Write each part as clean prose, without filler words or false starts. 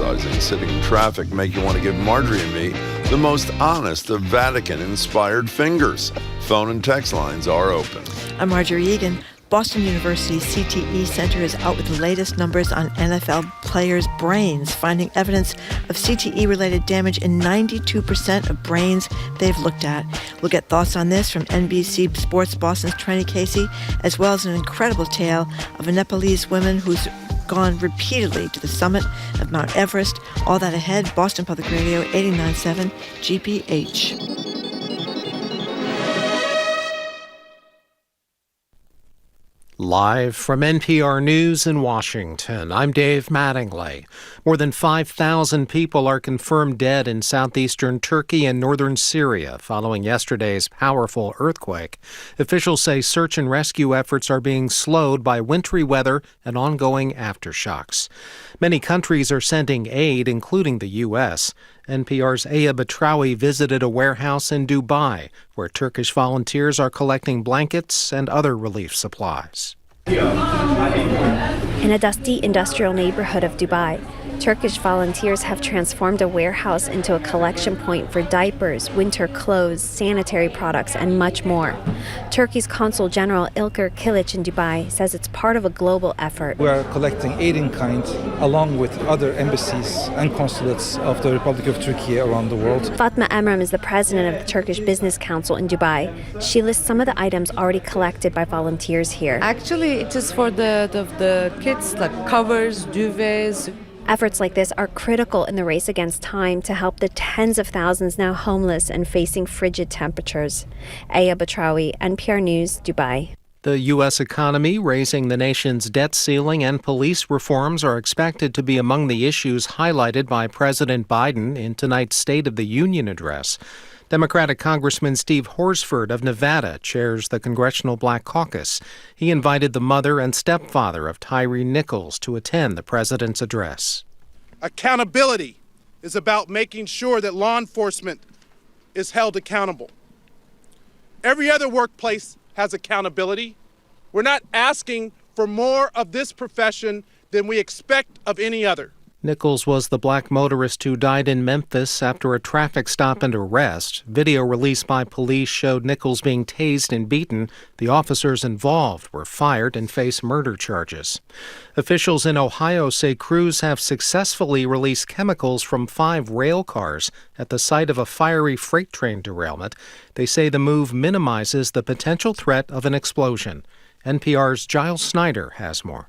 criticizing sitting in traffic make you want to give Marjorie and me the most honest of Vatican-inspired fingers. Phone and text lines are open. I'm Marjorie Egan. Boston University's CTE Center is out with the latest numbers on NFL players' brains, finding evidence of CTE-related damage in 92% of brains they've looked at. We'll get thoughts on this from NBC Sports Boston's Trenny Casey, as well as an incredible tale of a Nepalese woman who's gone repeatedly to the summit of Mount Everest. All that ahead. Boston Public Radio 89.7 GPH. Live from NPR News in Washington, I'm Dave Mattingly. More than 5,000 people are confirmed dead in southeastern Turkey and northern Syria following yesterday's powerful earthquake. Officials say search and rescue efforts are being slowed by wintry weather and ongoing aftershocks. Many countries are sending aid, including the U.S. NPR's AAPI visited a warehouse in Dubai, where Turkish volunteers are collecting blankets and other relief supplies. In a dusty industrial neighborhood of Dubai, Turkish volunteers have transformed a warehouse into a collection point for diapers, winter clothes, sanitary products, and much more. Turkey's Consul General İlker Kilic in Dubai says it's part of a global effort. We are collecting aid in kind along with other embassies and consulates of the Republic of Turkey around the world. Fatma Emram is the president of the Turkish Business Council in Dubai. She lists some of the items already collected by volunteers here. Actually, it is for the kids, like covers, duvets. Efforts like this are critical in the race against time to help the tens of thousands now homeless and facing frigid temperatures. Aya Batrawi, NPR News, Dubai. The U.S. economy, raising the nation's debt ceiling, and police reforms are expected to be among the issues highlighted by President Biden in tonight's State of the Union address. Democratic Congressman Steve Horsford of Nevada chairs the Congressional Black Caucus. He invited the mother and stepfather of Tyree Nichols to attend the president's address. Accountability is about making sure that law enforcement is held accountable. Every other workplace has accountability. We're not asking for more of this profession than we expect of any other. Nichols was the black motorist who died in Memphis after a traffic stop and arrest. Video released by police showed Nichols being tased and beaten. The officers involved were fired and face murder charges. Officials in Ohio say crews have successfully released chemicals from 5 rail cars at the site of a fiery freight train derailment. They say the move minimizes the potential threat of an explosion. NPR's Giles Snyder has more.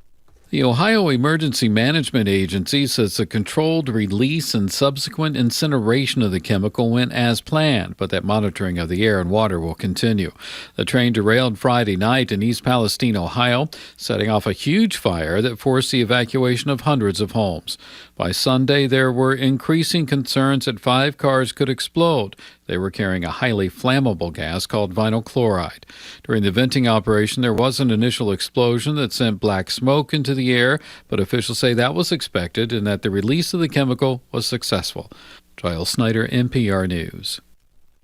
The Ohio Emergency Management Agency says the controlled release and subsequent incineration of the chemical went as planned, but that monitoring of the air and water will continue. The train derailed Friday night in East Palestine, Ohio, setting off a huge fire that forced the evacuation of hundreds of homes. By Sunday, there were increasing concerns that 5 cars could explode. They were carrying a highly flammable gas called vinyl chloride. During the venting operation, there was an initial explosion that sent black smoke into the air, but officials say that was expected and that the release of the chemical was successful. Giles Snyder, NPR News.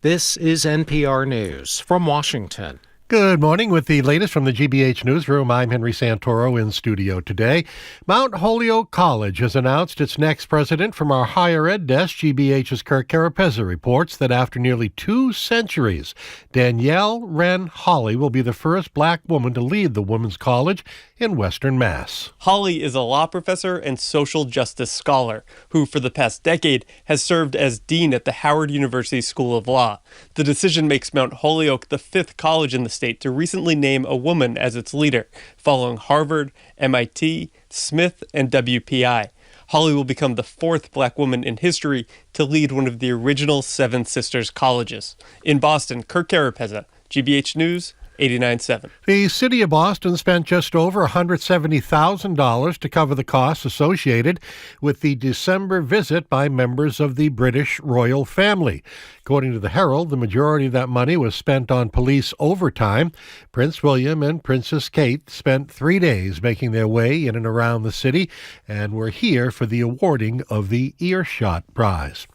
This is NPR News from Washington. Good morning. With the latest from the GBH Newsroom, I'm Henry Santoro in studio today. Mount Holyoke College has announced its next president. From our higher ed desk, GBH's Kirk Carapezza reports that after nearly 2 centuries, Danielle Wren Hawley will be the first black woman to lead the women's college in Western Mass. Hawley is a law professor and social justice scholar who, for the past decade, has served as dean at the Howard University School of Law. The decision makes Mount Holyoke the 5th college in the state to recently name a woman as its leader, following Harvard, MIT, Smith, and WPI. Hawley will become the 4th black woman in history to lead one of the original Seven Sisters colleges. In Boston, Kirk Carapezza, GBH News, 89.7. The city of Boston spent just over $170,000 to cover the costs associated with the December visit by members of the British royal family. According to the Herald, the majority of that money was spent on police overtime. Prince William and Princess Kate spent 3 days making their way in and around the city and were here for the awarding of the Earshot Prize.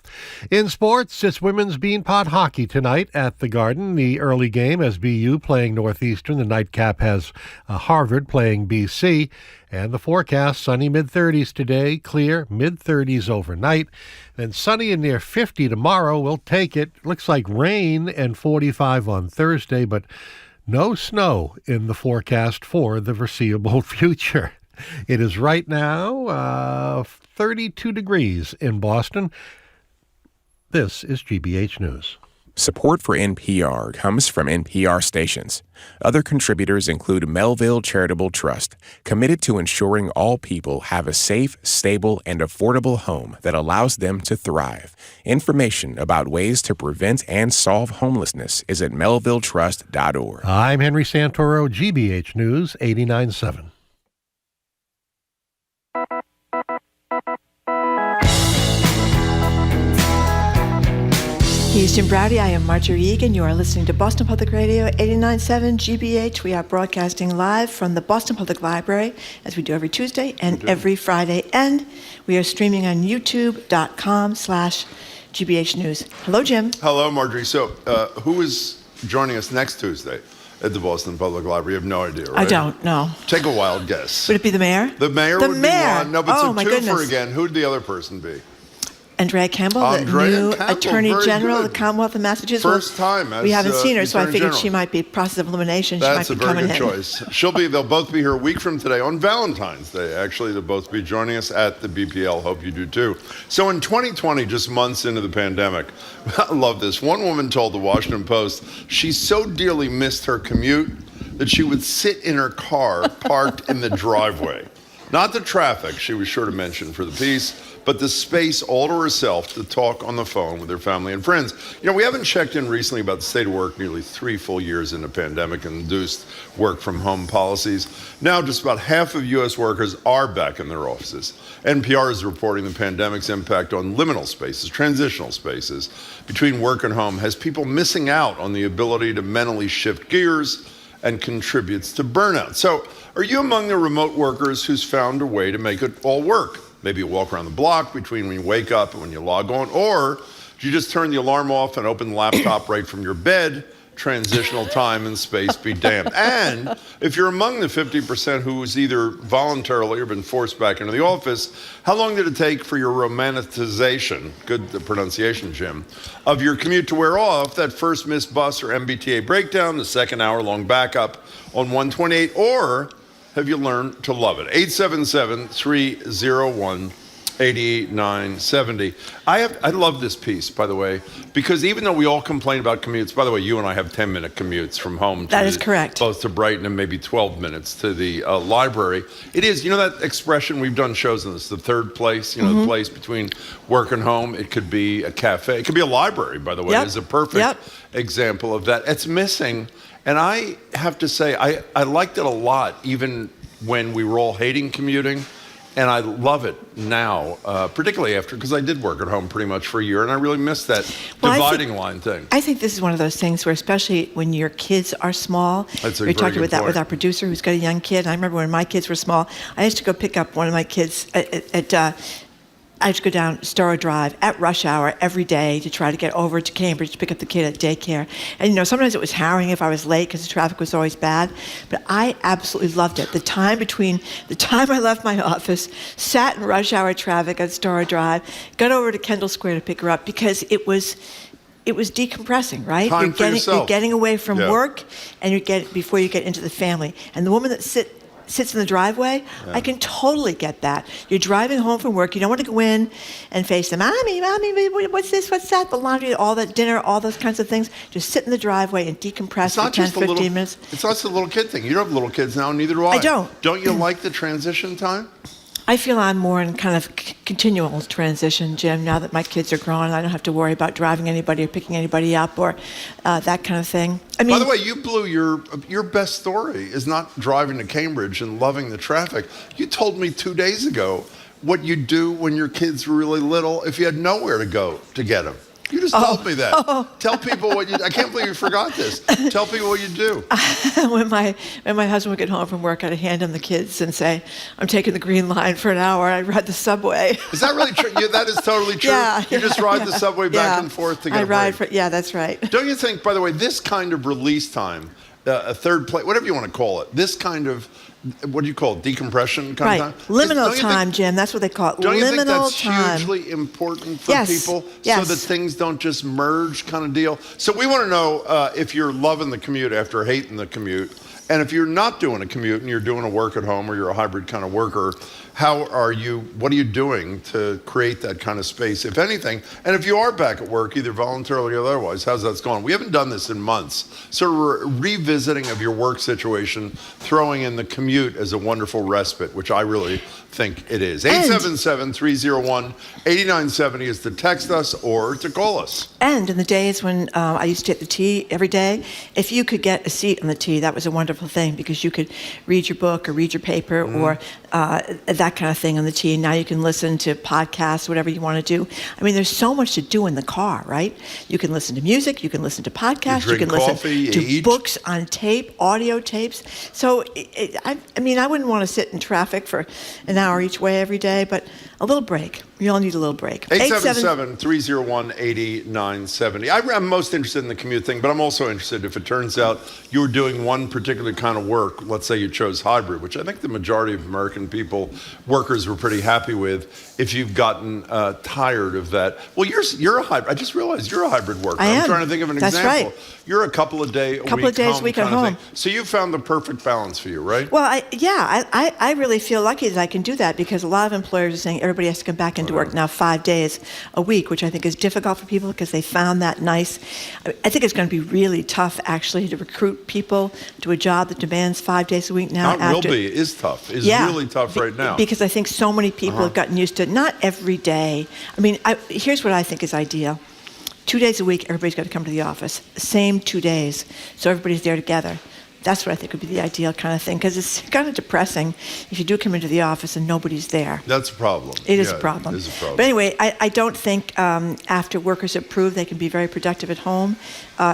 In sports, it's women's Beanpot hockey tonight at the Garden. The early game, SBU playing playing Northeastern. The nightcap has Harvard playing BC. And the forecast, sunny mid-30s today, clear mid-30s overnight. Then sunny and near 50 tomorrow. We'll take it. Looks like rain and 45 on Thursday, but no snow in the forecast for the foreseeable future. It is right now 32 degrees in Boston. This is GBH News. Support for NPR comes from NPR stations. Other contributors include Melville Charitable Trust, committed to ensuring all people have a safe, stable, and affordable home that allows them to thrive. Information about ways to prevent and solve homelessness is at melvilletrust.org. I'm Henry Santoro, GBH News 89.7. He's Jim Browdy. I am Marjorie Egan. You are listening to Boston Public Radio 89.7 GBH. We are broadcasting live from the Boston Public Library, as we do every Tuesday and every Friday. And we are streaming on youtube.com/GBH News. Hello, Jim. Hello, Marjorie. So who is joining us next Tuesday at the Boston Public Library? You have no idea, right? I don't know. Take a wild guess. Would it be the mayor? The mayor the would mayor. be one. No, but oh, it's a twofer again. Who would the other person be? Andrea Campbell, the new Attorney General of the Commonwealth of Massachusetts. First time. We haven't seen her, so I figured General. she might be process of elimination. That's she might a be very good coming choice. They'll both be here a week from today on Valentine's Day. Actually, they'll both be joining us at the BPL. Hope you do too. So in 2020, just months into the pandemic, I love this. One woman told the Washington Post she so dearly missed her commute that she would sit in her car parked in the driveway. Not the traffic, she was sure to mention for the piece, but the space all to herself to talk on the phone with her family and friends. You know, we haven't checked in recently about the state of work nearly 3 full years into pandemic-induced work-from-home policies. Now, just about half of U.S. workers are back in their offices. NPR is reporting the pandemic's impact on liminal spaces, transitional spaces, between work and home has people missing out on the ability to mentally shift gears and contributes to burnout. So, are you among the remote workers who's found a way to make it all work? Maybe you walk around the block between when you wake up and when you log on, or do you just turn the alarm off and open the laptop right from your bed? Transitional time and space be damned. And if you're among the 50% who's either voluntarily or been forced back into the office, how long did it take for your romanticization, good the pronunciation, Jim, of your commute to wear off, that first missed bus or MBTA breakdown, the second hour-long backup on 128, or have you learned to love it? 877-301-8970. I love this piece, by the way, because even though we all complain about commutes, by the way, you and I have 10-minute commutes from home. That is correct. Both to Brighton and maybe 12 minutes to the library. It is, you know that expression, we've done shows on this, the third place, the place between work and home. It could be a cafe. It could be a library, by the way. It's a perfect example of that. It's missing. And I have to say, I liked it a lot, even when we were all hating commuting. And I love it now, particularly after, because I did work at home pretty much for a year, and I really missed that dividing line thing. I think this is one of those things where, especially when your kids are small, we talked about that with our producer who's got a young kid. I remember when my kids were small, I used to go pick up one of my kids I had to go down Storrow Drive at rush hour every day to try to get over to Cambridge to pick up the kid at daycare. And, sometimes it was harrowing if I was late because the traffic was always bad. But I absolutely loved it. The time between the time I left my office, sat in rush hour traffic at Storrow Drive, got over to Kendall Square to pick her up because it was decompressing, right? Time for yourself. You're getting away from work and before you get into the family. And the woman that sits in the driveway, I can totally get that. You're driving home from work, you don't want to go in and face them, Mommy, what's this, what's that, the laundry, all that dinner, all those kinds of things. Just sit in the driveway and decompress for 10, 15 minutes. It's not just a little kid thing. You don't have little kids now, neither do I. I don't. Don't you like the transition time? I feel I'm more in kind of continual transition, Jim, now that my kids are grown. I don't have to worry about driving anybody or picking anybody up or that kind of thing. I mean, by the way, you blew your best story is not driving to Cambridge and loving the traffic. You told me 2 days ago what you do when your kids were really little if you had nowhere to go to get them. You just told me that. Tell people what you. I can't believe you forgot this. Tell people what you do. When my husband would get home from work, I'd hand him the kids and say, "I'm taking the Green Line for an hour. I ride the subway." Is that really true? That is totally true. You just ride the subway back and forth to get a break. Yeah, that's right. Don't you think, by the way, this kind of release time a third plate, whatever you want to call it. This kind of, what do you call it, decompression kind Right. of time? Liminal time, Jim. That's what they call it. Don't you think Liminal that's time. hugely important for Yes. people Yes. so that things don't just merge kind of deal? So we want to know if you're loving the commute after hating the commute. And if you're not doing a commute and you're doing a work at home or you're a hybrid kind of worker, what are you doing to create that kind of space, if anything? And if you are back at work, either voluntarily or otherwise, how's that going? We haven't done this in months. So revisiting of your work situation, throwing in the commute as a wonderful respite, which I really think it is. 877-301-8970 is to text us or to call us. And in the days when I used to take the T every day, if you could get a seat on the T, that was a wonderful thing because you could read your book or read your paper or that kind of thing on the T. And now you can listen to podcasts, whatever you want to do. I mean, there's so much to do in the car, right? You can listen to music, you can listen to podcasts, you can coffee, listen to eat. books on tape, audio tapes. So, I mean, I wouldn't want to sit in traffic for an hour each way every day, but a little break. We all need a little break. 877-301-8970. I'm most interested in the commute thing, but I'm also interested if it turns out you were doing one particular kind of work. Let's say you chose hybrid, which I think the majority of American workers were pretty happy with. If you've gotten tired of that. Well, you're a hybrid. I just realized you're a hybrid worker. I am. I'm trying to think of an That's example. right. You're a couple of days a week at home. So you found the perfect balance for you, right? Well, I really feel lucky that I can do that because a lot of employers are saying everybody has to come back into work now 5 days a week, which I think is difficult for people because they found that nice. I think it's going to be really tough actually to recruit people to a job that demands 5 days a week now. It is tough. It's really tough right now. Because I think so many people have gotten used to it. Not every day. I mean, here's what I think is ideal. 2 days a week, everybody's got to come to the office. Same 2 days. So everybody's there together. That's what I think would be the ideal kind of thing, because it's kind of depressing if you do come into the office and nobody's there. That's a problem. It is a problem. It is a problem. But anyway, I don't think after workers have proved they can be very productive at home,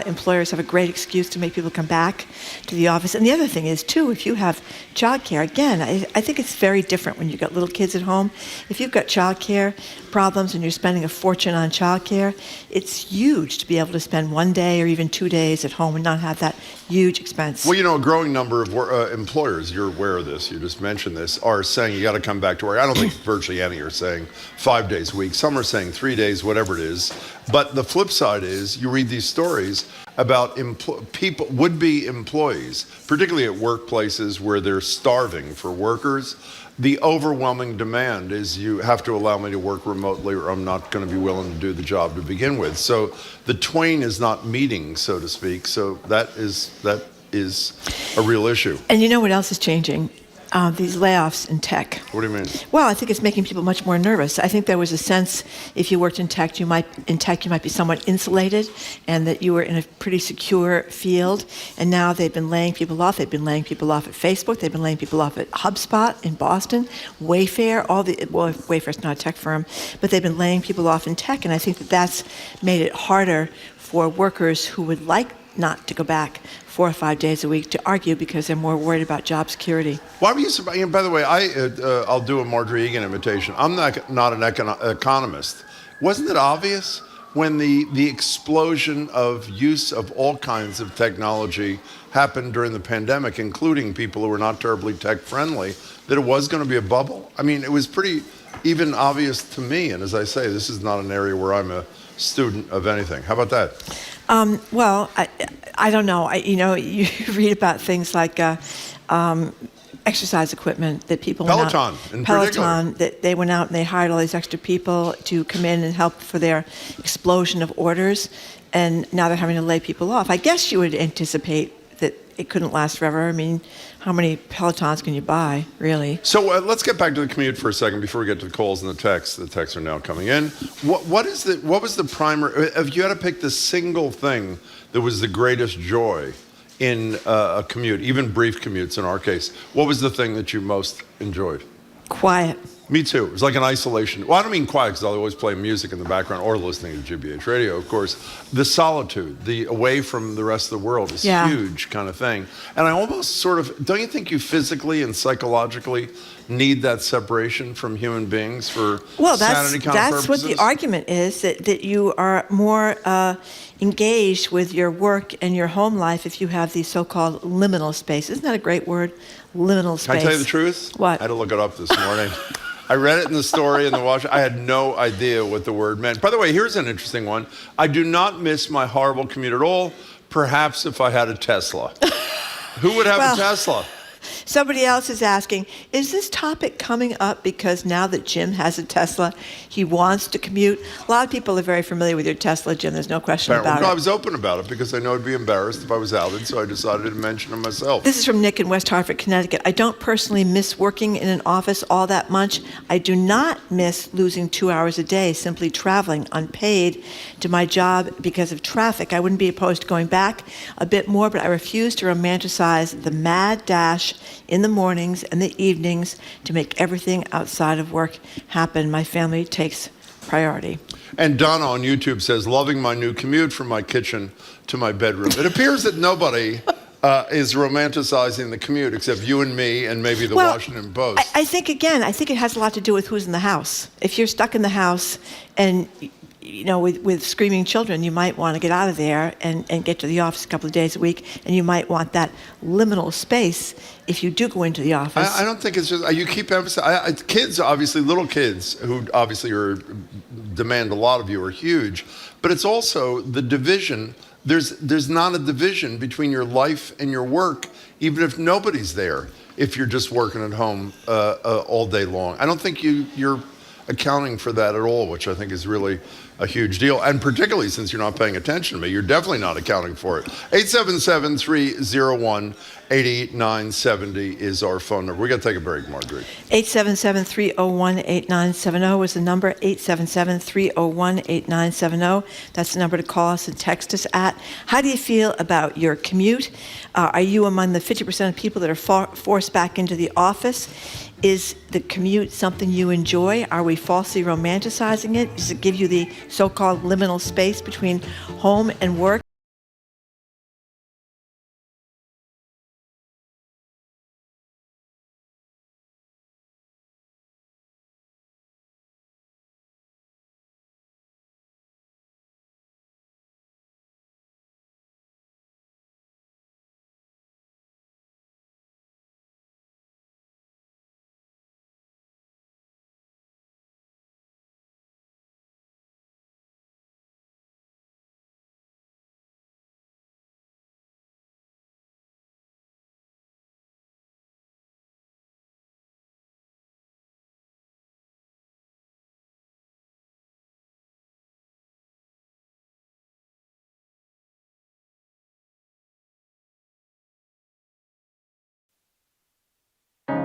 employers have a great excuse to make people come back to the office. And the other thing is, too, if you have childcare, again, I think it's very different when you've got little kids at home. If you've got childcare problems and you're spending a fortune on childcare, it's huge to be able to spend 1 day or even 2 days at home and not have that huge expense. Well, a growing number of employers, you're aware of this, you just mentioned this, are saying you got to come back to work. I don't think virtually any are saying 5 days a week. Some are saying 3 days, whatever it is. But the flip side is you read these stories about people, would-be employees, particularly at workplaces where they're starving for workers. The overwhelming demand is you have to allow me to work remotely or I'm not going to be willing to do the job to begin with. So the twain is not meeting, so to speak. So that is a real issue. And you know what else is changing? These layoffs in tech. What do you mean? Well, I think it's making people much more nervous. I think there was a sense if you worked in tech, you might be somewhat insulated and that you were in a pretty secure field. And now they've been laying people off. They've been laying people off at Facebook. They've been laying people off at HubSpot in Boston, Wayfair, Wayfair's not a tech firm, but they've been laying people off in tech. And I think that's made it harder for workers who would like not to go back 4 or 5 days a week to argue because they're more worried about job security. Why were you surprised? By the way, I'll do a Marjorie Egan imitation. I'm not an economist. Wasn't it obvious when the explosion of use of all kinds of technology happened during the pandemic, including people who were not terribly tech friendly, that it was going to be a bubble? I mean, it was pretty even obvious to me. And as I say, this is not an area where I'm a student of anything. How about that? Well, I don't know. You read about things like exercise equipment that people Peloton, that they went out and they hired all these extra people to come in and help for their explosion of orders, and now they're having to lay people off. I guess you would anticipate that it couldn't last forever. I mean, how many Pelotons can you buy, really? So let's get back to the commute for a second before we get to the calls and the texts. The texts are now coming in. What was the primary? If you had to pick the single thing that was the greatest joy in a commute, even brief commutes in our case, what was the thing that you most enjoyed? Quiet. Me too. It was like an isolation. Well, I don't mean quiet because I'll always play music in the background or listening to GBH radio, of course. The solitude, the away from the rest of the world is huge kind of thing. And I almost sort of, don't you think you physically and psychologically need that separation from human beings for sanity kind of purposes? That's what the argument is, that you are more engaged with your work and your home life if you have the so-called liminal space. Isn't that a great word? Liminal space. Can I tell you the truth? What? I had to look it up this morning. I read it in the story in the Walsh. I had no idea what the word meant. By the way, here's an interesting one. I do not miss my horrible commute at all, perhaps if I had a Tesla. Who would have a Tesla? Somebody else is asking, is this topic coming up because now that Jim has a Tesla, he wants to commute? A lot of people are very familiar with your Tesla, Jim. There's no question about it. I was open about it because I know I'd be embarrassed if I was outed, so I decided to mention it myself. This is from Nick in West Hartford, Connecticut. I don't personally miss working in an office all that much. I do not miss losing 2 hours a day simply traveling unpaid to my job because of traffic. I wouldn't be opposed to going back a bit more, but I refuse to romanticize the mad dash in the mornings and the evenings to make everything outside of work happen. My family takes priority. And Donna on YouTube says, loving my new commute from my kitchen to my bedroom. It appears that nobody is romanticizing the commute except you and me and maybe the Washington Post. I think it has a lot to do with who's in the house. If you're stuck in the house and with screaming children, you might want to get out of there and get to the office a couple of days a week, and you might want that liminal space if you do go into the office. I don't think it's just, you keep emphasizing, kids, obviously, little kids who obviously demand a lot of you are huge, but it's also the division. There's not a division between your life and your work, even if nobody's there, if you're just working at home all day long. I don't think you're accounting for that at all, which I think is really a huge deal. And particularly since you're not paying attention to me, you're definitely not accounting for it. 877-301-8970 is our phone number. We got to take a break, Marjorie. 877-301-8970 is the number, 877-301-8970. That's the number to call us and text us at. How do you feel about your commute? Are you among the 50% of people that are forced back into the office? Is the commute something you enjoy? Are we falsely romanticizing it? Does it give you the so-called liminal space between home and work?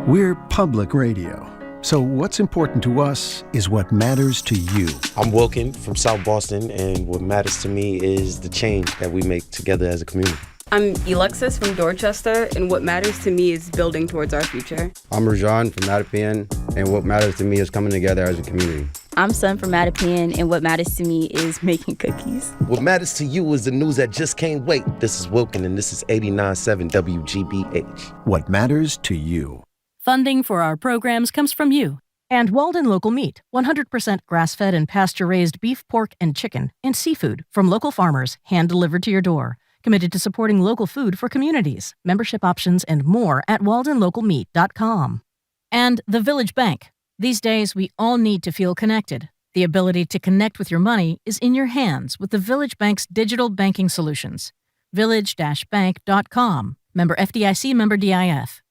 We're public radio, so what's important to us is what matters to you. I'm Wilkin from South Boston, and what matters to me is the change that we make together as a community. I'm Alexis from Dorchester, and what matters to me is building towards our future. I'm Rajan from Mattapian, and what matters to me is coming together as a community. I'm Sun from Mattapian, and what matters to me is making cookies. What matters to you is the news that just can't wait. This is Wilkin, and this is 89.7 WGBH. What matters to you. Funding for our programs comes from you. And Walden Local Meat, 100% grass-fed and pasture-raised beef, pork, and chicken, and seafood from local farmers, hand-delivered to your door. Committed to supporting local food for communities, membership options, and more at waldenlocalmeat.com. And The Village Bank. These days, we all need to feel connected. The ability to connect with your money is in your hands with the Village Bank's digital banking solutions. Village-bank.com. Member FDIC, member DIF.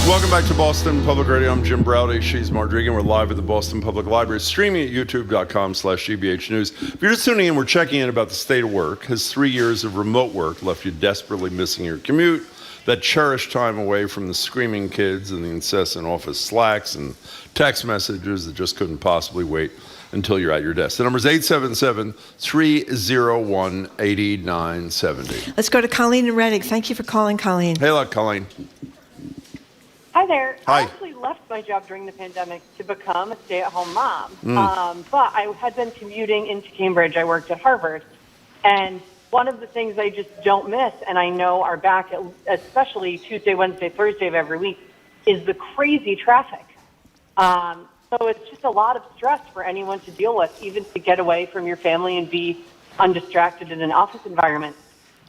Welcome back to Boston Public Radio. I'm Jim Browdy. She's Marjorie. We're live at the Boston Public Library, streaming at youtube.com/GBH News. If you're just tuning in, we're checking in about the state of work. Has 3 years of remote work left you desperately missing your commute, that cherished time away from the screaming kids and the incessant office slacks and text messages that just couldn't possibly wait until you're at your desk. The number is 877-301-8970. Let's go to Colleen in Reading. Thank you for calling, Colleen. Hey, look, Colleen. Hi there. Hi. I actually left my job during the pandemic to become a stay-at-home mom. Mm. But I had been commuting into Cambridge. I worked at Harvard. And one of the things I just don't miss, and I know are back, especially Tuesday, Wednesday, Thursday of every week, is the crazy traffic. So it's just a lot of stress for anyone to deal with, even to get away from your family and be undistracted in an office environment.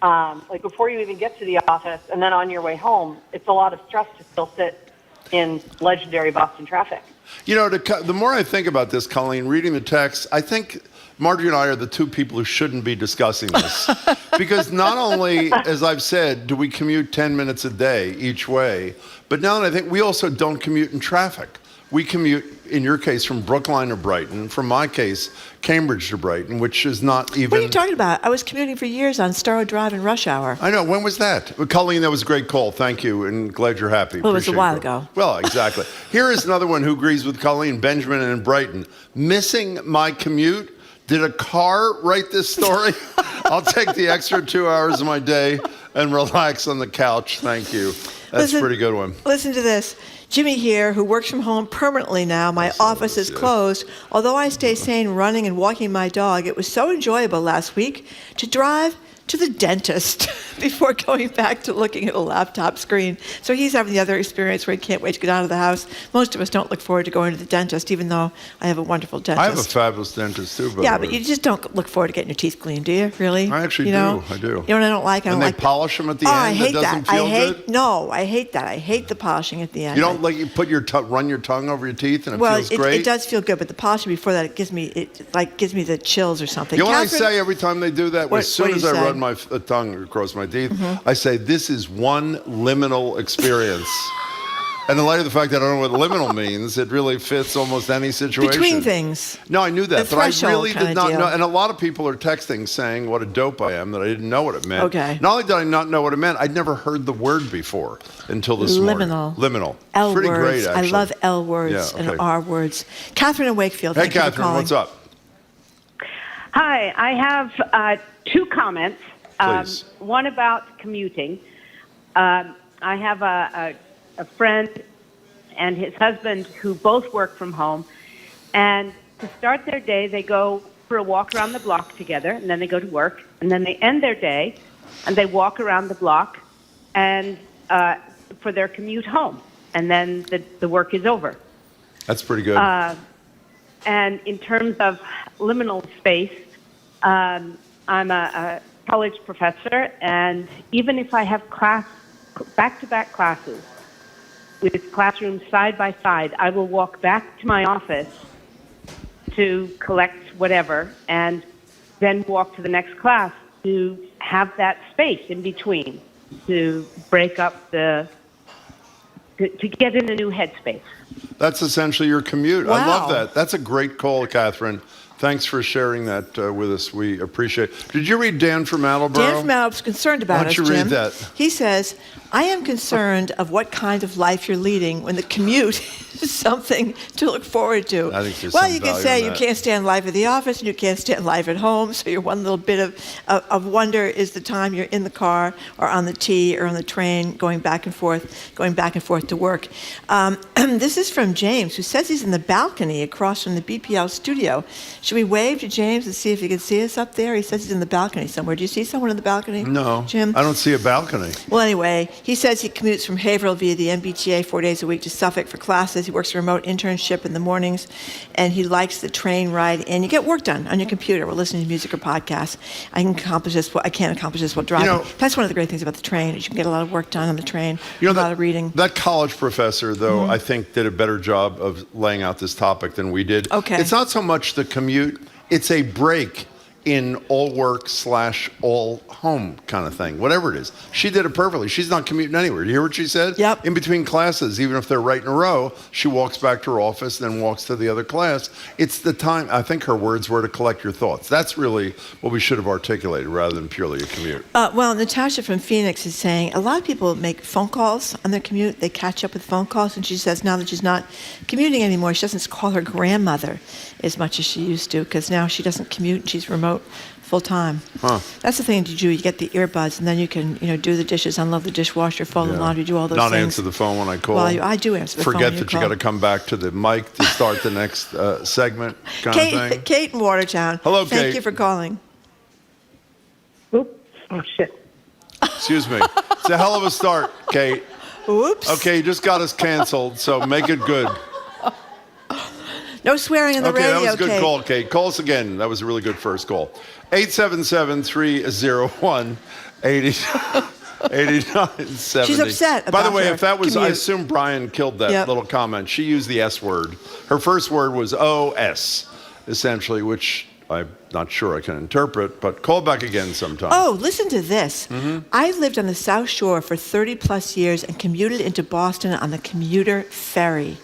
Like before you even get to the office and then on your way home, it's a lot of stress to still sit in legendary Boston traffic. You know, the more I think about this, Colleen, reading the text, I think Marty and I are the two people who shouldn't be discussing this. Because not only, as I've said, do we commute 10 minutes a day each way, but now that I think we also don't commute in traffic. We commute, in your case, from Brookline to Brighton. From my case, Cambridge to Brighton, which is not even... What are you talking about? I was commuting for years on Starrow Drive in rush hour. I know. When was that? Well, Colleen, that was a great call. Thank you, and glad you're happy. Well, it was a while Appreciate it. ago. Well, exactly. Here is another one who agrees with Colleen, Benjamin in Brighton. Missing my commute? Did a car write this story? I'll take the extra 2 hours of my day and relax on the couch. Thank you. That's a pretty good one. Listen to this. Jimmy here, who works from home permanently now. My office is closed. Although I stay sane running and walking my dog, it was so enjoyable last week to drive to the dentist before going back to looking at a laptop screen. So he's having the other experience where he can't wait to get out of the house. Most of us don't look forward to going to the dentist, even though I have a wonderful dentist. I have a fabulous dentist, too, by Yeah, the way. but you just don't look forward to getting your teeth cleaned, do you? Really? I actually You know? do. I do. You know what I don't like? I don't and they like polish them at the Oh, end? I hate that doesn't that. feel I hate good? No, I hate that. I hate the polishing at the end. You don't like you put your run your tongue over your teeth and it Well, feels great? it does feel good, but the polishing before that, it gives me the chills or something. You know what I Catherine- say every time they do that? What- As soon what do as you I say? run my tongue across my teeth, Mhm. I say, this is one liminal experience. And in light of the fact that I don't know what liminal means, it really fits almost any situation. Between things. No, I knew that, The but I threshold really kinda did not deal. know. And a lot of people are texting saying what a dope I am, that I didn't know what it meant. Okay. Not only did I not know what it meant, I'd never heard the word before until this morning. Liminal. Liminal. L Pretty words. great, actually. I love L words Yeah, okay. and R words. Catherine in Wakefield. Hey, Thank you for Catherine, calling. what's up? Hi, I have two comments. Please. One about commuting. I have a friend and his husband who both work from home, and to start their day, they go for a walk around the block together, and then they go to work, and then they end their day, and they walk around the block, and for their commute home, and then the work is over. That's pretty good. And in terms of liminal space, I'm a college professor, and even if I have back-to-back classes with classrooms side by side, I will walk back to my office to collect whatever and then walk to the next class to have that space in between to break up to get in a new headspace. That's essentially your commute. I love Wow. that. That's a great call, Catherine. Thanks for sharing that with us. We appreciate it. Did you read Dan from Attleboro? Dan from Mallop's concerned about Why don't us, you Jim. read that? He says, I am concerned of what kind of life you're leading when the commute is something to look forward to. I think there's well, some you can value say in you that. can't stand life at the office and you can't stand life at home, so your one little bit of wonder is the time you're in the car or on the T or on the train going back and forth to work. This is from James, who says he's in the balcony across from the BPL studio. Should we wave to James and see if he can see us up there? He says he's in the balcony somewhere. Do you see someone in the balcony? No, Jim? I don't see a balcony. Well, anyway, he says he commutes from Haverhill via the MBTA 4 days a week to Suffolk for classes. He works a remote internship in the mornings, and he likes the train ride in. You get work done on your computer or listening to music or podcasts. I can't accomplish this while driving. You know- That's one of the great things about the train, is you can get a lot of work done on the train, You know, a lot of reading. That college professor, though, Mhm. I think did a better job of laying out this topic than we did. Okay. It's not so much the commute, it's a break in all work / all home kind of thing, whatever it is. She did it perfectly. She's not commuting anywhere. Do you hear what she said? Yep. In between classes, even if they're right in a row, she walks back to her office, then walks to the other class. It's the time, I think her words were, to collect your thoughts. That's really what we should have articulated rather than purely a commute. Well, Natasha from Phoenix is saying a lot of people make phone calls on their commute. They catch up with phone calls, and she says now that she's not commuting anymore, she doesn't call her grandmother as much as she used to, because now she doesn't commute and she's remote full time. Huh. That's the thing to do. You get the earbuds, and then you can, do the dishes, unload the dishwasher, fold the laundry, do all those not things. Not answer the phone when I call. Well, I do answer the phone. Forget that you got to come back to the mic to start the next segment kind of thing. Kate in Watertown. Hello, Kate. Thank you for calling. Oops. Oh, shit. Excuse me. It's a hell of a start, Kate. Oops. Okay, you just got us canceled, so make it good. No swearing on the radio, Okay, that was a good Kate. call, Kate. Call us again. That was a really good first call. 877-301-8970. She's upset By the about way, her if that was, I commute. assume Brian killed that little comment. She used the S word. Her first word was OS, essentially, which I'm not sure I can interpret, but call back again sometime. Oh, listen to this. Mm-hmm. I lived on the South Shore for 30 plus years and commuted into Boston on the commuter ferry.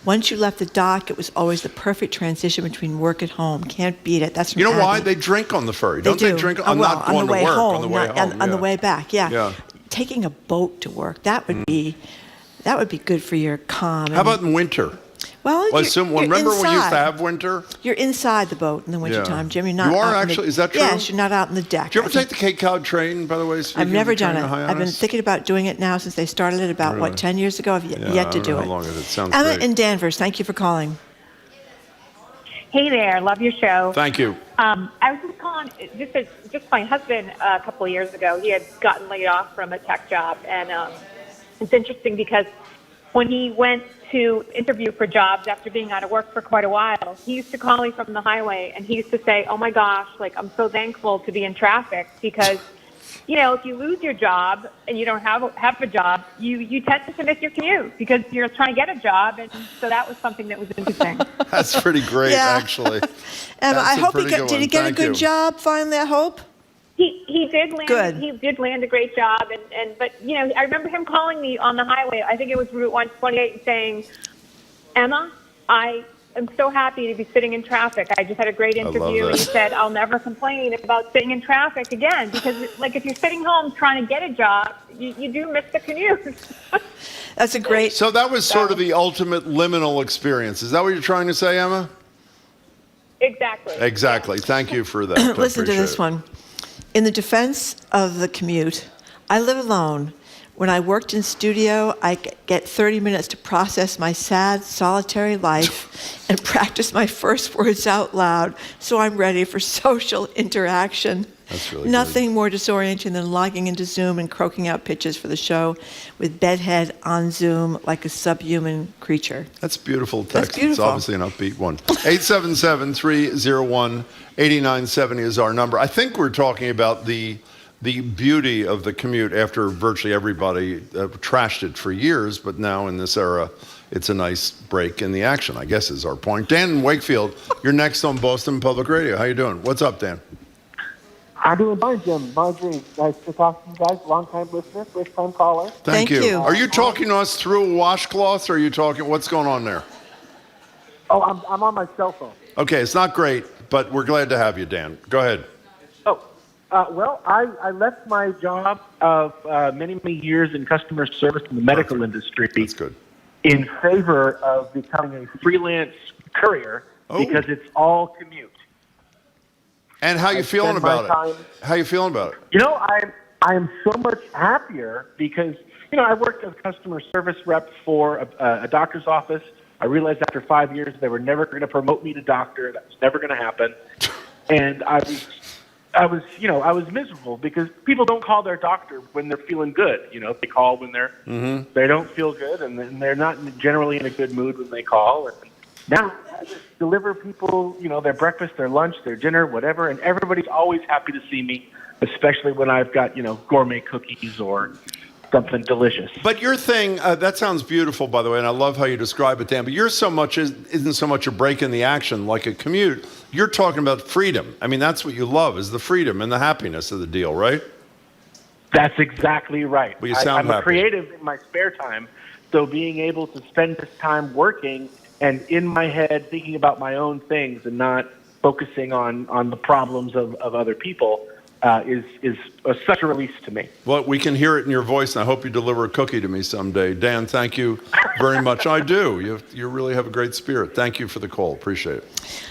Once you left the dock, it was always the perfect transition between work and home. Can't beat it. That's from You know Abby. why? They drink on the ferry. Don't they drink? I'm not going on the way to work. home, On the way not- home. on the yeah. way back, yeah. Yeah. Taking a boat to work, that would be good for your calm. How about in winter? Well, I assume, remember when we used to have winter? You're inside the boat in the wintertime, Jim. You're not You are out on the- actually? Is that true? Yes, you're not out on the deck. Did you ever take the Cape Cod train, by the way? I've never done it. I've been Hyannis? thinking about doing it now since they started it about, Really? 10 years ago? I've yet to do How it. long is it? Sounds Emma great. in Danvers, thank you for calling. Hey there, love your show. Thank you. I was just calling, just my husband a couple of years ago, he had gotten laid off from a tech job. And it's interesting because when he went to interview for jobs after being out of work for quite a while, he used to call me from the highway and he used to say, oh my gosh, like I'm so thankful to be in traffic because, if you lose your job and you don't have a job, you tend to miss your commute because you're trying to get a job. And so that was something that was interesting. That's pretty great, Yeah. actually. Emma, That's I a hope pretty good did he one. get Thank a good you. job finally, I hope? He did land. Good. He did land a great job, but I remember him calling me on the highway. I think it was Route 128, and saying, "Emma, I am so happy to be sitting in traffic. I just had a great interview." And he said, "I'll never complain about sitting in traffic again because, like, if you're sitting home trying to get a job, you do miss the commute." That's a great. So that was sort of the ultimate liminal experience. Is that what you're trying to say, Emma? Exactly. Exactly. Thank you for that. Listen to Appreciate this it. one. In the defense of the commute, I live alone. When I worked in studio, I get 30 minutes to process my sad, solitary life and practice my first words out loud so I'm ready for social interaction. That's really Nothing more disorienting than logging into Zoom and croaking out pitches for the show with bedhead on Zoom like a subhuman creature. That's beautiful text. That's beautiful. It's obviously an upbeat one. 877-301-8970 is our number. I think we're talking about the beauty of the commute after virtually everybody trashed it for years, but now in this era, it's a nice break in the action, I guess is our point. Dan in Wakefield, you're next on Boston Public Radio. How you doing? What's up, Dan? I'm doing fine, Jim. My dream. Nice to talk to you guys. Long-time listener, first-time caller. Thank you. Are you talking to us through a washcloth, or are you talking, what's going on there? Oh, I'm on my cell phone. Okay, it's not great, but we're glad to have you, Dan. Go ahead. Well, I left my job of many years in customer service in the medical industry. That's good. In favor of becoming a freelance courier because it's all commute. And how you feeling about it? How you feeling about it? I am so much happier because, I worked as a customer service rep for a doctor's office. I realized after 5 years they were never going to promote me to doctor. That was never going to happen. And I was miserable because people don't call their doctor when they're feeling good. They call when they don't feel good, and they're not generally in a good mood when they call. And now I just deliver people, their breakfast, their lunch, their dinner, whatever, and everybody's always happy to see me, especially when I've got, gourmet cookies or something delicious. But your thing, that sounds beautiful, by the way, and I love how you describe it, Dan, but isn't so much a break in the action like a commute. You're talking about freedom. I mean, that's what you love, is the freedom and the happiness of the deal, right? That's exactly right. Well, you sound I'm happy. a creative in my spare time, so being able to spend this time working and in my head thinking about my own things and not focusing on the problems of other people is such a release to me. Well, we can hear it in your voice, and I hope you deliver a cookie to me someday. Dan, thank you very much. I do. You really have a great spirit. Thank you for the call. Appreciate it.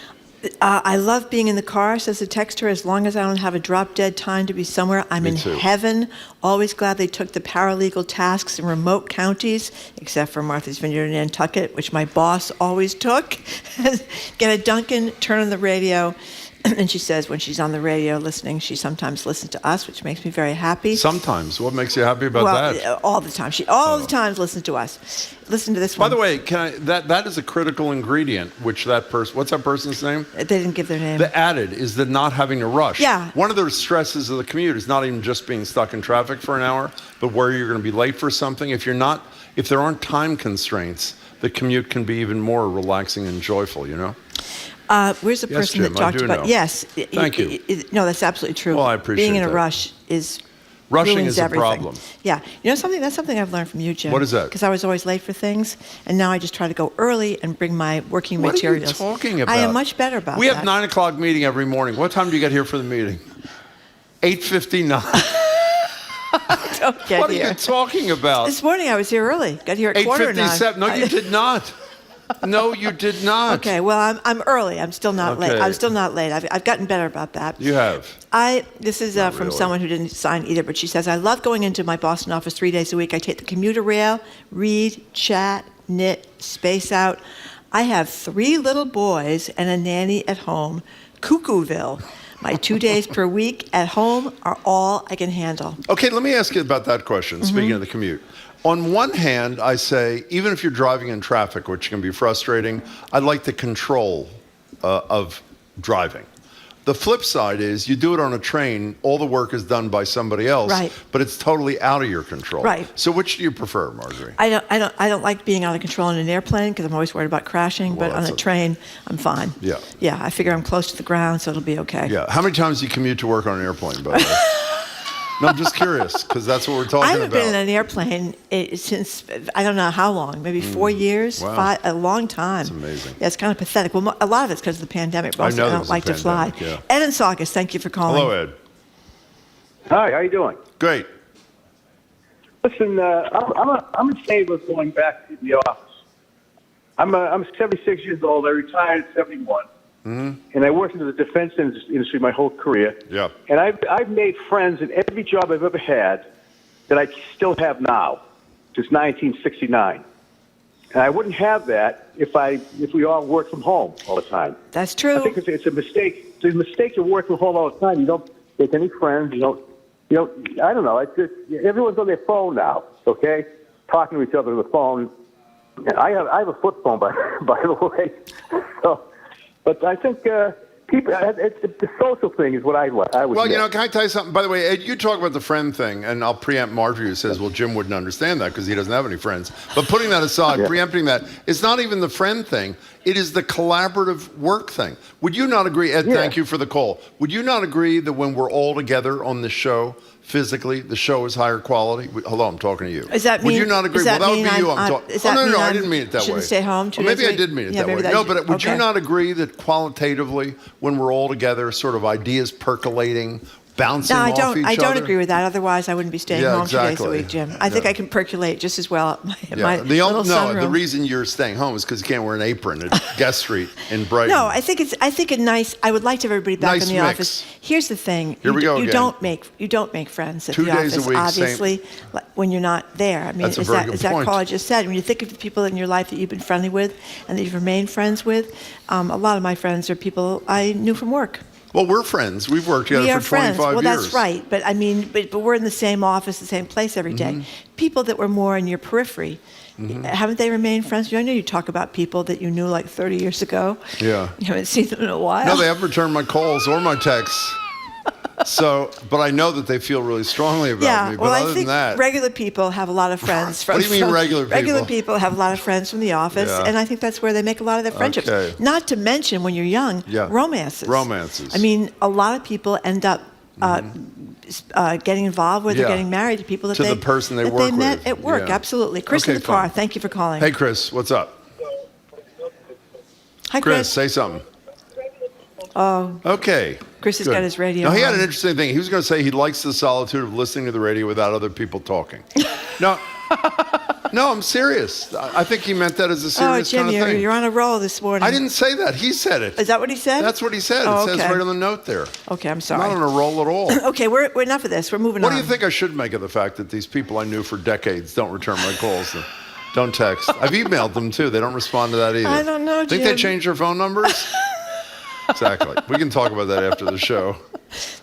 I love being in the car, says the texter. As long as I don't have a drop-dead time to be somewhere, I'm in heaven. Always glad they took the paralegal tasks in remote counties, except for Martha's Vineyard and Nantucket, which my boss always took. Get a Dunkin', turn on the radio. And she says when she's on the radio listening, she sometimes listens to us, which makes me very happy. Sometimes. What makes you happy about that? All the time. She the time listens to us. Listen to this one. By the way, that is a critical ingredient, which that person, what's that person's name? They didn't give their name. The added is the not having to rush. Yeah. One of the stresses of the commute is not even just being stuck in traffic for an hour, but where you're going to be late for something. If there aren't time constraints, the commute can be even more relaxing and joyful, you know? Where's the person Jim, that talked about? know. Yes. Thank you. No, that's absolutely true. Well, I appreciate Being in a that. rush is Rushing ruins is a everything. problem. Yeah. You know something? That's something I've learned from you, Jim. What is that? Because I was always late for things, and now I just try to go early and bring my working materials. What are you talking about? I am much better about that. We have 9 o'clock meeting every morning. What time do you get here for the meeting? 8:59. Don't get What here. are you talking about? This morning I was here early. Got here at 8:57. 8:45. No, you did not. No, you did not. Okay, well, I'm early. I'm still not late. Okay. I'm still not late. I've gotten better about that. You have. This is from really. someone who didn't sign either, but she says, I love going into my Boston office 3 days a week. I take the commuter rail, read, chat, knit, space out. I have 3 little boys and a nanny at home. Cuckooville. My 2 days per week at home are all I can handle. Okay, let me ask you about that question, speaking of the commute. On one hand, I say, even if you're driving in traffic, which can be frustrating, I like the control of driving. The flip side is you do it on a train, all the work is done by somebody else, Right. but it's totally out of your control. Right. So which do you prefer, Marjorie? I don't like being out of control in an airplane because I'm always worried about crashing, but on a train, I'm fine. Yeah. Yeah, I figure I'm close to the ground, so it'll be okay. Yeah. How many times do you commute to work on an airplane, by the way? No, I'm just curious, because that's what we're talking about. I haven't been in an airplane since, I don't know how long, maybe 4 years, Wow. a long time. That's amazing. Yeah, it's kind of pathetic. Well, a lot of it's because of the pandemic, but I also know I there's don't like a to fly. pandemic, yeah. Ed and Saugus, thank you for calling. Hello, Ed. Hi, how you doing? Great. Listen, I'm in favor of going back to the office. I'm 76 years old. I retired at 71. Mm-hmm. And I worked in the defense industry my whole career. Yeah. And I've made friends in every job I've ever had that I still have now, since 1969. And I wouldn't have that if we all worked from home all the time. That's true. I think it's a mistake. It's a mistake to work from home all the time. You don't make any friends. You don't. I don't know. It's just, everyone's on their phone now. Okay, talking to each other on the phone. And I have a flip phone, by the way. So. But I think people, the social thing is what I would Well, miss. you know, can I tell you something? By the way, Ed, you talk about the friend thing, and I'll preempt Marjorie, who says, well, Jim wouldn't understand that because he doesn't have any friends. But putting that aside, preempting that, it's not even the friend thing. It is the collaborative work thing. Would you not agree, Ed, thank you for the call. Would you not agree that when we're all together on this show, physically, the show is higher quality? Hello, I'm talking to you. Does that Would mean? you not agree? Does that Well, that mean would be you. does that mean No, I I didn't mean it that way. Shouldn't stay home 2 days Maybe a I week? did mean it Yeah, that way. maybe No, but would you okay. not agree that qualitatively, when we're all together, sort of ideas percolating, bouncing off each other? I don't agree with that. Otherwise, I wouldn't be staying home 2 days a exactly. week, Jim. I think I can percolate just as well at my The little sunroom. the reason you're staying home is because you can't wear an apron at Guest Street in Brighton. No, I think a nice. I would like to have everybody back Nice in the mix. office. Here's the thing. Here we go You again. don't make friends at 2 the days a office. week, Obviously, when you're not there. I mean, That's a very good is that point. call I just said? When you think of the people in your life that you've been friendly with and that you've remained friends with, a lot of my friends are people I knew from work. Well, we're friends. We've worked together We are for 25 friends. Well, years. that's right. But I mean, but we're in the same office, the same place every day. Mm-hmm. People that were more in your periphery, haven't they remained friends? I know you talk about people that you knew like 30 years ago. Yeah. You haven't seen them in a while. No, they haven't returned my calls or my texts. So, but I know that they feel really strongly about me. But well, other I think than that, regular people have a lot of friends. What do you mean regular people? Regular people have a lot of friends from the office, and I think that's where they make a lot of their friendships. Okay. Not to mention, when you're young, romances. Romances. I mean, a lot of people end up getting involved with or getting married to people that the person they work met with. at work. Yeah. Absolutely. Chris in the car. Thank you for calling. Hey, Chris, what's up? Hi, Chris, say something. Oh. Okay. Chris has got his radio No, he had on. an interesting thing. He was going to say he likes the solitude of listening to the radio without other people talking. No, I'm serious. I think he meant that as a serious Jim, kind of thing. you're on a roll this morning. I didn't say that. He said it. Is that what he said? That's what he said. Oh, it says right on the note there. Okay, I'm sorry. Not on a roll at all. Okay, we're enough of this. We're moving on. What do you think I should make of the fact that these people I knew for decades don't return my calls? Don't text. I've emailed them too. They don't respond to that either. I don't know, Think Jim. they changed their phone numbers? Exactly. We can talk about that after the show.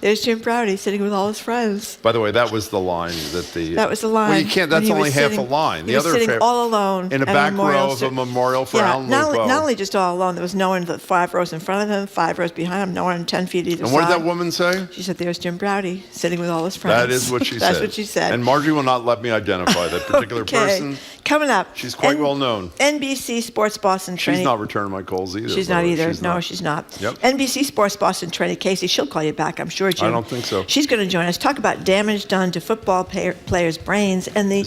There's Jim Browdy sitting with all his friends. By the way, that was the line That was the line. Well, you can't. That's only half a line. He was sitting all alone in a back row of a memorial for Alan not Lupo. only just all alone. There was no one in the 5 rows in front of him, 5 rows behind him, no one 10 feet either And side. what did that woman say? She said, "There's Jim Browdy sitting with all his friends." That is what she said. That's what she said. And Margie will not let me identify that particular person. Coming up. She's quite well known. NBC Sports Boston She's training. not returning my calls either. She's not either. No, she's not. Yep. NBC Sports Boston trainee Casey, she'll call you back, I'm sure, Jim. I don't think so. She's going to join us, talk about damage done to football players' brains and the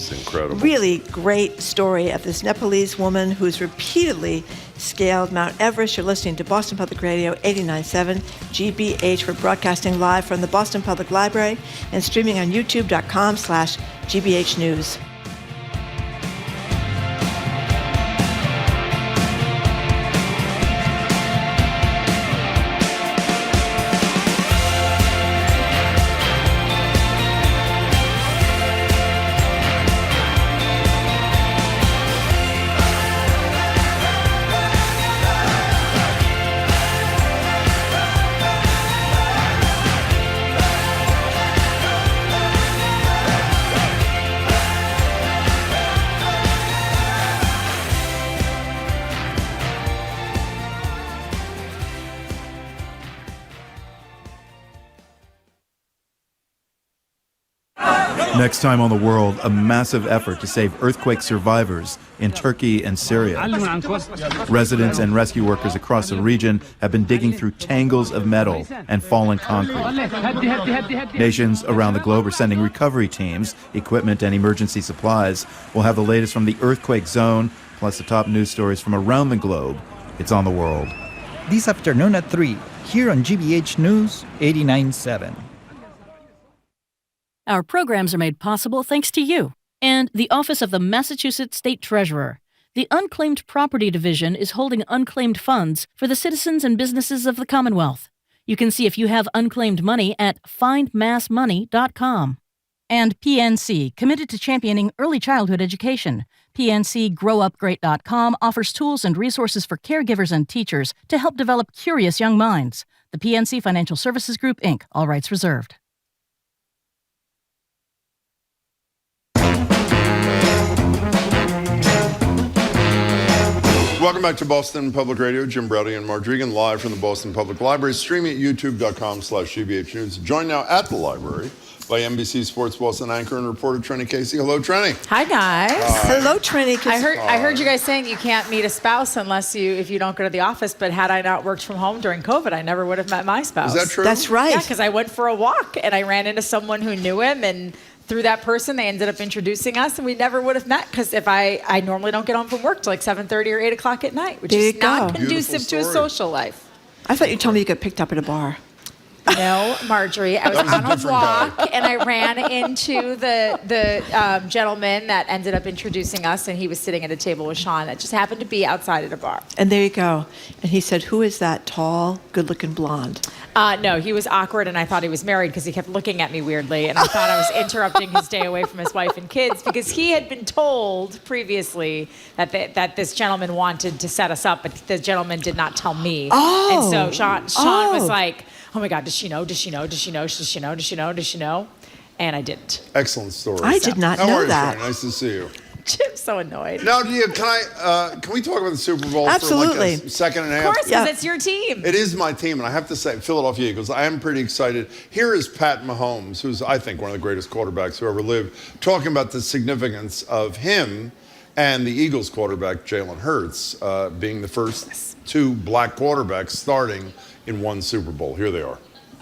really great story of this Nepalese woman who's repeatedly scaled Mount Everest. You're listening to Boston Public Radio 89.7 GBH. We're broadcasting live from the Boston Public Library and streaming on youtube.com/GBH News. Next time on The World, a massive effort to save earthquake survivors in Turkey and Syria. Residents and rescue workers across the region have been digging through tangles of metal and fallen concrete. Nations around the globe are sending recovery teams, equipment, and emergency supplies. We'll have the latest from the earthquake zone, plus the top news stories from around the globe. It's on The World. This afternoon at 3, here on GBH News 89.7. Our programs are made possible thanks to you and the Office of the Massachusetts State Treasurer. The Unclaimed Property Division is holding unclaimed funds for the citizens and businesses of the Commonwealth. You can see if you have unclaimed money at findmassmoney.com. And PNC, committed to championing early childhood education. PNC GrowUpGreat.com offers tools and resources for caregivers and teachers to help develop curious young minds. The PNC Financial Services Group, Inc., all rights reserved. Welcome back to Boston Public Radio. Jim Browdy and Mark Regan live from the Boston Public Library, streaming at youtube.com/GBH News. Joined now at the library by NBC Sports Boston anchor and reporter Trenny Casey. Hello, Trenny. Hi, guys. Hello, Trenny. I heard you guys saying you can't meet a spouse if you don't go to the office. But had I not worked from home during COVID, I never would have met my spouse. Is that true? That's right. Yeah, because I went for a walk and I ran into someone who knew him, and through that person, they ended up introducing us, and we never would have met because if I normally don't get home from work till like 7:30 or 8 o'clock at night, which is not conducive to a social life. I thought you told me you got picked up at a bar. No, Marjorie. I was on a walk, and I ran into the gentleman that ended up introducing us, and he was sitting at a table with Sean that just happened to be outside at a bar. And there you go. And he said, "Who is that tall, good-looking blonde?" No, he was awkward, and I thought he was married because he kept looking at me weirdly, and I thought I was interrupting his day away from his wife and kids because he had been told previously that this gentleman wanted to set us up, but the gentleman did not tell me. Oh. And so Sean was like, "Oh my God, does she know? Does she know? Does she know? Does she know? Does she know? Does she know?" And I didn't. Excellent story. I did not How know are you, that. Trenny? Nice to see you. Jim's so annoyed. Now, can we talk about the Super Bowl Absolutely. for like a second and a half? Of course, because it's your team. It is my team, and I have to say, Philadelphia Eagles, I am pretty excited. Here is Pat Mahomes, who's, I think, one of the greatest quarterbacks who ever lived, talking about the significance of him and the Eagles quarterback, Jalen Hurts, being the first two black quarterbacks starting in one Super Bowl. Here they are.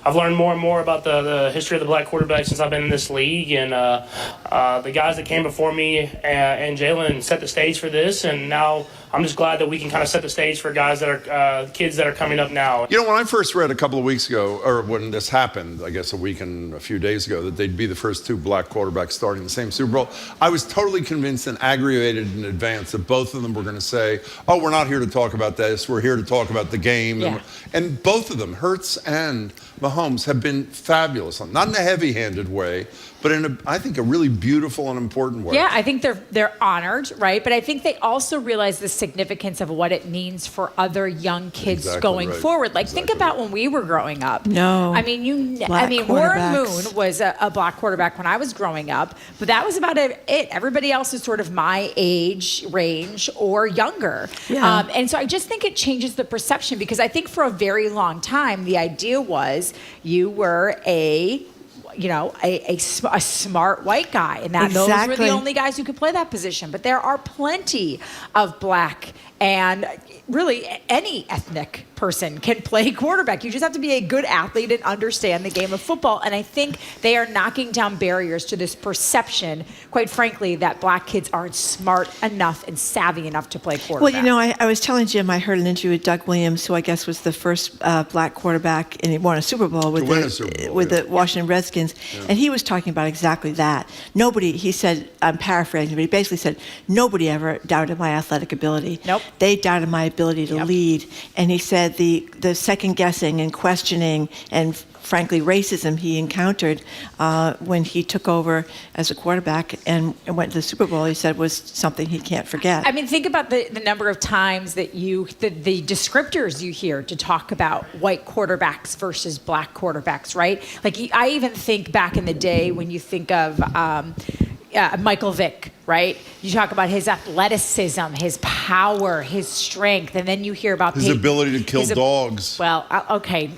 I've learned more and more about the history of the black quarterback since I've been in this league, and the guys that came before me and Jalen set the stage for this, and now I'm just glad that we can kind of set the stage for guys that are kids that are coming up now. You know, when I first read a couple of weeks ago, or when this happened, I guess a week and a few days ago, that they'd be the first two black quarterbacks starting the same Super Bowl, I was totally convinced and aggravated in advance that both of them were going to say, oh, we're not here to talk about this, we're here to talk about the game. Yeah. And both of them, Hurts and Mahomes, have been fabulous, not in a heavy-handed way, but in I think a really beautiful and important way. Yeah, I think they're honored, right? But I think they also realize the significance of what it means for other young kids going forward. Like, think about when we were growing up. No. I mean, Black Warren quarterbacks. Moon was a black quarterback when I was growing up, but that was about it. Everybody else is sort of my age range or younger. Yeah. And so I just think it changes the perception, because I think for a very long time, the idea was you were a smart white guy, and that those were the only guys who could play that position. But there are plenty of black and really any ethnic person can play quarterback. You just have to be a good athlete and understand the game of football. And I think they are knocking down barriers to this perception, quite frankly, that black kids aren't smart enough and savvy enough to play quarterback. Well, you know, I was telling Jim, I heard an interview with Doug Williams, who I guess was the first black quarterback, and he won a Super Bowl with the Washington Redskins. Yeah. And he was talking about exactly that. Nobody, he said, I'm paraphrasing, but he basically said, nobody ever doubted my athletic ability. Nope. They doubted my ability to lead. And he said the second guessing and questioning and frankly racism he encountered when he took over as a quarterback and went to the Super Bowl, he said, was something he can't forget. I mean, think about the number of times that the descriptors you hear to talk about white quarterbacks versus black quarterbacks, right? Like, I even think back in the day when you think of Michael Vick, right? You talk about his athleticism, his power, his strength, and then you hear about his ability to kill dogs. Well, okay.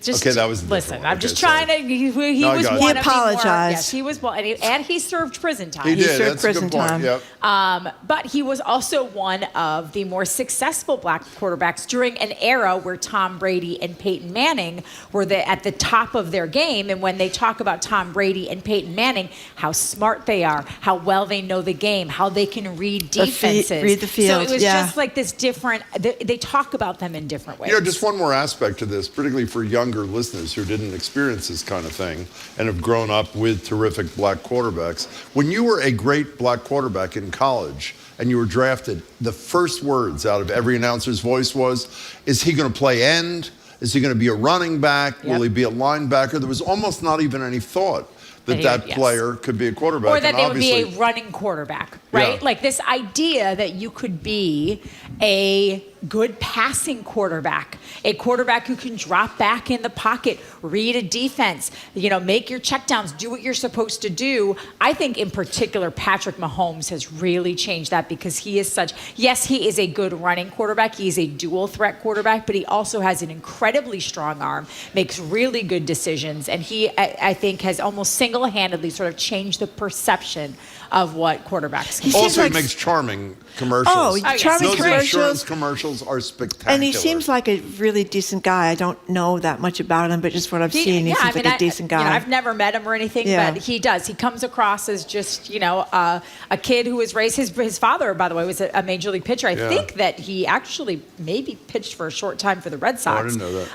Just, okay, that was listen. I'm just trying to. He was one. He apologized. Yes, he was one, and he served prison time. He did. served That's prison a good point. time. Yep. But he was also one of the more successful black quarterbacks during an era where Tom Brady and Peyton Manning were at the top of their game. And when they talk about Tom Brady and Peyton Manning, how smart they are, how well they know the game, how they can read defenses, read the field. So it was just like this different. They talk about them in different ways. You know, just one more aspect to this, particularly for younger listeners who didn't experience this kind of thing and have grown up with terrific black quarterbacks. When you were a great black quarterback in college and you were drafted, the first words out of every announcer's voice was, is he going to play end? Is he going to be a running back? Will he be a linebacker? There was almost not even any thought that player could be a quarterback. Or that they would be a running quarterback, right? Yeah. Like this idea that you could be a good passing quarterback, a quarterback who can drop back in the pocket, read a defense, make your checkdowns, do what you're supposed to do. I think in particular, Patrick Mahomes has really changed that, because he is he is a good running quarterback. He's a dual threat quarterback, but he also has an incredibly strong arm, makes really good decisions. And he, I think, has almost single-handedly sort of changed the perception of what quarterbacks can do. Also, he makes charming commercials. Oh, charming Those commercials. insurance commercials are spectacular. And he seems like a really decent guy. I don't know that much about him, but just what I've seen, he seems like a decent guy. I've never met him or anything, but he does. He comes across as just, a kid who was raised. His father, by the way, was a major league pitcher. I think that he actually maybe pitched for a short time for the Red Sox. Oh,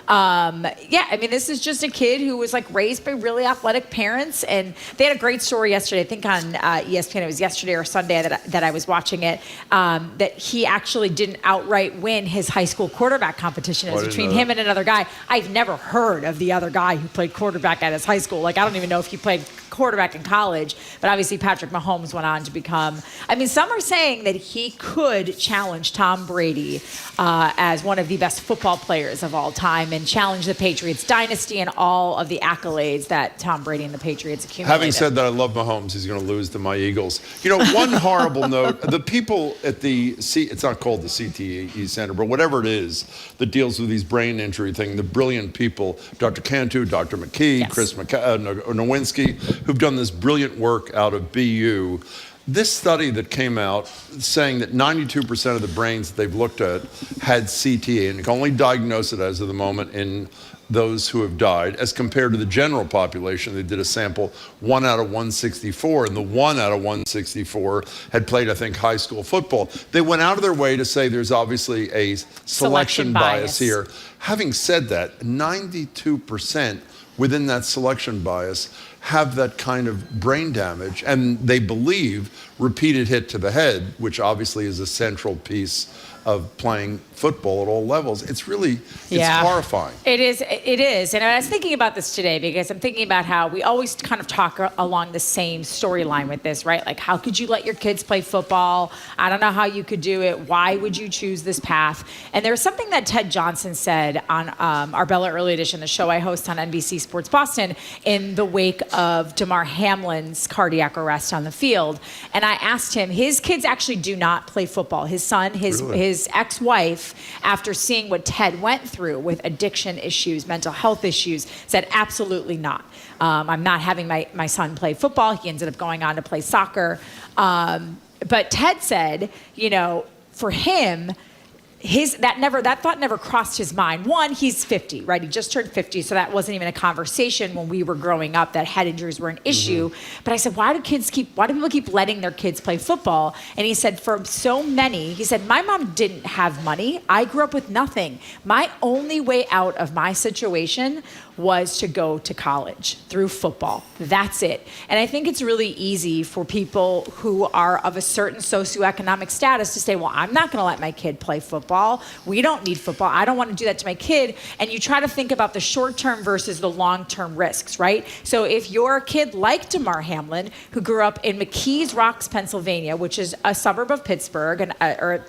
I didn't know that. This is just a kid who was raised by really athletic parents, and they had a great story yesterday. I think on ESPN, it was yesterday or Sunday that I was watching it. That he actually didn't outright win his high school quarterback competition. It was between him and another guy. I've never heard of the other guy who played quarterback at his high school. I don't even know if he played quarterback in college, but obviously Patrick Mahomes went on to become, I mean, some are saying that he could challenge Tom Brady as one of the best football players of all time and challenge the Patriots dynasty and all of the accolades that Tom Brady and the Patriots accumulated. Having said that, I love Mahomes. He's going to lose to my Eagles. You know, one horrible note, the people at it's not called the CTE Center, but whatever it is that deals with these brain injury thing, the brilliant people, Dr. Cantu, Dr. McKee, Yes. Chris Nowinski, who've done this brilliant work out of BU. This study that came out saying that 92% of the brains that they've looked at had CTE, and you can only diagnose it as of the moment in those who have died, as compared to the general population. They did a sample, 1 out of 164, and the 1 out of 164 had played, I think, high school football. They went out of their way to say there's obviously a selection bias here. Having said that, 92% within that selection bias have that kind of brain damage, and they believe repeated hit to the head, which obviously is a central piece of playing football at all levels. It's really, it's horrifying. It is. And I was thinking about this today because I'm thinking about how we always kind of talk along the same storyline with this, right? Like, how could you let your kids play football? I don't know how you could do it. Why would you choose this path? And there's something that Ted Johnson said on our Bella Early Edition, the show I host on NBC Sports Boston, in the wake of Damar Hamlin's cardiac arrest on the field. And I asked him, his kids actually do not play football. His son, his ex-wife, after seeing what Ted went through with addiction issues, mental health issues, said absolutely not. I'm not having my son play football. He ended up going on to play soccer. But Ted said, you know, for him, that thought never crossed his mind. One, he's 50, right? He just turned 50, so that wasn't even a conversation when we were growing up that head injuries were an issue. But I said, why do people keep letting their kids play football? And he said, for so many, he said, my mom didn't have money. I grew up with nothing. My only way out of my situation was to go to college through football. That's it. And I think it's really easy for people who are of a certain socioeconomic status to say, well, I'm not going to let my kid play football. We don't need football. I don't want to do that to my kid. And you try to think about the short-term versus the long-term risks, right? So if you're a kid like Damar Hamlin, who grew up in McKees Rocks, Pennsylvania, which is a suburb of Pittsburgh, or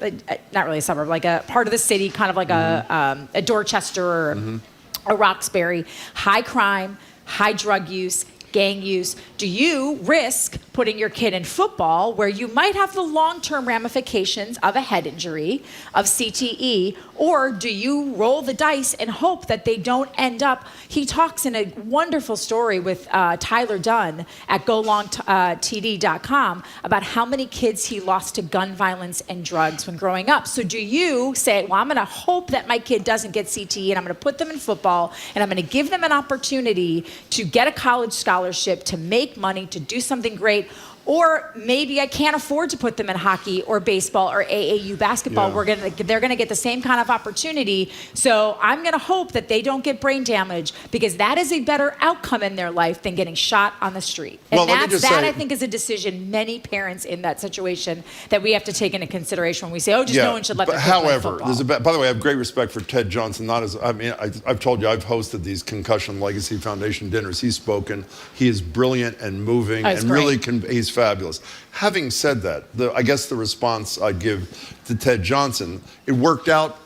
not really a suburb, like a part of the city, kind of like a Dorchester or a Roxbury, high crime, high drug use, gang use. Do you risk putting your kid in football where you might have the long-term ramifications of a head injury, of CTE, or do you roll the dice and hope that they don't end up? He talks in a wonderful story with Tyler Dunn at golongtd.com about how many kids he lost to gun violence and drugs when growing up. So do you say, well, I'm going to hope that my kid doesn't get CTE and I'm going to put them in football and I'm going to give them an opportunity to get a college scholarship, to make money, to do something great? Or maybe I can't afford to put them in hockey or baseball or AAU basketball. Yeah. They're going to get the same kind of opportunity. So I'm going to hope that they don't get brain damage, because that is a better outcome in their life than getting shot on the street. And Well, let me just say- I think, is a decision many parents in that situation that we have to take into consideration when we say, oh, just no one should let their kid play However, football. by the way, I have great respect for Ted Johnson. I've told you, I've hosted these Concussion Legacy Foundation dinners. He's spoken. He is brilliant and moving, That's and great. really he's fabulous. Having said that, I guess the response I'd give to Ted Johnson, it worked out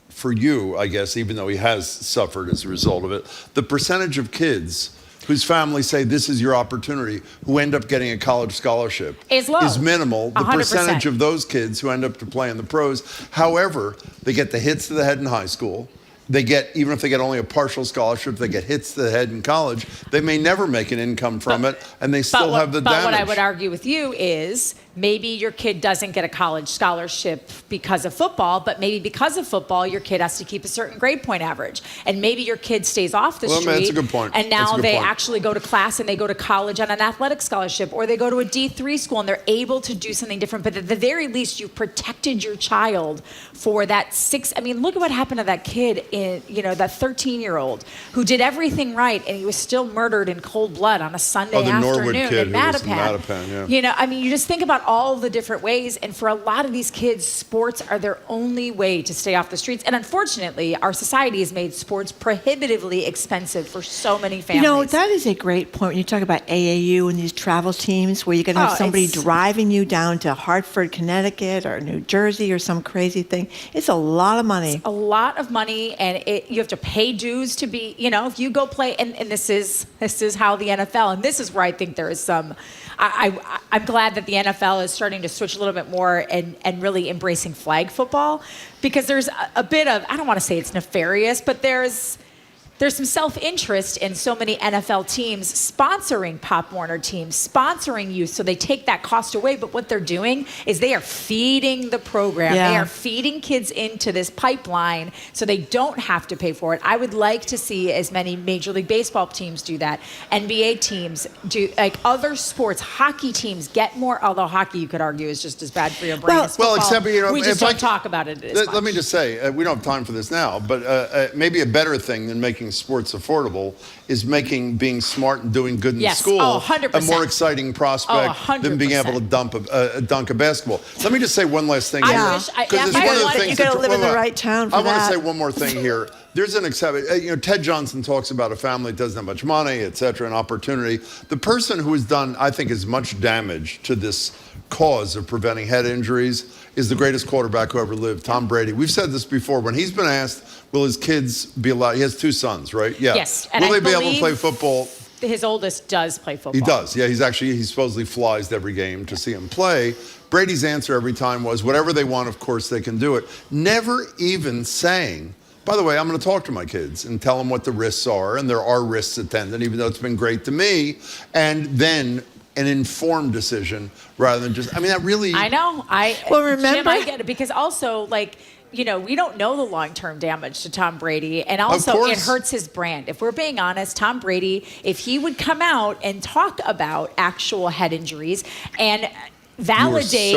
for you, I guess, even though he has suffered as a result of it. The percentage of kids whose families say this is your opportunity, who end up getting a college scholarship, is low. is minimal. The 100%. percentage of those kids who end up to play in the pros, however, they get the hits to the head in high school. They get, even if they get only a partial scholarship, they get hits to the head in college. They may never make an income from it, and they still have the damage. But what I would argue with you is maybe your kid doesn't get a college scholarship because of football, but maybe because of football, your kid has to keep a certain grade point average. And maybe your kid stays off the street. That's a good point. And now they actually go to class and they go to college on an athletic scholarship, or they go to a D3 school and they're able to do something different. But at the very least, you've protected your child for that look at what happened to that kid in, that 13-year-old who did everything right, and he was still murdered in cold blood on a Sunday the Norwood afternoon kid in who was in Mattapan. yeah. You just think about all the different ways, and for a lot of these kids, sports are their only way to stay off the streets. And unfortunately, our society has made sports prohibitively expensive for so many families. That is a great point when you talk about AAU and these travel teams where you're going to have somebody driving you down to Hartford, Connecticut or New Jersey or some crazy thing. It's a lot of money. It's a lot of money, and you have to pay dues to be, if you go play, and this is how the NFL, and this is where I think there is some, I'm glad that the NFL is starting to switch a little bit more and really embracing flag football, because there's a bit of, I don't want to say it's nefarious, but there's some self-interest in so many NFL teams sponsoring Pop Warner teams, sponsoring youth, so they take that cost away. But what they're doing is they are feeding the program. Yeah. They are feeding kids into this pipeline so they don't have to pay for it. I would like to see as many Major League Baseball teams do that, NBA teams do, like other sports, hockey teams get more, although hockey, you could argue, is just as bad for your brain as football. Except, we just don't talk about it as much. Let me just say, we don't have time for this now, but maybe a better thing than making sports affordable is making being smart and doing good in school 100%. a more exciting prospect than being able to dunk a basketball. Let me just say one last thing. I wish. It's one of the things you got to live in the right town for I that. want to say one more thing here. There's an exception. Ted Johnson talks about a family that doesn't have much money, et cetera, and opportunity. The person who has done, I think, as much damage to this cause of preventing head injuries is the greatest quarterback who ever lived, Tom Brady. We've said this before. When he's been asked, will his kids be allowed? He has 2 sons, right? Yeah. Yes. Will they be able to play football? His oldest does play football. He does. Yeah, he supposedly flies to every game to see him play. Brady's answer every time was, whatever they want, of course they can do it. Never even saying, by the way, I'm going to talk to my kids and tell them what the risks are, and there are risks attendant, even though it's been great to me, and then an informed decision rather than just, that really... I know. remember... Jim, I get it, because also, we don't know the long-term damage to Tom Brady, and also it hurts his brand. If we're being honest, Tom Brady, if he would come out and talk about actual head injuries and validate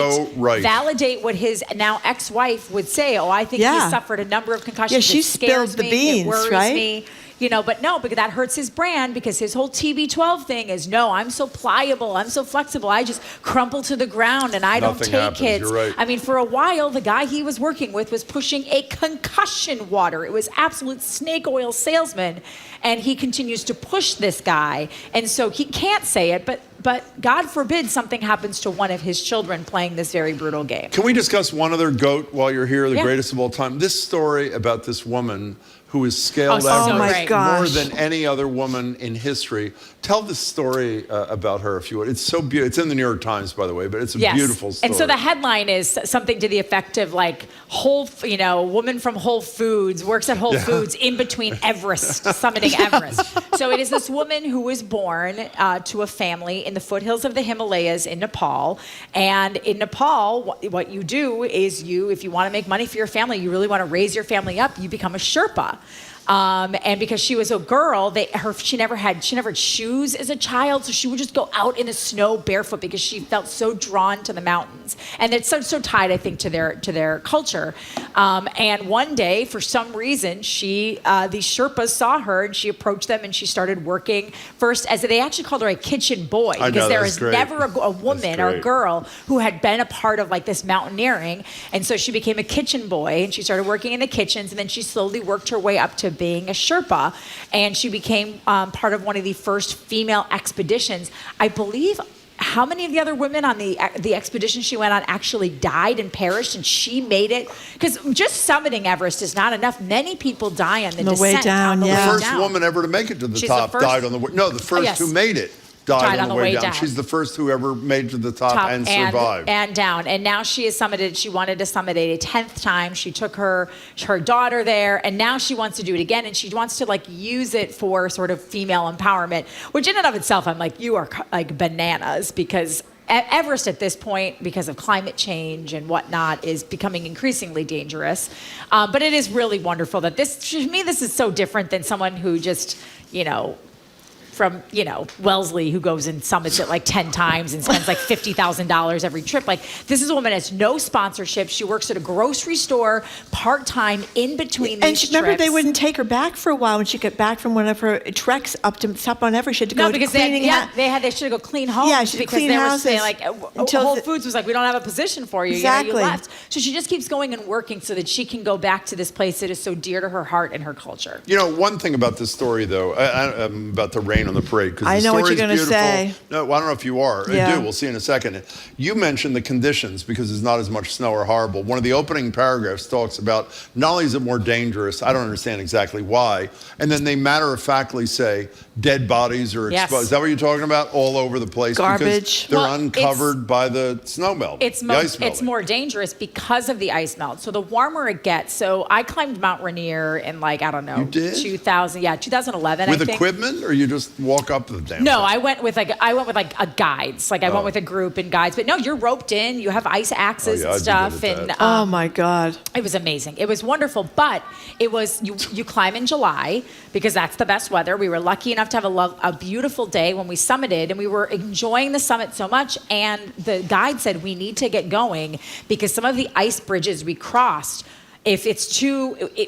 what his now ex-wife would say, I think he suffered a number of concussions. Yeah, she spilled the beans, it worries me. But no, because that hurts his brand, because his whole TB12 thing is, no, I'm so pliable, I'm so flexible, I just crumple to the ground and I don't take hits. You're right. For a while, the guy he was working with was pushing a concussion water. It was absolute snake oil salesman, and he continues to push this guy. And so he can't say it, but God forbid something happens to one of his children playing this very brutal game. Can we discuss one other GOAT while you're here, the greatest of all time? This story about this woman who has scaled Everest more than any other woman in history. Tell the story about her, if you would. It's so beautiful. It's in the New York Times, by the way, but it's a beautiful story. And so the headline is something to the effect of woman from Whole Foods, works at Whole Foods in between Everest, summiting Everest. So it is this woman who was born to a family in the foothills of the Himalayas in Nepal. And in Nepal, what you do is if you want to make money for your family, you really want to raise your family up, you become a Sherpa. And because she was a girl, she never had shoes as a child, so she would just go out in the snow barefoot because she felt so drawn to the mountains, and it's so tied, I think, to their culture. And one day, for some reason, these Sherpas saw her, and she approached them, and she started working first as they actually called her a kitchen boy, because there was never a woman or a girl who had been a part of this mountaineering, and so she became a kitchen boy, and she started working in the kitchens, and then she slowly worked her way up to being a Sherpa, and she became part of one of the first female expeditions. I believe, how many of the other women on the expedition she went on actually died and perished, and she made it? Because just summiting Everest is not enough. Many people die on the descent. Way down, the first woman ever to make it to the top died on the way. No, the first who made it died on the way down. She's the first who ever made it to the top and survived. And down. And now she has summited. She wanted to summit a 10th time. She took her daughter there, and now she wants to do it again, and she wants to use it for sort of female empowerment, which in and of itself, I'm like, you are bananas, because Everest at this point, because of climate change and whatnot, is becoming increasingly dangerous. But it is really wonderful that to me, this is so different than someone who just, from, Wellesley, who goes and summits it like 10 times and spends like $50,000 every trip. Like, this is a woman that has no sponsorship. She works at a grocery store part-time in between these trips. And remember, they wouldn't take her back for a while when she got back from one of her treks up to top on Everest. She had to go to cleaning. They should go clean homes. Yeah, she had to clean houses. They were saying, like, Whole Foods was like, we don't have a position for you. Exactly. You left. So she just keeps going and working so that she can go back to this place that is so dear to her heart and her culture. One thing about this story, though, about the rain on the parade, because I know what you're going to say. No, I don't know if you are. Yeah. I do. We'll see in a second. You mentioned the conditions because there's not as much snow or horrible. One of the opening paragraphs talks about not only is it more dangerous, I don't understand exactly why, and then they matter-of-factly say dead bodies are exposed. Yes. Is that what you're talking about? All over the place? Garbage. Because they're uncovered by the snow melt. It's more dangerous because of the ice melt. So the warmer it gets. So I climbed Mount Rainier in like, I don't know, You did? 2011. With I think. equipment, or you just walk up the damn No, thing? I went with a guides. Like I went with a group and guides. But no, you're roped in. You have ice axes and stuff. And oh my God, it was amazing. It was wonderful. But it was you climb in July because that's the best weather. We were lucky enough to have a beautiful day when we summited, and we were enjoying the summit so much. And the guide said we need to get going because some of the ice bridges we crossed, if it's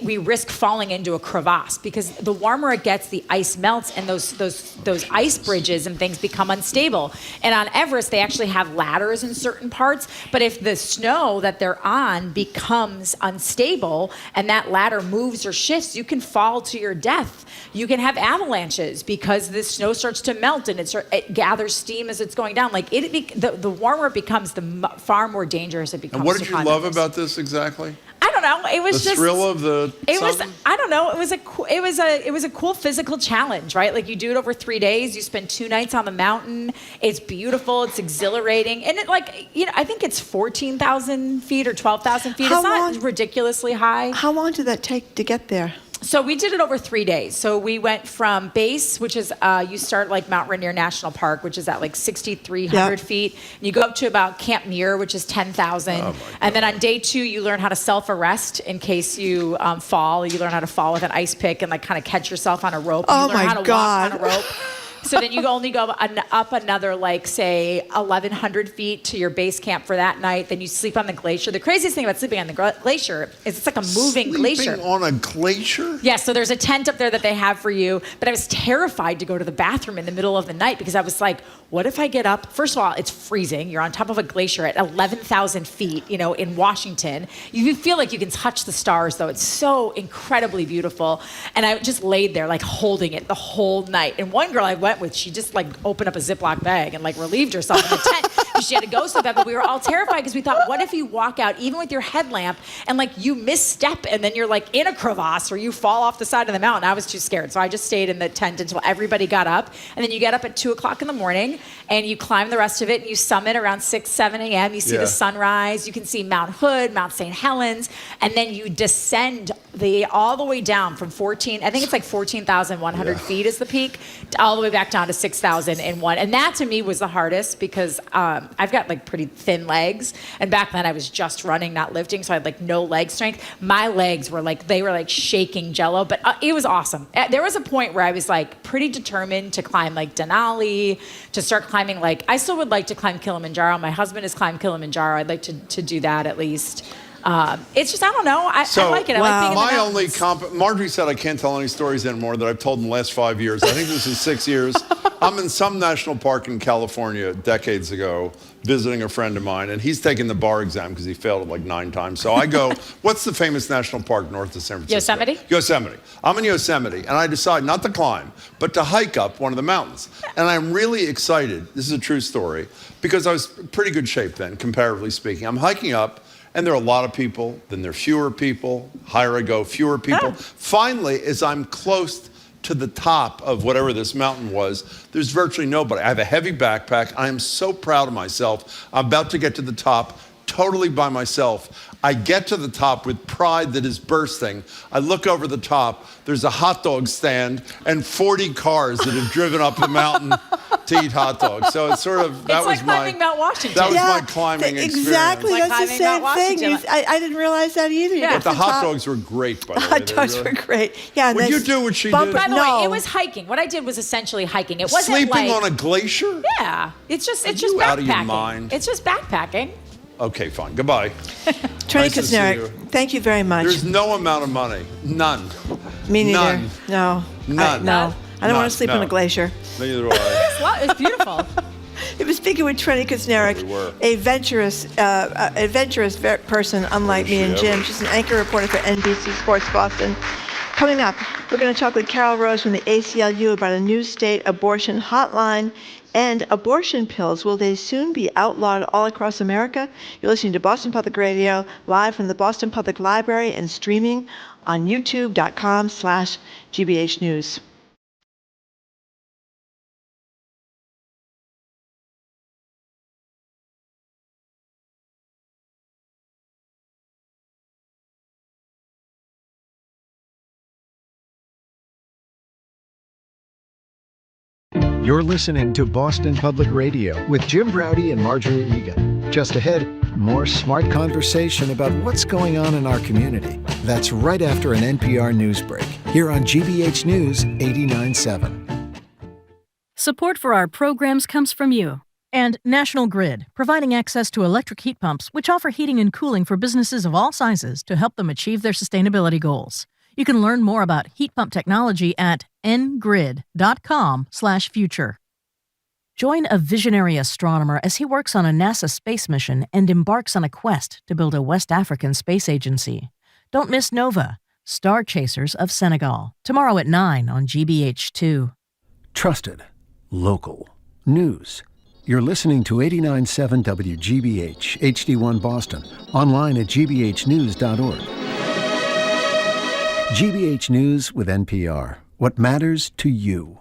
we risk falling into a crevasse because the warmer it gets, the ice melts and those ice bridges and things become unstable. And on Everest, they actually have ladders in certain parts, but if the snow that they're on becomes unstable and that ladder moves or shifts, you can fall to your death. You can have avalanches because the snow starts to melt and it gathers steam as it's going down. Like the warmer it becomes, the far more dangerous it becomes. And what did you love about this exactly? I don't know. It was the just thrill of the. It was. I don't know. It was a cool physical challenge, right? Like you do it over 3 days. You spend 2 nights on the mountain. It's beautiful. It's exhilarating, and I think it's 14,000 feet or 12,000 feet. It's not ridiculously high. How long did that take to get there? So we did it over 3 days. So we went from base, which is you start like Mount Rainier National Park, which is at like 6,300 feet. And you go up to about Camp Muir, which is 10,000. And then on day 2, you learn how to self-arrest in case you fall. You learn how to fall with an ice pick and like kind of catch yourself on a rope. Oh you learn my how to God. walk on a rope. So then you only go up another, like, say, 1,100 feet to your base camp for that night. Then you sleep on the glacier. The craziest thing about sleeping on the glacier is it's like a moving glacier. Sleeping on a glacier? Yeah, so there's a tent up there that they have for you. But I was terrified to go to the bathroom in the middle of the night because I was like, what if I get up? First of all, it's freezing. You're on top of a glacier at 11,000 feet, in Washington. You feel like you can touch the stars, though. It's so incredibly beautiful. And I just laid there, like, holding it the whole night. And one girl I went with, she just, like, opened up a Ziploc bag and, like, relieved herself in the tent. She had to go so bad, but we were all terrified because we thought, what if you walk out, even with your headlamp, and, like, you misstep and then you're, like, in a crevasse or you fall off the side of the mountain? I was too scared. So I just stayed in the tent until everybody got up. And then you get up at 2 o'clock in the morning and you climb the rest of it and you summit around 6, 7 a.m. You see the sunrise. You can see Mount Hood, Mount St. Helens, and then you descend all the way down from 14,100 feet is the peak, all the way back down to 6,001. And that to me was the hardest because I've got like pretty thin legs. And back then I was just running, not lifting. So I had like no leg strength. My legs were like, they were like shaking jello, but it was awesome. There was a point where I was like pretty determined to climb like Denali, to start climbing. Like I still would like to climb Kilimanjaro. My husband has climbed Kilimanjaro. I'd like to do that at least. It's just, I don't know. I like it. I like being in the mountains. Marjorie said I can't tell any stories anymore that I've told in the last 5 years. I think this is 6 years. I'm in some national park in California decades ago visiting a friend of mine, and he's taking the bar exam because he failed it like 9 times. So I go, what's the famous national park north of San Francisco? Yosemite? Yosemite. I'm in Yosemite, and I decide not to climb, but to hike up one of the mountains. And I'm really excited. This is a true story, because I was in pretty good shape then, comparatively speaking. I'm hiking up, and there are a lot of people, then there are fewer people, higher I go, fewer people. Finally, as I'm close to the top of whatever this mountain was, there's virtually nobody. I have a heavy backpack. I am so proud of myself. I'm about to get to the top, totally by myself. I get to the top with pride that is bursting. I look over the top. There's a hot dog stand and 40 cars that have driven up the mountain. to eat hot dogs. So it's sort of, that It's was like my climbing Mount Washington. That was my climbing experience. Exactly, Like that's the climbing same Mount thing. Washington. I didn't realize that either. You Yeah. get But to the hot top. dogs were great, by the way. Hot They dogs really- were great. Yeah, and Would they you do what she bumper- did? By the No. way, it was hiking. What I did was essentially hiking. It wasn't Sleeping like on a glacier? yeah. It's just you backpacking. out of your mind? It's just backpacking. Okay, fine. Goodbye. Trini Nice to see Kuznarek, you. thank you very much. There's no amount of money. None. Me neither. None. No. None. No. I don't want None. to sleep on No. a glacier. Neither do I. Well, it's beautiful. It was speaking with Trini Kuznarek, We were. a adventurous person unlike me and she Jim. ever? She's an anchor reporter for NBC Sports Boston. Coming up, we're going to talk with Carol Rose from the ACLU about a new state abortion hotline and abortion pills. Will they soon be outlawed all across America? You're listening to Boston Public Radio, live from the Boston Public Library and streaming on youtube.com/GBH News. You're listening to Boston Public Radio with Jim Browdy and Marjorie Egan. Just ahead, more smart conversation about what's going on in our community. That's right after an NPR news break, here on GBH News 89.7. Support for our programs comes from you. And National Grid, providing access to electric heat pumps, which offer heating and cooling for businesses of all sizes to help them achieve their sustainability goals. You can learn more about heat pump technology at ngrid.com/future. Join a visionary astronomer as he works on a NASA space mission and embarks on a quest to build a West African space agency. Don't miss NOVA, Star Chasers of Senegal, tomorrow at 9 on GBH2. Trusted, local, news. You're listening to 89.7 WGBH, HD1 Boston, online at gbhnews.org. GBH News with NPR. What matters to you?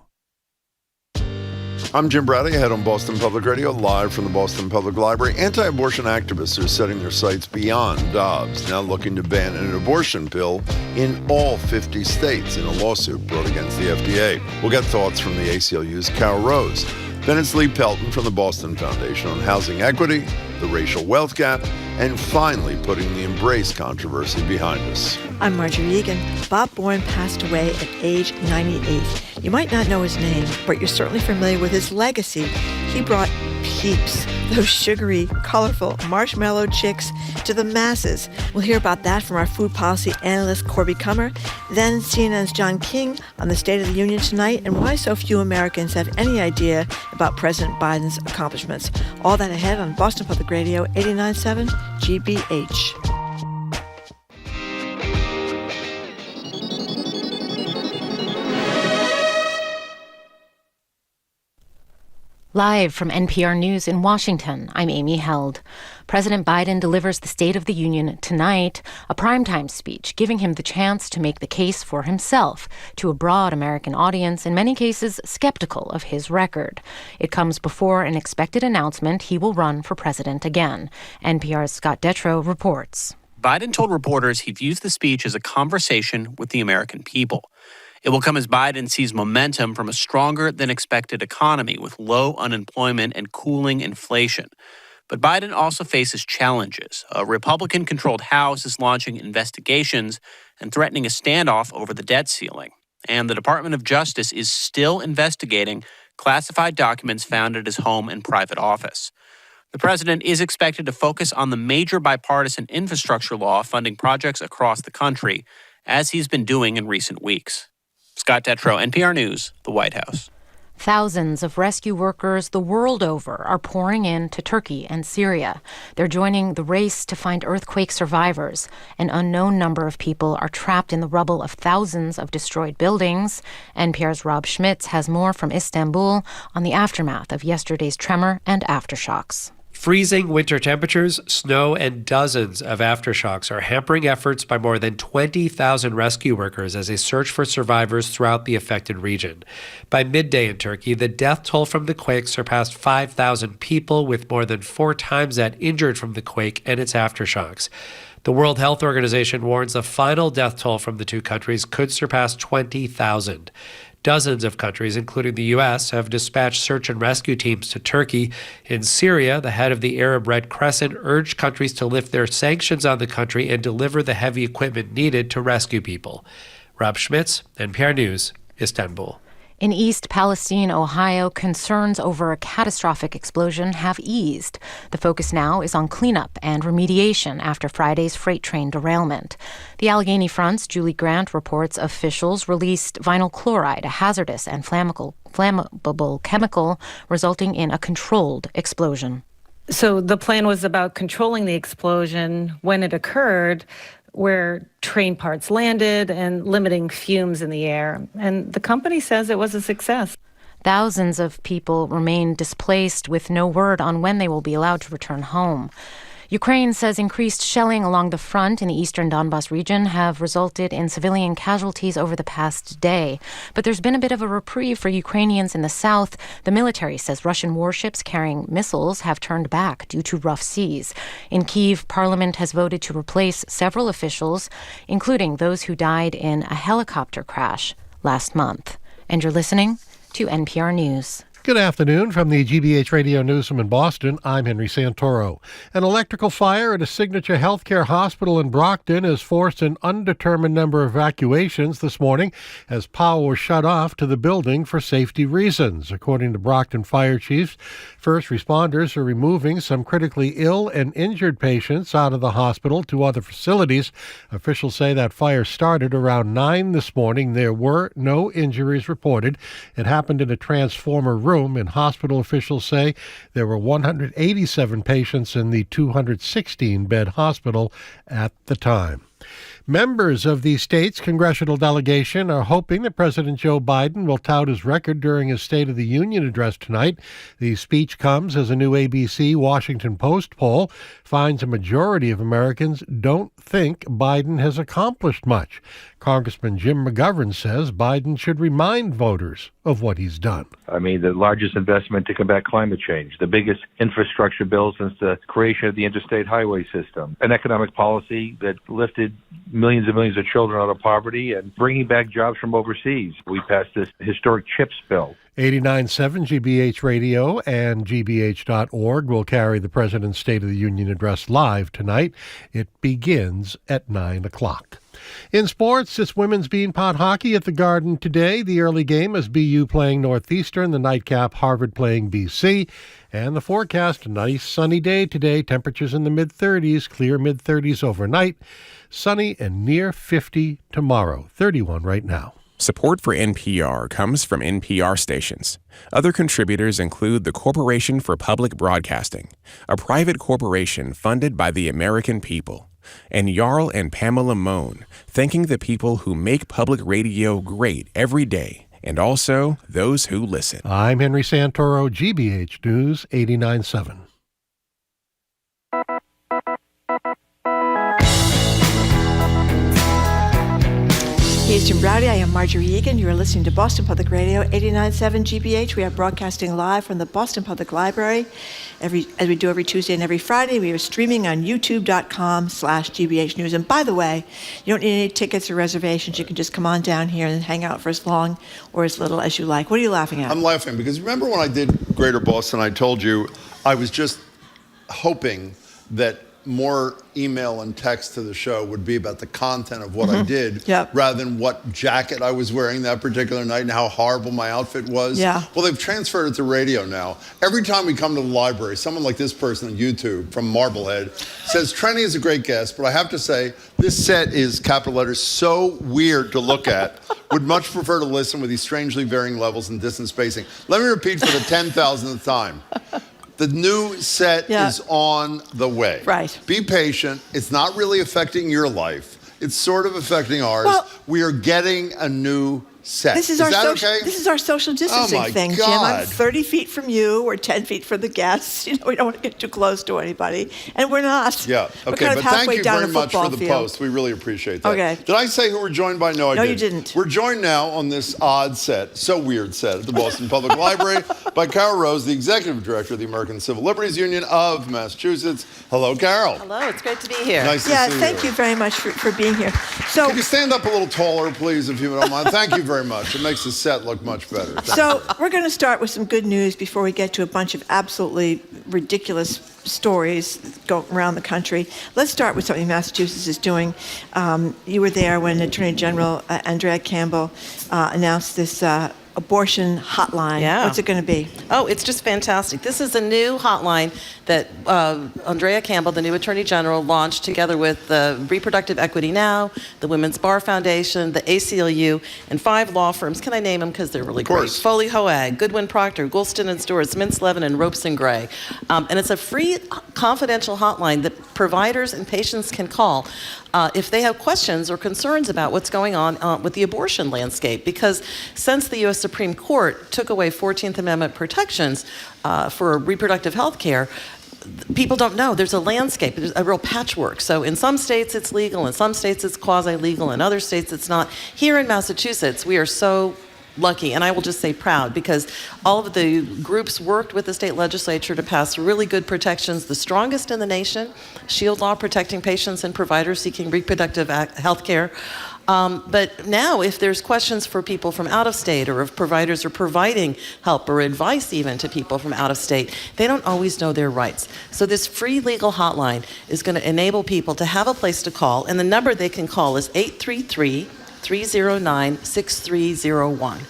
I'm Jim Browdy, head on Boston Public Radio, live from the Boston Public Library. Anti-abortion activists are setting their sights beyond Dobbs, now looking to ban an abortion pill in all 50 states in a lawsuit brought against the FDA. We'll get thoughts from the ACLU's Carol Rose. Then it's Lee Pelton from the Boston Foundation on housing equity, the racial wealth gap, and finally putting the Embrace controversy behind us. I'm Marjorie Egan. Bob Bourne passed away at age 98. You might not know his name, but you're certainly familiar with his legacy. He brought Peeps, those sugary, colorful marshmallow chicks, to the masses. We'll hear about that from our food policy analyst, Corby Kummer. Then CNN's John King on the State of the Union tonight and why so few Americans have any idea about President Biden's accomplishments. All that ahead on Boston Public Radio 89.7 GBH. Live from NPR News in Washington, I'm Amy Held. President Biden delivers the State of the Union tonight, a primetime speech giving him the chance to make the case for himself to a broad American audience, in many cases skeptical of his record. It comes before an expected announcement he will run for president again. NPR's Scott Detrow reports. Biden told reporters he views the speech as a conversation with the American people. It will come as Biden sees momentum from a stronger than expected economy with low unemployment and cooling inflation. But Biden also faces challenges. A Republican-controlled House is launching investigations and threatening a standoff over the debt ceiling. And the Department of Justice is still investigating classified documents found at his home and private office. The president is expected to focus on the major bipartisan infrastructure law funding projects across the country, as he's been doing in recent weeks. Scott Detrow, NPR News, the White House. Thousands of rescue workers the world over are pouring into Turkey and Syria. They're joining the race to find earthquake survivors. An unknown number of people are trapped in the rubble of thousands of destroyed buildings. NPR's Rob Schmitz has more from Istanbul on the aftermath of yesterday's tremor and aftershocks. Freezing winter temperatures, snow, and dozens of aftershocks are hampering efforts by more than 20,000 rescue workers as they search for survivors throughout the affected region. By midday in Turkey, the death toll from the quake surpassed 5,000 people, with more than 4 times that injured from the quake and its aftershocks. The World Health Organization warns the final death toll from the two countries could surpass 20,000. Dozens of countries, including the U.S., have dispatched search and rescue teams to Turkey. In Syria, the head of the Arab Red Crescent urged countries to lift their sanctions on the country and deliver the heavy equipment needed to rescue people. Rob Schmitz, NPR News, Istanbul. In East Palestine, Ohio, concerns over a catastrophic explosion have eased. The focus now is on cleanup and remediation after Friday's freight train derailment. The Allegheny Front's Julie Grant reports officials released vinyl chloride, a hazardous and flammable chemical, resulting in a controlled explosion. So the plan was about controlling the explosion when it occurred, where train parts landed and limiting fumes in the air. And the company says it was a success. Thousands of people remain displaced with no word on when they will be allowed to return home. Ukraine says increased shelling along the front in the eastern Donbas region have resulted in civilian casualties over the past day. But there's been a bit of a reprieve for Ukrainians in the south. The military says Russian warships carrying missiles have turned back due to rough seas. In Kyiv, Parliament has voted to replace several officials, including those who died in a helicopter crash last month. And you're listening to NPR News. Good afternoon from the GBH Radio Newsroom in Boston. I'm Henry Santoro. An electrical fire at a Signature Healthcare hospital in Brockton has forced an undetermined number of evacuations this morning as power was shut off to the building for safety reasons. According to Brockton fire chiefs, first responders are removing some critically ill and injured patients out of the hospital to other facilities. Officials say that fire started around 9 this morning. There were no injuries reported. It happened in a transformer room, and hospital officials say there were 187 patients in the 216-bed hospital at the time. Members of the state's congressional delegation are hoping that President Joe Biden will tout his record during his State of the Union address tonight. The speech comes as a new ABC Washington Post poll finds a majority of Americans don't think Biden has accomplished much. Congressman Jim McGovern says Biden should remind voters of what he's done. I mean, the largest investment to combat climate change, the biggest infrastructure bill since the creation of the interstate highway system, an economic policy that lifted millions and millions of children out of poverty and bringing back jobs from overseas. We passed this historic CHIPS bill. 89.7 GBH Radio and GBH.org will carry the President's State of the Union address live tonight. It begins at 9 o'clock. In sports, it's women's beanpot hockey at the Garden today. The early game is BU playing Northeastern, the nightcap Harvard playing BC. And the forecast, a nice sunny day today. Temperatures in the mid-30s, clear mid-30s overnight. Sunny and near 50 tomorrow. 31 right now. Support for NPR comes from NPR stations. Other contributors include the Corporation for Public Broadcasting, a private corporation funded by the American people, and Jarl and Pamela Mohn, thanking the people who make public radio great every day, and also those who listen. I'm Henry Santoro, GBH News 89.7. Hey, it's Jim Browdy. I am Marjorie Egan. You are listening to Boston Public Radio, 89.7 GBH. We are broadcasting live from the Boston Public Library as we do every Tuesday and every Friday. We are streaming on youtube.com/GBH News. And by the way, you don't need any tickets or reservations. You can just come on down here and hang out for as long or as little as you like. What are you laughing at? I'm laughing because remember when I did Greater Boston, I told you I was just hoping that more email and text to the show would be about the content of what I did rather than what jacket I was wearing that particular night and how horrible my outfit was. Yeah. Well, they've transferred it to radio now. Every time we come to the library, someone like this person on YouTube from Marblehead says, Trenny is a great guest, but I have to say, this set is, capital letters, so weird to look at. Would much prefer to listen with these strangely varying levels and distance spacing. Let me repeat for the 10,000th time. The new set is on the way. Right. Be patient. It's not really affecting your life. It's sort of affecting ours. Well, we are getting a new set. This is our social distancing thing, Jim. I'm 30 feet from you. We're 10 feet from the guests. You know, we don't want to get too close to anybody, and we're not. Yeah. Okay. But thank you very much for the post. We really appreciate that. Okay. Did I say who we're joined by? No, I didn't. No, you didn't. We're joined now on this odd set, so weird set at the Boston Public Library by Carol Rose, the Executive Director of the American Civil Liberties Union of Massachusetts. Hello, Carol. Hello. It's great to be here. Nice to see you. Thank you very much for being here. So, could you stand up a little taller, please, if you don't mind? Thank you very very much. It makes the set look much better. So we're going to start with some good news before we get to a bunch of absolutely ridiculous stories go around the country. Let's start with something Massachusetts is doing. You were there when Attorney General Andrea Campbell announced this abortion hotline. Yeah. What's it going to be? Oh, it's just fantastic. This is a new hotline that Andrea Campbell, the new Attorney General, launched together with Reproductive Equity Now, the Women's Bar Foundation, the ACLU, and 5 law firms. Can I name them because they're really great? Foley Hoag, Goodwin Proctor, Goulston & Stewart's, Mintz Levin, and Ropes & Gray. And it's a free, confidential hotline that providers and patients can call if they have questions or concerns about what's going on with the abortion landscape. Because since the U.S. Supreme Court took away 14th Amendment protections for reproductive health care, people don't know. There's a landscape, there's a real patchwork. So in some states it's legal, in some states it's quasi-legal, in other states it's not. Here in Massachusetts, we are so lucky, and I will just say proud, because all of the groups worked with the state legislature to pass really good protections, the strongest in the nation, shield law protecting patients and providers seeking reproductive health care. But now, if there's questions for people from out of state, or if providers are providing help or advice even to people from out of state, they don't always know their rights. So this free legal hotline is going to enable people to have a place to call, and the number they can call is 833-309-6301.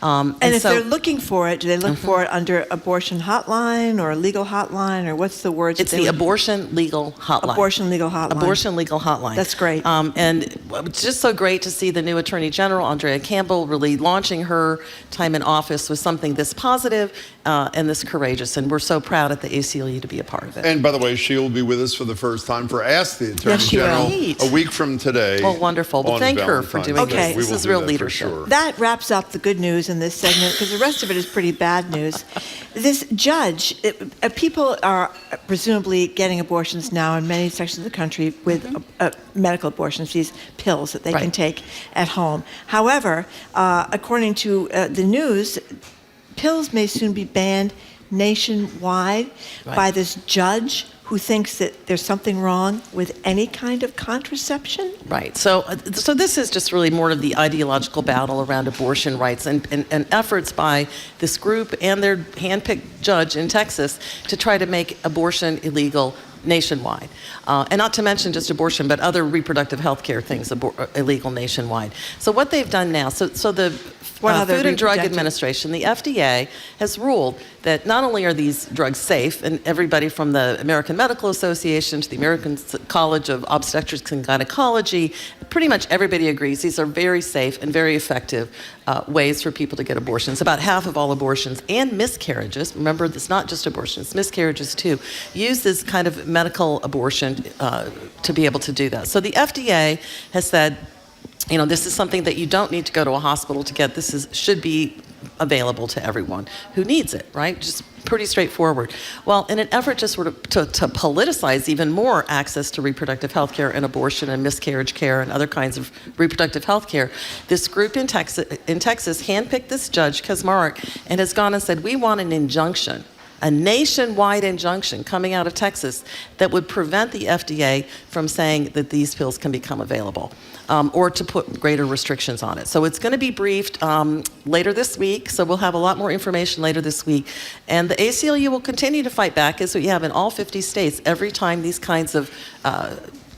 And if they're looking for it, do they look for it under abortion hotline or legal hotline, or what's the words? It's the abortion legal hotline. Abortion legal hotline. Abortion legal hotline. That's great. And it's just so great to see the new Attorney General, Andrea Campbell, really launching her time in office with something this positive and this courageous. And we're so proud at the ACLU to be a part of it. And by the way, she will be with us for the first time for Ask the Attorney General a week from today. Well, wonderful. Well, thank her for doing this. This is real leadership. Sure. That wraps up the good news in this segment, because the rest of it is pretty bad news. This judge, people are presumably getting abortions now in many sections of the country with medical abortions, these pills that they can take at home. However, according to the news, pills may soon be banned nationwide by this judge who thinks that there's something wrong with any kind of contraception? Right. So this is just really more of the ideological battle around abortion rights and efforts by this group and their handpicked judge in Texas to try to make abortion illegal nationwide. And not to mention just abortion, but other reproductive health care things illegal nationwide. So what they've done now, so the Food and Drug Administration, the FDA, has ruled that not only are these drugs safe, and everybody from the American Medical Association to the American College of Obstetrics and Gynecology, pretty much everybody agrees these are very safe and very effective ways for people to get abortions. About half of all abortions and miscarriages, remember, it's not just abortions, miscarriages too, use this kind of medical abortion to be able to do that. So the FDA has said, you know, this is something that you don't need to go to a hospital to get. This should be available to everyone who needs it, right? Just pretty straightforward. Well, in an effort to sort of to politicize even more access to reproductive health care and abortion and miscarriage care and other kinds of reproductive health care, this group in Texas handpicked this judge, Kaczmarek, and has gone and said, we want an injunction, a nationwide injunction coming out of Texas that would prevent the FDA from saying that these pills can become available. Or to put greater restrictions on it. So it's going to be briefed later this week, so we'll have a lot more information later this week. And the ACLU will continue to fight back, as we have in all 50 states, every time these kinds of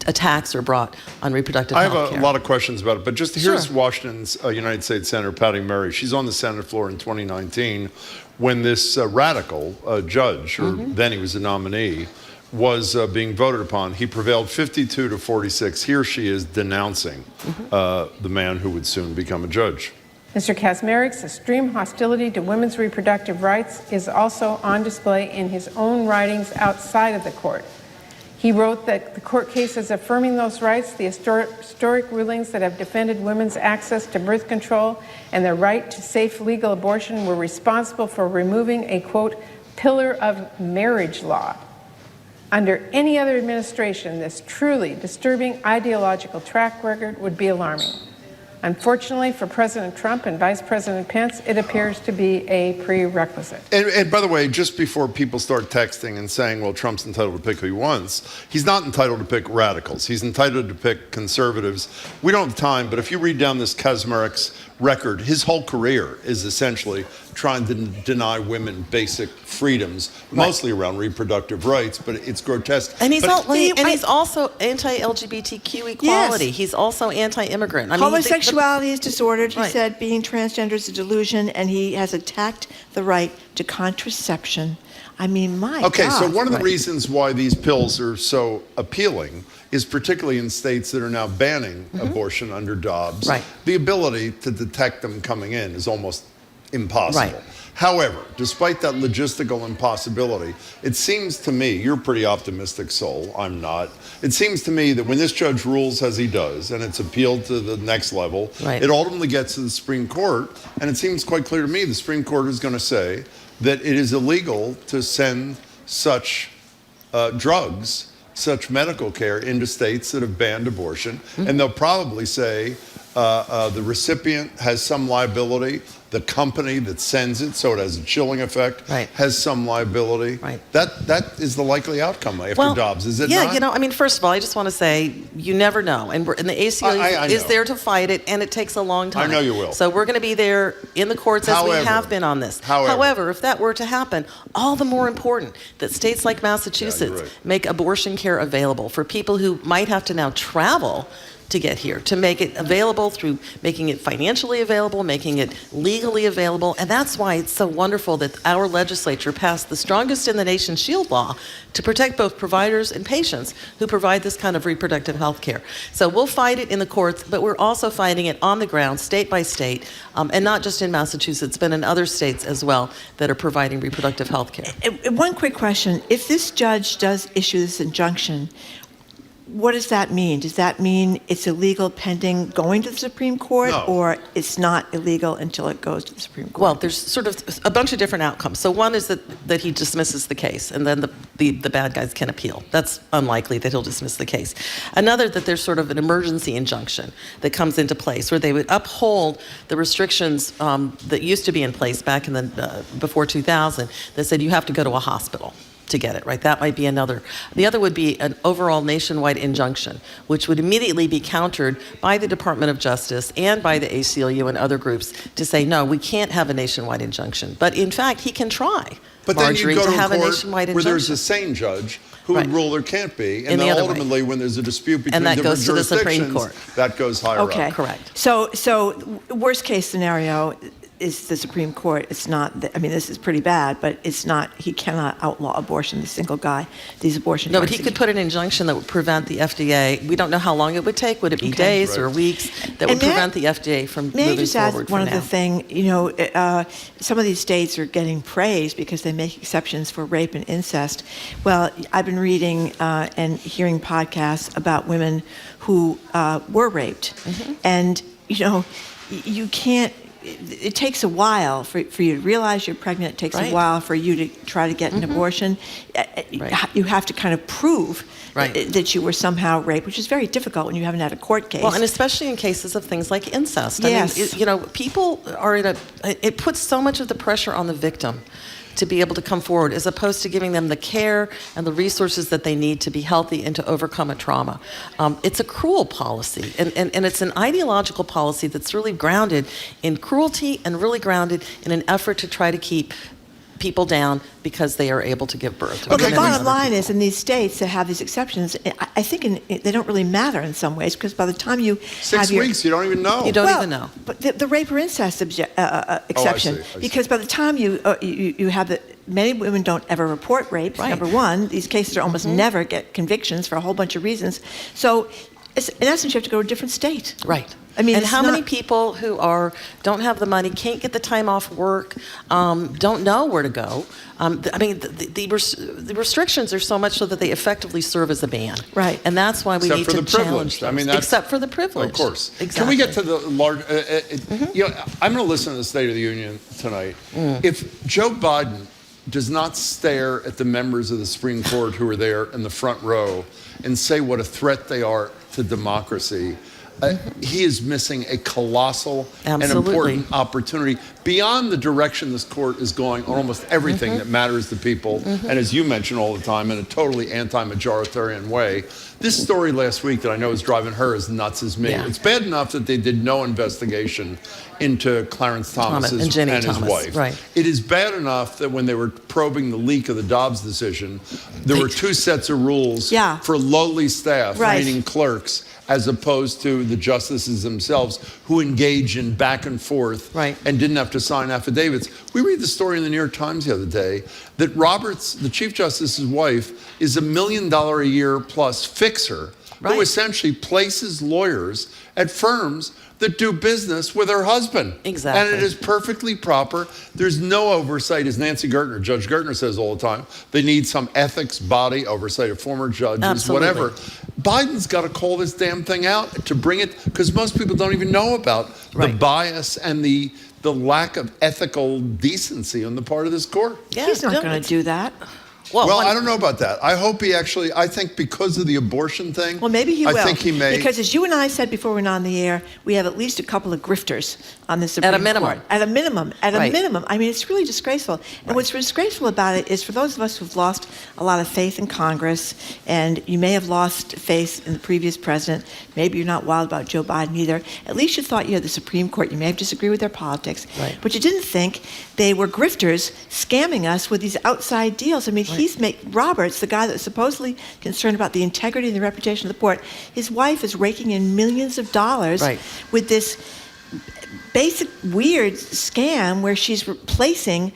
attacks are brought on reproductive health care. I have a lot of questions about it, but just here's Washington's United States Senator Patty Murray. She's on the Senate floor in 2019 when this radical judge, or then he was a nominee, was being voted upon. He prevailed 52 to 46. Here she is denouncing the man who would soon become a judge. Mr. Kaczmarek's extreme hostility to women's reproductive rights is also on display in his own writings outside of the court. He wrote that the court cases affirming those rights, the historic rulings that have defended women's access to birth control and their right to safe legal abortion were responsible for removing a, quote, pillar of marriage law. Under any other administration, this truly disturbing ideological track record would be alarming. Unfortunately for President Trump and Vice President Pence, it appears to be a prerequisite. And by the way, just before people start texting and saying, well, Trump's entitled to pick who he wants, he's not entitled to pick radicals. He's entitled to pick conservatives. We don't have time, but if you read down this Kaczmarek's record, his whole career is essentially trying to deny women basic freedoms, mostly around reproductive rights, but it's grotesque. And he's, but he's also anti-LGBTQ equality. Yes. He's also anti-immigrant. I mean, homosexuality is disordered. He Right. said being transgender is a delusion, and he has attacked the right to contraception. I mean, my Okay, God. so one of the reasons why these pills are so appealing is particularly in states that are now banning abortion under Dobbs. Right. The ability to detect them coming in is almost impossible. Right. However, despite that logistical impossibility, it seems to me, you're a pretty optimistic soul, I'm not. It seems to me that when this judge rules as he does, and it's appealed to the next level, Right. it ultimately gets to the Supreme Court, and it seems quite clear to me the Supreme Court is going to say that it is illegal to send such drugs, such medical care into states that have banned abortion. And they'll probably say the recipient has some liability, the company that sends it, so it has a chilling effect, has some liability. That is the likely outcome after Dobbs, is it not? Yeah, you know, I mean, first of all, I just want to say you never know. And the ACLU is there to fight it, and it takes a long time. I know you will. So we're going to be there in the courts as we have been on this. However, if that were to happen, all the more important that states like Massachusetts make abortion care available for people who might have to now travel to get here, to make it available through making it financially available, making it legally available. And that's why it's so wonderful that our legislature passed the strongest in the nation shield law to protect both providers and patients who provide this kind of reproductive health care. So we'll fight it in the courts, but we're also fighting it on the ground, state by state, and not just in Massachusetts, but in other states as well that are providing reproductive health care. One quick question. If this judge does issue this injunction, what does that mean? Does that mean it's illegal pending going to the Supreme Court, or it's not illegal until it goes to the Supreme Court? Well, there's sort of a bunch of different outcomes. So one is that he dismisses the case, and then the bad guys can appeal. That's unlikely that he'll dismiss the case. Another, that there's sort of an emergency injunction that comes into place where they would uphold the restrictions that used to be in place back in the before 2000 that said you have to go to a hospital to get it, right? That might be another. The other would be an overall nationwide injunction, which would immediately be countered by the Department of Justice and by the ACLU and other groups to say, no, we can't have a nationwide injunction. But in fact, he can try, But Marjorie, then you go to have a court nationwide where injunction. there's a sane judge who would rule there can't be, and In the then other way. ultimately, when there's a dispute between And that different goes to the Supreme jurisdictions, Court. that goes higher Okay. up. Correct. So worst case scenario is the Supreme Court. It's not, I mean, this is pretty bad, but it's not, he cannot outlaw abortion, the single guy, these abortion No, but clinics. he could put an injunction that would prevent the FDA. We don't know how long it would take. Would it be days or weeks that would prevent the FDA from May I moving just add forward one for other now? thing? You know, some of these states are getting praised because they make exceptions for rape and incest. Well, I've been reading and hearing podcasts about women who were raped. And, you know, you can't, it takes a while for you to realize you're pregnant. It takes a while for you to try to get an abortion. You have to kind of prove that you were somehow raped, which is very difficult when you haven't had a court case. Well, and especially in cases of things like incest. Yes. I mean, you know, people are it puts so much of the pressure on the victim to be able to come forward, as opposed to giving them the care and the resources that they need to be healthy and to overcome a trauma. It's a cruel policy, and it's an ideological policy that's really grounded in cruelty and really grounded in an effort to try to keep people down because they are able to give birth. Well, the bottom line is, in these states that have these exceptions, I think they don't really matter in some ways, because by the time you 6 weeks, you don't even know. You don't even know. But the rape or incest exception, I see. because by the time you have the, many women don't ever report rape. Number one, these cases are almost never get convictions for a whole bunch of reasons. So, in essence, you have to go to a different state. Right. I mean, and how many people who don't have the money, can't get the time off work, don't know where to go? I mean, the restrictions are so much so that they effectively serve as a ban. Right. And that's why we need to challenge I mean, those. Except for the privilege. Of course. Exactly. Can we get to the large? You know, I'm going to listen to the State of the Union tonight. If Joe Biden does not stare at the members of the Supreme Court who are there in the front row and say what a threat they are to democracy, he is missing a colossal and important opportunity beyond the direction this court is going on almost everything that matters to people. And as you mention all the time, in a totally anti-majoritarian way, This story last week that I know is driving her as nuts as me. Yeah. It's bad enough that they did no investigation into Clarence Thomas and Ginny his Thomas, wife. right. It is bad enough that when they were probing the leak of the Dobbs decision, there were two sets of rules for lowly staff, meaning clerks, as opposed to the justices themselves who engage in back and forth and didn't have to sign affidavits. We read the story in the New York Times the other day that Roberts, the Chief Justice's wife, is $1 million a year plus fixer who essentially places lawyers at firms that do business with her husband. Exactly. And it is perfectly proper. There's no oversight, as Nancy Gertner, Judge Gertner says all the time. They need some ethics body, oversight of former judges, whatever. Biden's got to call this damn thing out to bring it, because most people don't even know about the bias and the lack of ethical decency on the part of this court. Yeah, he's not going to do that. Well, I don't know about that. I hope he actually, I think because of the abortion thing. Well, maybe he will. I think he may. Because as you and I said before we went on the air, we have at least a couple of grifters on the Supreme Court. At a minimum. I mean, it's really disgraceful. And what's disgraceful about it is for those of us who've lost a lot of faith in Congress, and you may have lost faith in the previous president, maybe you're not wild about Joe Biden either, at least you thought you had the Supreme Court. You may have disagreed with their politics, but you didn't think they were grifters scamming us with these outside deals. I mean, Roberts, the guy that was supposedly concerned about the integrity and the reputation of the court, his wife is raking in millions of dollars with this basic weird scam where she's replacing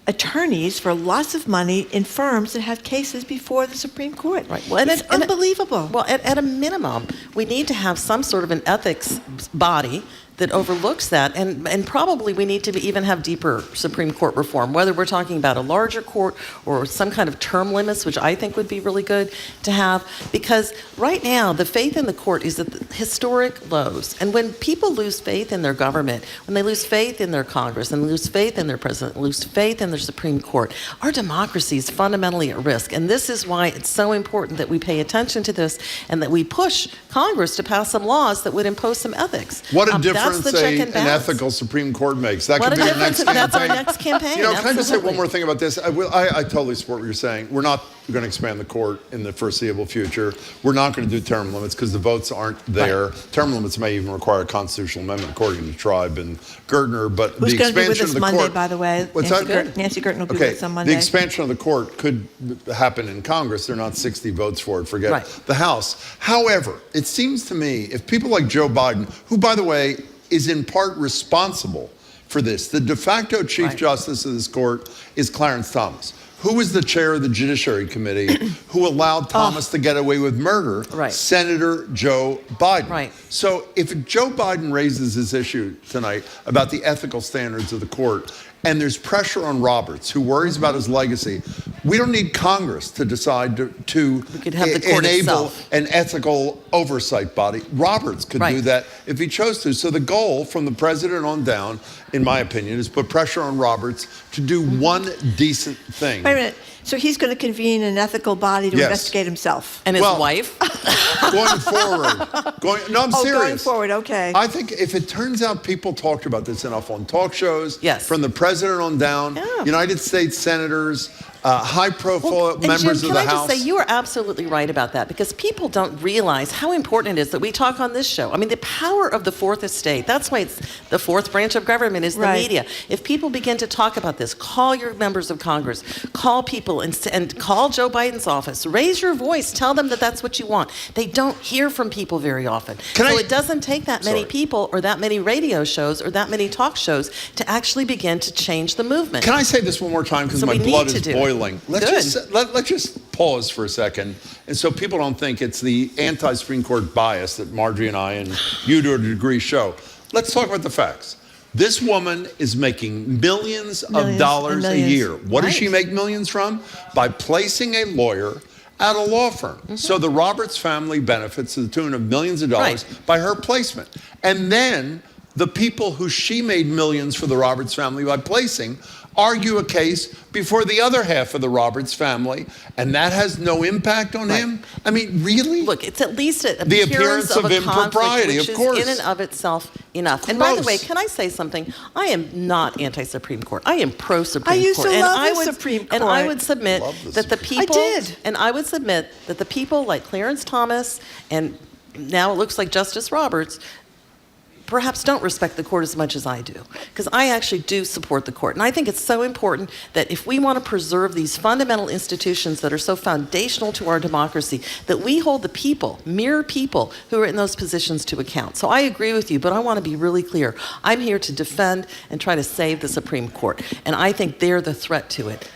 attorneys for lots of money in firms that have cases before the Supreme Court. Well, it's unbelievable. Well, at a minimum, we need to have some sort of an ethics body that overlooks that, and probably we need to even have deeper Supreme Court reform, whether we're talking about a larger court or some kind of term limits, which I think would be really good to have, because right now the faith in the court is at the historic lows. And when people lose faith in their government, when they lose faith in their Congress and lose faith in their president, lose faith in their Supreme Court, our democracy is fundamentally at risk. And this is why it's so important that we pay attention to this and that we push Congress to pass some laws that would impose some ethics. What a difference an an ethical Supreme Court makes. That could be our next campaign. That's our next campaign. You know, can I just say one more thing about this? I totally support what you're saying. We're not going to expand the court in the foreseeable future. We're not going to do term limits because the votes aren't there. Term limits may even require a constitutional amendment according to Tribe and Gertner, but Who's the going to be with expansion us of the Monday, court. by the way? What's that? Nancy Gertner will be with us on Monday. The expansion of the court could happen in Congress. There are not 60 votes for it. Forget the House. However, it seems to me if people like Joe Biden, who, by the way, is in part responsible for this. The de facto Chief Justice of this court is Clarence Thomas, who was the chair of the Judiciary Committee, who allowed Thomas to get away with murder, Senator Joe Biden. So if Joe Biden raises this issue tonight about the ethical standards of the court, and there's pressure on Roberts, who worries about his legacy, we don't need Congress to decide to enable an ethical oversight body. Roberts could do that if he chose to. So the goal from the president on down, in my opinion, is put pressure on Roberts to do one decent thing. Wait a minute. So he's going to convene an ethical body to investigate himself. And his wife? Going forward. No, I'm serious. Going forward, okay. I think if it turns out people talked about this enough on talk shows, from the president on down, United States senators, high-profile members of the House. Can I just say, you are absolutely right about that, because people don't realize how important it is that we talk on this show. I mean, the power of the fourth estate, that's why it's the fourth branch of government is the media. If people begin to talk about this, call your members of Congress, call people and call Joe Biden's office, raise your voice, tell them that that's what you want. They don't hear from people very often. It doesn't take that many people or that many radio shows or that many talk shows to actually begin to change the movement. Can I say this one more time, because my blood is boiling? Let's just pause for a second, and so people don't think it's the anti-Supreme Court bias that Marjorie and I and you to a degree show. Let's talk about the facts. This woman is making millions of dollars a year. What does she make millions from? By placing a lawyer at a law firm. So the Roberts family benefits to the tune of millions of dollars by her placement. And then the people who she made millions for the Roberts family by placing argue a case before the other half of the Roberts family, and that has no impact on him? I mean, really? Look, it's at least the appearance of a impropriety, conflict, which of course. is in and of itself enough. And by the way, can I say something? I am not anti-Supreme Court. I am pro-Supreme Court. I used to love the Supreme Court. And I would submit that the people... I did. And I would submit that the people like Clarence Thomas, and now it looks like Justice Roberts, perhaps don't respect the court as much as I do, because I actually do support the court. And I think it's so important that if we want to preserve these fundamental institutions that are so foundational to our democracy, that we hold the people, mere people, who are in those positions to account. So I agree with you, but I want to be really clear. I'm here to defend and try to save the Supreme Court. And I think they're the threat to it,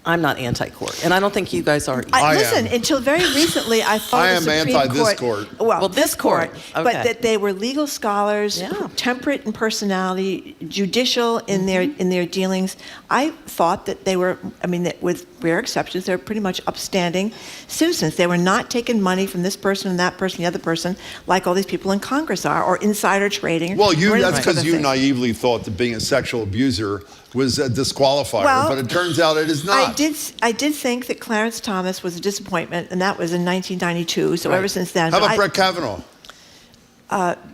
I'm not anti-court, and I don't think you guys are. Listen, until very recently, I thought I am the Supreme anti this Court. court. Well, this court, but that they were legal scholars, temperate in personality, judicial in their dealings. I thought that they were. I mean, that with rare exceptions, they were pretty much upstanding citizens. They were not taking money from this person and that person, the other person, like all these people in Congress are, or insider trading. Well, that's because you naively thought that being a sexual abuser was a disqualifier, but it turns out it is not. I did think that Clarence Thomas was a disappointment, and that was in 1992. So ever since then, how about Brett Kavanaugh?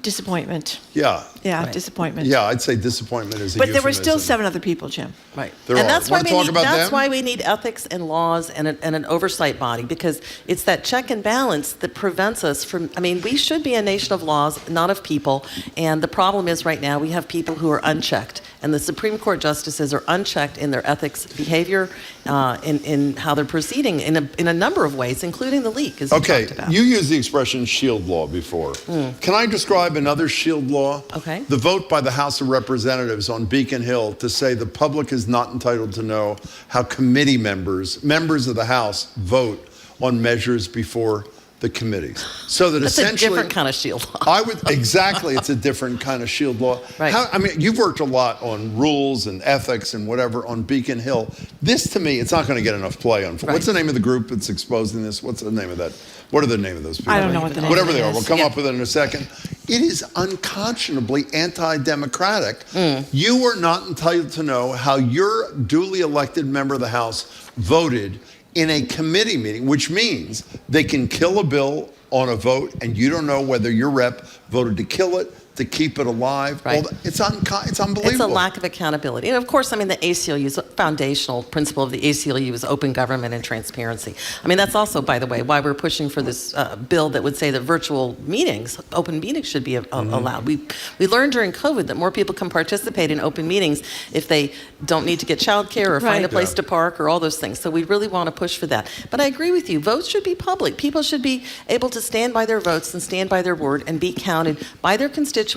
Disappointment. Yeah. Yeah, disappointment. Yeah, I'd say disappointment is a But there were still euphemism. 7 other people, Jim. Right. That's why we need ethics and laws and an oversight body, because it's that check and balance that prevents us from, I mean, we should be a nation of laws, not of people. And the problem is right now we have people who are unchecked. And the Supreme Court justices are unchecked in their ethics behavior, in how they're proceeding in a number of ways, including the leak, as you talked about. You used the expression shield law before. Can I describe another shield law? Okay. The vote by the House of Representatives on Beacon Hill to say the public is not entitled to know how committee members of the House vote on measures before the committees. So that That's essentially... a different kind of shield law. It's a different kind of shield law. Right. I mean, you've worked a lot on rules and ethics and whatever on Beacon Hill. This, to me, it's not going to get enough play on. What's the name of the group that's exposing this? What's the name of that? What are the name of those people? I don't know what the name Whatever of it they are, is. we'll come up with it in a second. It is unconscionably anti-democratic. You are not entitled to know how your duly elected member of the House voted in a committee meeting, which means they can kill a bill on a vote and you don't know whether your rep voted to kill it, to keep it alive. Right. It's unbelievable. It's a lack of accountability. And of course, I mean, the ACLU's foundational principle of the ACLU is open government and transparency. I mean, that's also, by the way, why we're pushing for this bill that would say that virtual meetings, open meetings should be allowed. We learned during COVID that more people can participate in open meetings if they don't need to get childcare or find a place to park or all those things. So we really want to push for that. But I agree with you. Votes should be public. People should be able to stand by their votes and stand by their word and be counted by their constituents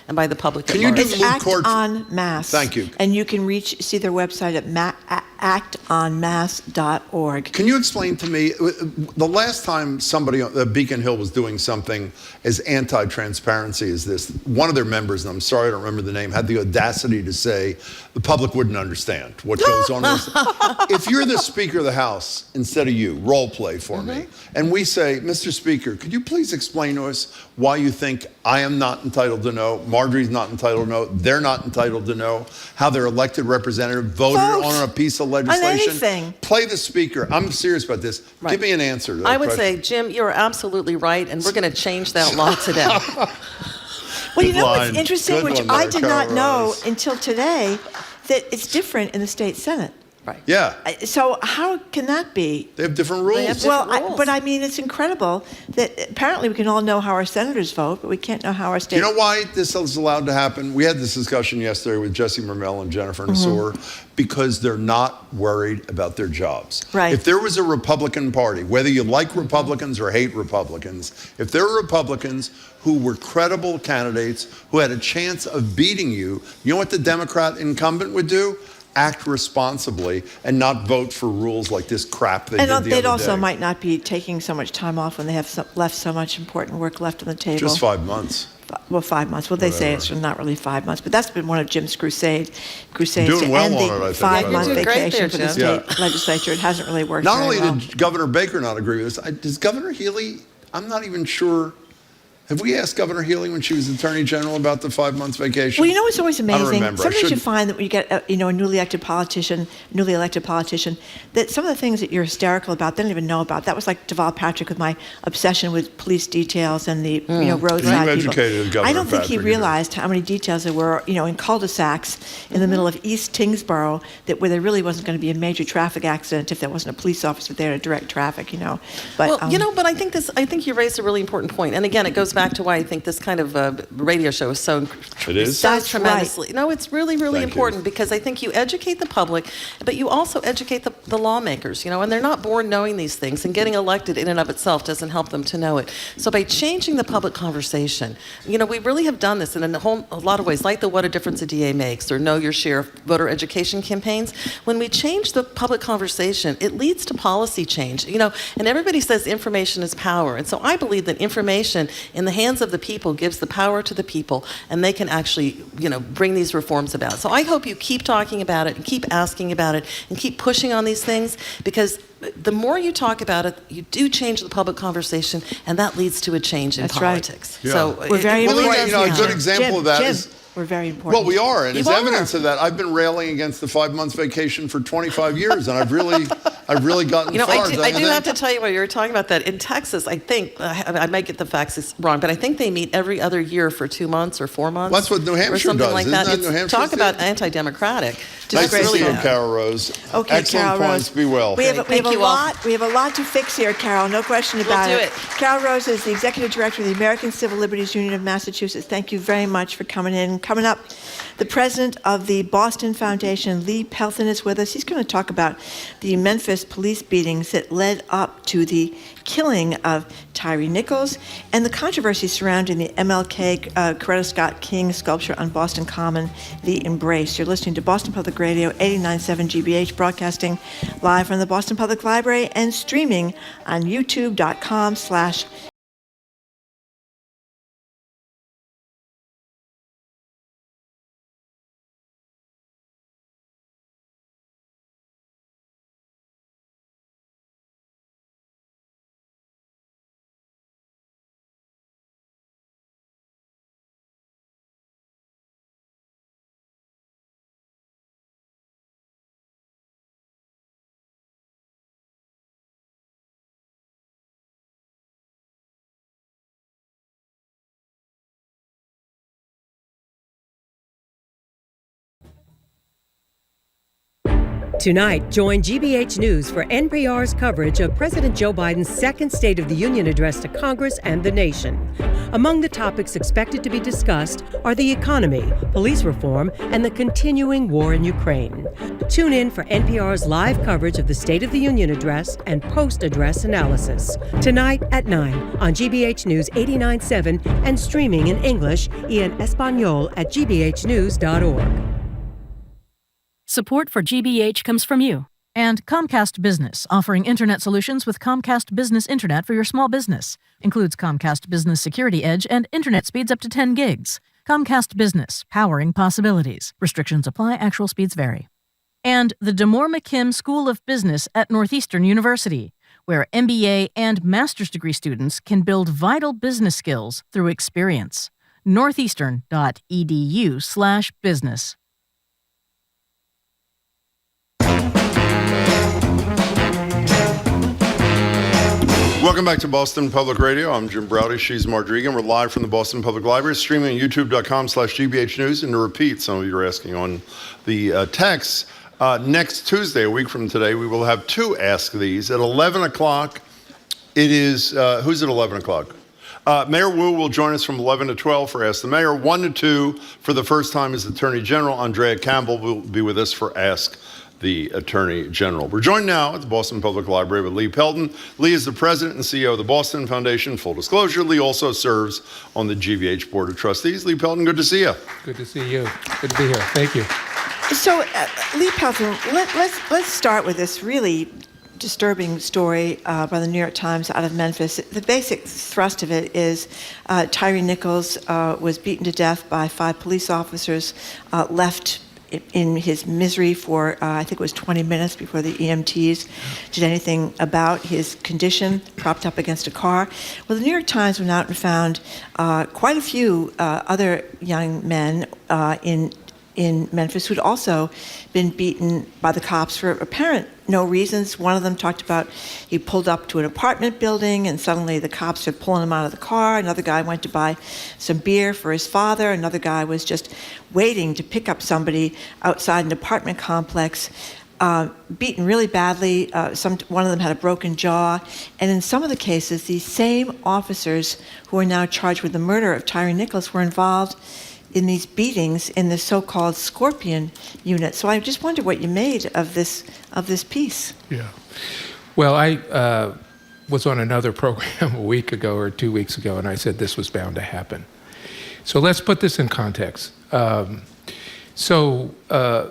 and by the public. Can you do It's Act on Mass. Thank you. And you can see their website at actonmass.org. Can you explain to me, the last time somebody on Beacon Hill was doing something as anti-transparency as this, one of their members, and I'm sorry I don't remember the name, had the audacity to say the public wouldn't understand what goes on. If you're the Speaker of the House, instead of you, role play for me, and we say, Mr. Speaker, could you please explain to us why you think I am not entitled to know, Marjorie's not entitled to know, they're not entitled to know how their elected representative voted on a piece of legislation? On anything. Play the Speaker. I'm serious about this. Right. Give me an answer to that I would question. say, Jim, you're absolutely right, and we're going to change that law today. Well, you know what's interesting, which I did not know until today, that it's different in the state Senate. Right. Yeah. So how can that be? They have different rules. But I mean, it's incredible that apparently we can all know how our senators vote, but we can't know how our state... You know why this is allowed to happen? We had this discussion yesterday with Jesse Mermel and Jennifer Nassour, because they're not worried about their jobs. Right. If there was a Republican Party, whether you like Republicans or hate Republicans, if there were Republicans who were credible candidates, who had a chance of beating you, you know what the Democrat incumbent would do? Act responsibly and not vote for rules like this crap they did the other day. And they also might not be taking so much time off when they have left so much important work left on the table. Just 5 months. Well, 5 months. Well, they say it's not really 5 months, but that's been one of Jim's crusades to well end on the it, I think. 5-month You're doing great vacation there, for the Jim. state legislature. It hasn't really worked Not very only well. did Governor Baker not agree with this, does Governor Healy, I'm not even sure, Have we asked Governor Healy when she was Attorney General about the 5-month vacation? Well, you know what's always amazing? I don't remember. Sometimes you find that when you get a newly elected politician, that some of the things that you're hysterical about, they don't even know about. That was like Deval Patrick with my obsession with police details and the roadside You people. educated Governor I don't think he Patrick, realized how many details there were, in cul-de-sacs in the middle of East Tingsboro where there really wasn't going to be a major traffic accident if there wasn't a police officer there to direct traffic. But but I think you raised a really important point. And again, it goes back to why I think this kind of radio show is so tremendously. Right. No, it's really, really important because I think you educate the public, but you also educate the lawmakers, and they're not born knowing these things, and getting elected in and of itself doesn't help them to know it. So by changing the public conversation, we really have done this in a lot of ways, like the What a Difference a DA Makes or Know Your Share voter education campaigns. When we change the public conversation, it leads to policy change, and everybody says information is power. And so I believe that information in the hands of the people gives the power to the people, and they can actually, bring these reforms about. So I hope you keep talking about it and keep asking about it and keep pushing on these things, because the more you talk about it, you do change the public conversation, and that leads to a change in politics. Right. So we're very important. A good example of that is. We're very important. Well, we are, and as evidence of that, I've been railing against the 5-month vacation for 25 years, and I've really gotten far. I do have to tell you, while you were talking about that, in Texas, I think, I might get the facts wrong, but I think they meet every other year for 2 months or 4 months. Well, that's what New Hampshire or something does. like Isn't that. New Hampshire Talk about anti-democratic. Nice to see you, Carol Rose. Okay, Excellent Carol points. Rose. Be well. We have a lot to fix here, Carol. No question about We'll do it. Carol Rose is the Executive Director of the American Civil Liberties Union of Massachusetts. Thank you very much for coming in. Coming up, the president of the Boston Foundation, Lee Pelton, is with us. He's going to talk about the Memphis police beatings that led up to the killing of Tyree Nichols and the controversy surrounding the MLK Coretta Scott King sculpture on Boston Common, The Embrace. You're listening to Boston Public Radio, 89.7 GBH, broadcasting live from the Boston Public Library and streaming on youtube.com/ Tonight, join GBH News for NPR's coverage of President Joe Biden's second State of the Union address to Congress and the nation. Among the topics expected to be discussed are the economy, police reform, and the continuing war in Ukraine. Tune in for NPR's live coverage of the State of the Union address and post-address analysis. Tonight at 9 on GBH News 89.7 and streaming in English en Espanol at gbhnews.org. Support for GBH comes from you and Comcast Business, offering internet solutions with Comcast Business Internet for your small business. Includes Comcast Business Security Edge and internet speeds up to 10 gigs. Comcast Business, powering possibilities. Restrictions apply, actual speeds vary. And the DeMoore McKim School of Business at Northeastern University, where MBA and master's degree students can build vital business skills through experience. northeastern.edu/business. Welcome back to Boston Public Radio. I'm Jim Browdy. She's Marjorie Egan. We're live from the Boston Public Library, streaming on youtube.com/GBH News. And to repeat, some of you are asking on the text, next Tuesday, a week from today, we will have two Ask These. At 11 o'clock, it is, who's at 11 o'clock? Mayor Wu will join us from 11 to 12 for Ask the Mayor. 1 to 2, for the first time as Attorney General, Andrea Campbell will be with us for Ask the Attorney General. We're joined now at the Boston Public Library with Lee Pelton. Lee is the president and CEO of the Boston Foundation. Full disclosure, Lee also serves on the GBH Board of Trustees. Lee Pelton, good to see you. Good to see you. Good to be here. Thank you. So, Lee Pelton, let's start with this really disturbing story by the New York Times out of Memphis. The basic thrust of it is Tyree Nichols was beaten to death by 5 police officers, left in his misery for, I think it was 20 minutes before the EMTs did anything about his condition, propped up against a car. Well, the New York Times went out and found quite a few other young men in Memphis who'd also been beaten by the cops for apparent no reasons. One of them talked about he pulled up to an apartment building and suddenly the cops are pulling him out of the car. Another guy went to buy some beer for his father. Another guy was just waiting to pick up somebody outside an apartment complex, beaten really badly. One of them had a broken jaw. And in some of the cases, these same officers who are now charged with the murder of Tyree Nichols were involved in these beatings in the so-called Scorpion unit. So I just wonder what you made of this piece. Yeah. Well, I was on another program a week ago or 2 weeks ago, and I said this was bound to happen. So let's put this in context.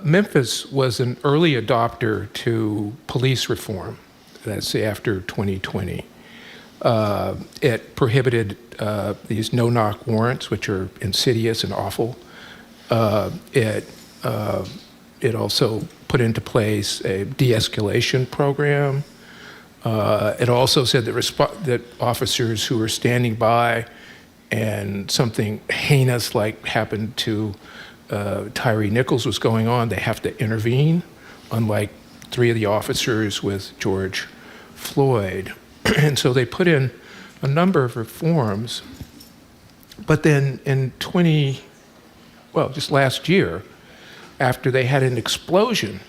Memphis was an early adopter to police reform, that's after 2020. It prohibited these no-knock warrants, which are insidious and awful. It also put into place a de-escalation program. It also said that officers who were standing by and something heinous like happened to Tyree Nichols was going on, they have to intervene, unlike 3 of the officers with George Floyd. And so they put in a number of reforms. But then in just last year, after they had an explosion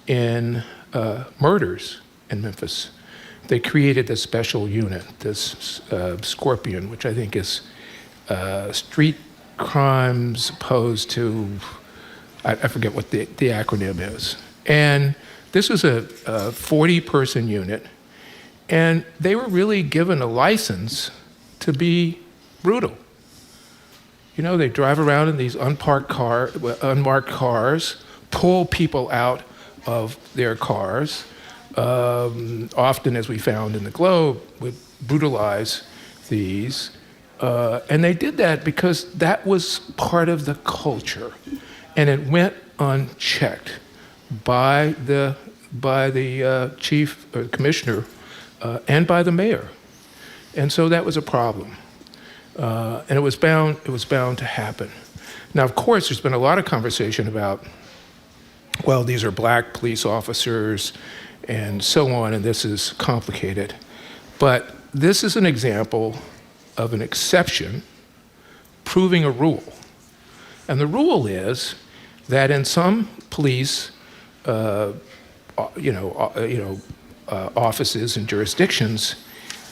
in murders in Memphis, they created this special unit, this Scorpion, which I think is street crimes opposed to, I forget what the acronym is. And this was a 40-person unit. And they were really given a license to be brutal. You know, they drive around in these unmarked cars, pull people out of their cars, often, as we found in the Globe, would brutalize these. And they did that because that was part of the culture. And it went unchecked by the chief or commissioner and by the mayor. And so that was a problem. And it was bound to happen. Now, of course, there's been a lot of conversation about, well, these are black police officers and so on, and this is complicated. But this is an example of an exception proving a rule. And the rule is that in some police offices and jurisdictions,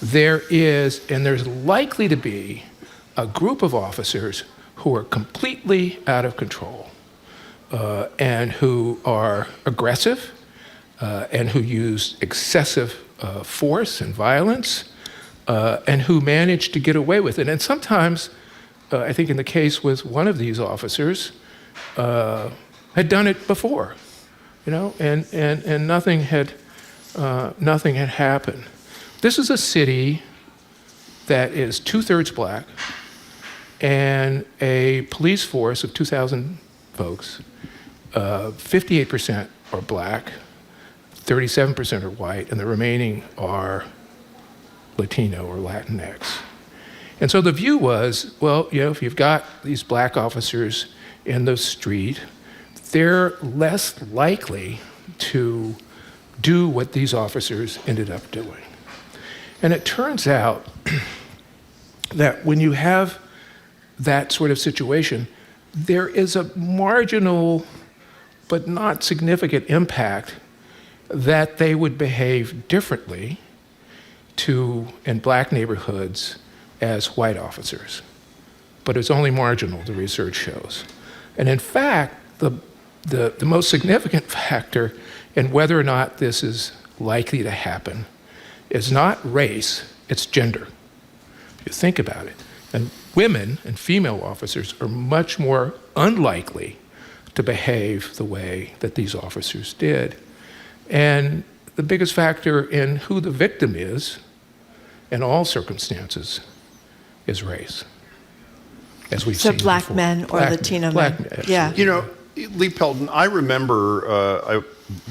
there's likely to be a group of officers who are completely out of control and who are aggressive and who use excessive force and violence and who manage to get away with it. And sometimes, I think in the case with one of these officers, had done it before, and nothing had happened. This is a city that is 2/3 black and a police force of 2,000 folks. 58% are black, 37% are white, and the remaining are Latino or Latinx. And so the view was, well, if you've got these black officers in the street, they're less likely to do what these officers ended up doing. And it turns out that when you have that sort of situation, there is a marginal but not significant impact that they would behave differently in black neighborhoods as white officers. But it's only marginal, the research shows. And in fact, the most significant factor in whether or not this is likely to happen is not race, it's gender. If you think about it. And women and female officers are much more unlikely to behave the way that these officers did. And the biggest factor in who the victim is in all circumstances is race, as we've seen black before. men or Latino men. Men, yeah. Lee Pelton, I remember I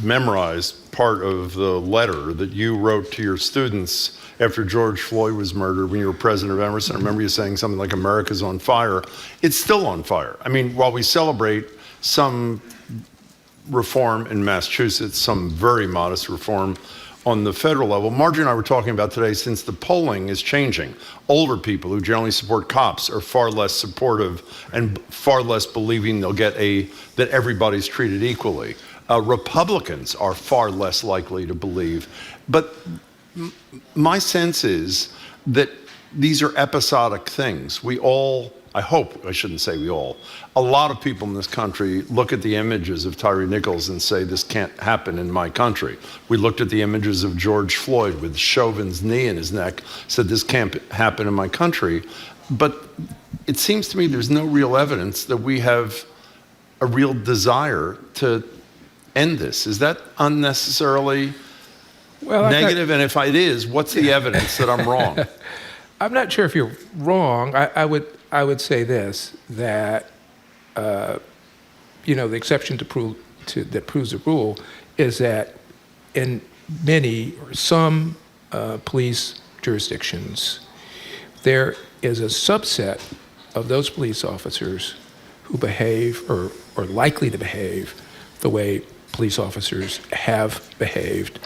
memorized part of the letter that you wrote to your students after George Floyd was murdered when you were president of Everest. I remember you saying something like, America's on fire. It's still on fire. I mean, while we celebrate some reform in Massachusetts, some very modest reform on the federal level, Marjorie and I were talking about today, since the polling is changing, older people who generally support cops are far less supportive and far less believing they'll get that everybody's treated equally. Republicans are far less likely to believe. But my sense is that these are episodic things. We all, I hope, I shouldn't say we all, a lot of people in this country look at the images of Tyree Nichols and say, this can't happen in my country. We looked at the images of George Floyd with Chauvin's knee in his neck, said this can't happen in my country. But it seems to me there's no real evidence that we have a real desire to end this. Is that unnecessarily negative? And if it is, what's the evidence that I'm wrong? I'm not sure if you're wrong. I would say this, that the exception that proves the rule is that in many or some police jurisdictions, there is a subset of those police officers who behave or are likely to behave the way police officers have behaved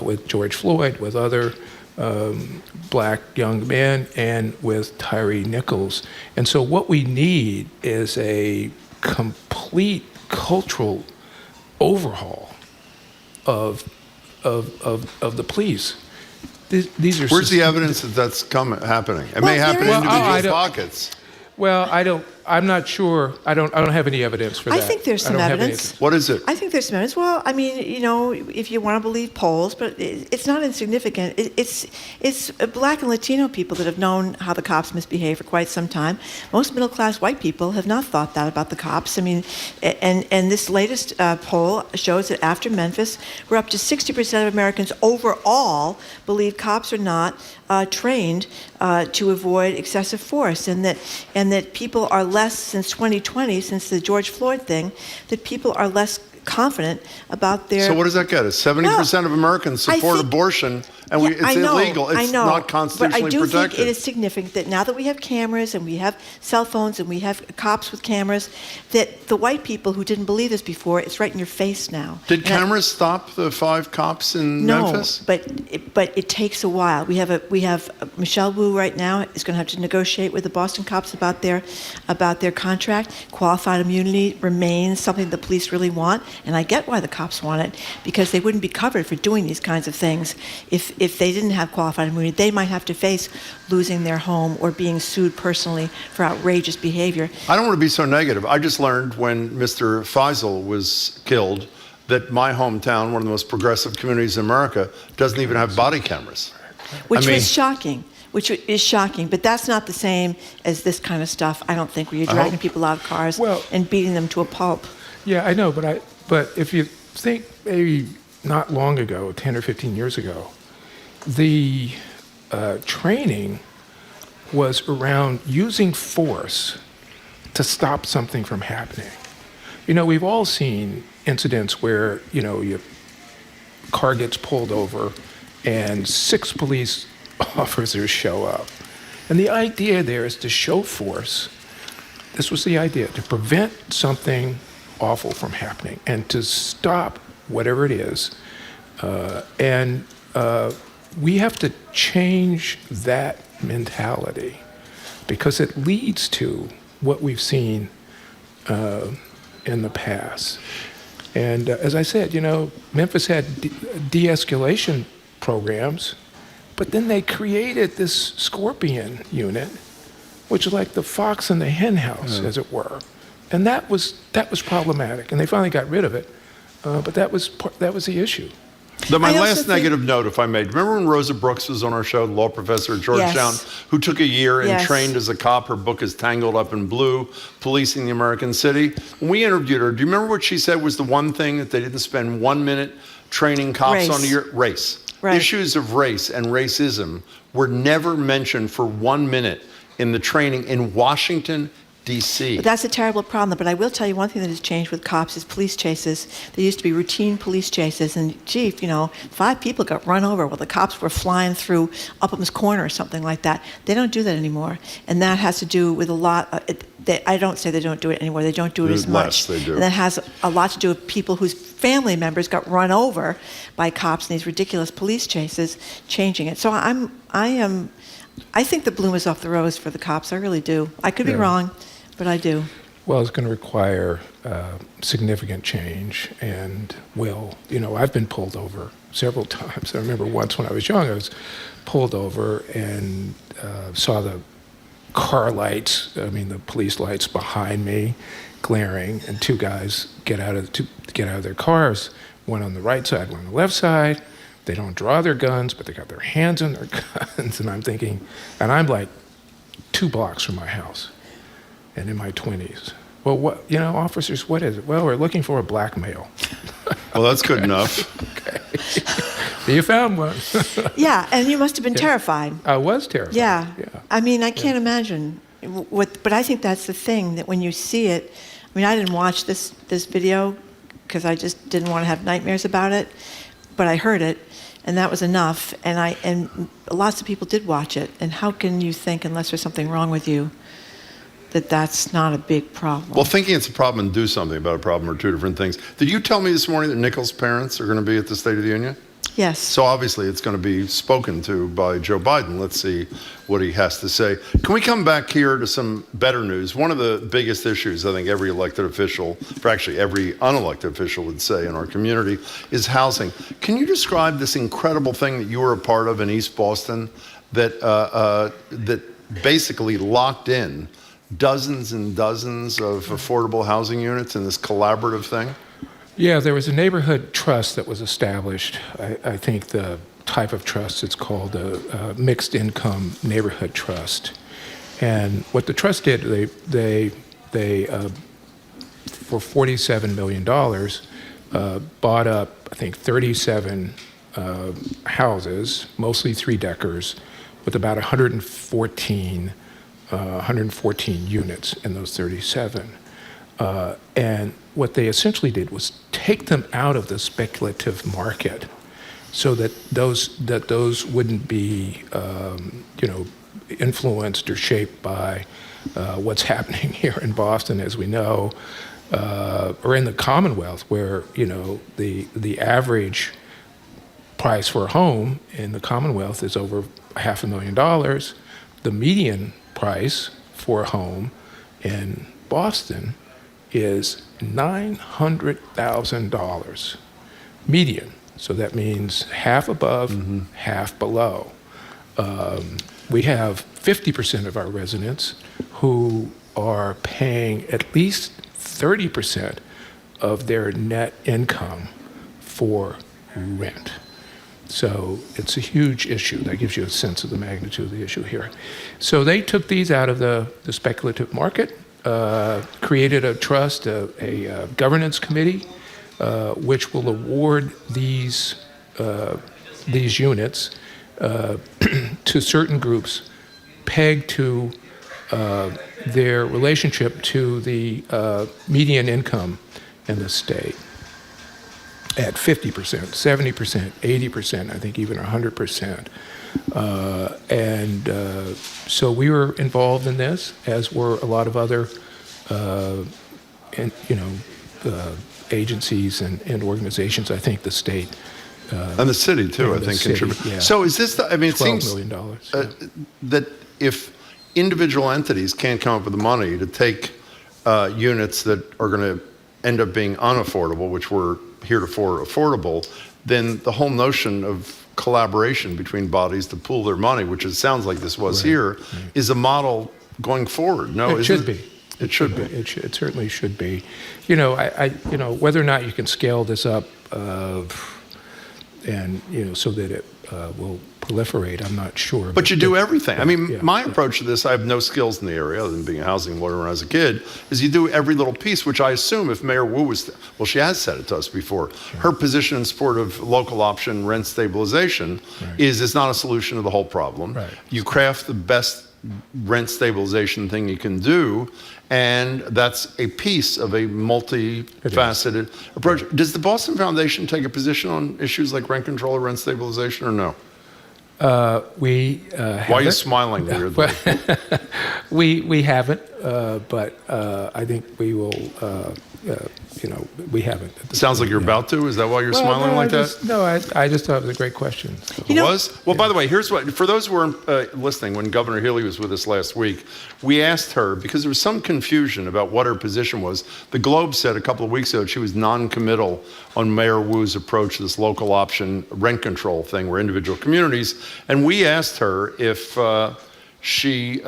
with George Floyd, with other black young men, and with Tyree Nichols. And so what we need is a complete cultural overhaul of the police. These are Where's the evidence that that's happening? It may happen in individual pockets. Well, I'm not sure. I don't have any evidence for that. I think there's some evidence. What is it? I think there's some evidence. Well, I mean, if you want to believe polls, but it's not insignificant. It's black and Latino people that have known how the cops misbehave for quite some time. Most middle-class white people have not thought that about the cops. I mean, and this latest poll shows that after Memphis, we're up to 60% of Americans overall believe cops are not trained to avoid excessive force, and that people are less, since 2020, since the George Floyd thing, that people are less confident about their... So what does that get us? 70% of Americans support abortion, and it's illegal. It's not constitutionally protected. But I do think it is significant that now that we have cameras and we have cell phones and we have cops with cameras, that the white people who didn't believe this before, it's right in your face now. Did cameras stop the 5 cops in Memphis? No, but it takes a while. We have Michelle Wu right now is going to have to negotiate with the Boston cops about their contract. Qualified immunity remains something the police really want. And I get why the cops want it, because they wouldn't be covered for doing these kinds of things if they didn't have qualified immunity. They might have to face losing their home or being sued personally for outrageous behavior. I don't want to be so negative. I just learned when Mr. Faisal was killed that my hometown, one of the most progressive communities in America, doesn't even have body cameras. Which is shocking. But that's not the same as this kind of stuff, I don't think, where you're dragging people out of cars and beating them to a pulp. Yeah, I know, but if you think maybe not long ago, 10 or 15 years ago, the training was around using force to stop something from happening. We've all seen incidents where, your car gets pulled over and 6 police officers show up. And the idea there is to show force. This was the idea, to prevent something awful from happening and to stop whatever it is. And we have to change that mentality, because it leads to what we've seen in the past. And as I said, Memphis had de-escalation programs, but then they created this Scorpion unit, which is like the fox in the hen house, as it were. And that was problematic, and they finally got rid of it. But that was the issue. My last negative note, if I may. Remember when Rosa Brooks was on our show, the law professor at Georgetown, who took a year and trained as a cop? Her book is Tangled Up in Blue, Policing the American City. When we interviewed her, do you remember what she said was the one thing that they didn't spend 1 minute training cops on? Race. Right. Issues of race and racism were never mentioned for 1 minute in the training in Washington D.C. That's a terrible problem. But I will tell you one thing that has changed with cops is police chases. There used to be routine police chases, and gee, 5 people got run over while the cops were flying through Upham's Corner or something like that. They don't do that anymore, and that has to do with a lot. I don't say they don't do it anymore. They don't do it as much. They do. And that has a lot to do with people whose family members got run over by cops in these ridiculous police chases, changing it. So I think the bloom is off the rose for the cops. I really do. I could be wrong, but I do. Well, it's going to require significant change, and I've been pulled over several times. I remember once when I was young, I was pulled over and saw the car lights, the police lights behind me glaring, and 2 guys get out of their cars, one on the right side, one on the left side. They don't draw their guns, but they got their hands on their guns, and I'm like 2 blocks from my house, and in my 20s. Well, what, officers, what is it? Well, we're looking for a black male. Well, that's good enough. Okay. You found one. Yeah, and you must have been terrified. I was terrified. Yeah. I can't imagine but I think that's the thing, that when you see it, I didn't watch this video because I just didn't want to have nightmares about it, but I heard it, and that was enough, and lots of people did watch it, and how can you think, unless there's something wrong with you, that that's not a big problem? Well, thinking it's a problem and do something about a problem are 2 different things. Did you tell me this morning that Nichols' parents are going to be at the State of the Union? Yes. So obviously it's going to be spoken to by Joe Biden. Let's see what he has to say. Can we come back here to some better news? One of the biggest issues I think every elected official, or actually every unelected official would say in our community, is housing. Can you describe this incredible thing that you were a part of in East Boston that basically locked in dozens and dozens of affordable housing units in this collaborative thing? Yeah, there was a neighborhood trust that was established. I think the type of trust, it's called a mixed income neighborhood trust. And what the trust did, they for $47 million, bought up, I think, 37 houses, mostly 3-deckers, with about 114 units in those 37. And what they essentially did was take them out of the speculative market, so that those wouldn't be, influenced or shaped by what's happening here in Boston, as we know, or in the Commonwealth, where the average price for a home in the Commonwealth is over $500,000. The median price for a home in Boston is $900,000 median. So that means half above, half below. We have 50% of our residents who are paying at least 30% of their net income for rent. So it's a huge issue. That gives you a sense of the magnitude of the issue here. So they took these out of the speculative market, created a trust, a governance committee, which will award these units to certain groups pegged to their relationship to the median income in the state at 50%, 70%, 80%, I think even 100%. So we were involved in this, as were a lot of other, agencies and organizations. I think the state and the city too. I think contribute. Yeah. So is this? It seems $12 million. That if individual entities can't come up with the money to take units that are going to end up being unaffordable, which were heretofore affordable, then the whole notion of collaboration between bodies to pool their money, which it sounds like this was here, is a model going forward. No, it should be. It should be. It certainly should be. Whether or not you can scale this up, and so that it will proliferate, I'm not sure. But you do everything. My approach to this, I have no skills in the area other than being a housing lawyer when I was a kid, is you do every little piece, which I assume if Mayor Wu was, she has said it to us before, her position in support of local option rent stabilization is it's not a solution to the whole problem. Right. You craft the best rent stabilization thing you can do, and that's a piece of a multifaceted approach. Does the Boston Foundation take a position on issues like rent control or rent stabilization, or no? We Why are you smiling weirdly? we haven't, but I think we will. We haven't. Sounds like you're about to. Is that why you're smiling like that? No, I just thought it was a great question. It was? Well, by the way, here's what, for those who weren't listening, when Governor Healy was with us last week, we asked her, because there was some confusion about what her position was. The Globe said a couple of weeks ago she was non-committal on Mayor Wu's approach to this local option rent control thing where individual communities, and we asked her if she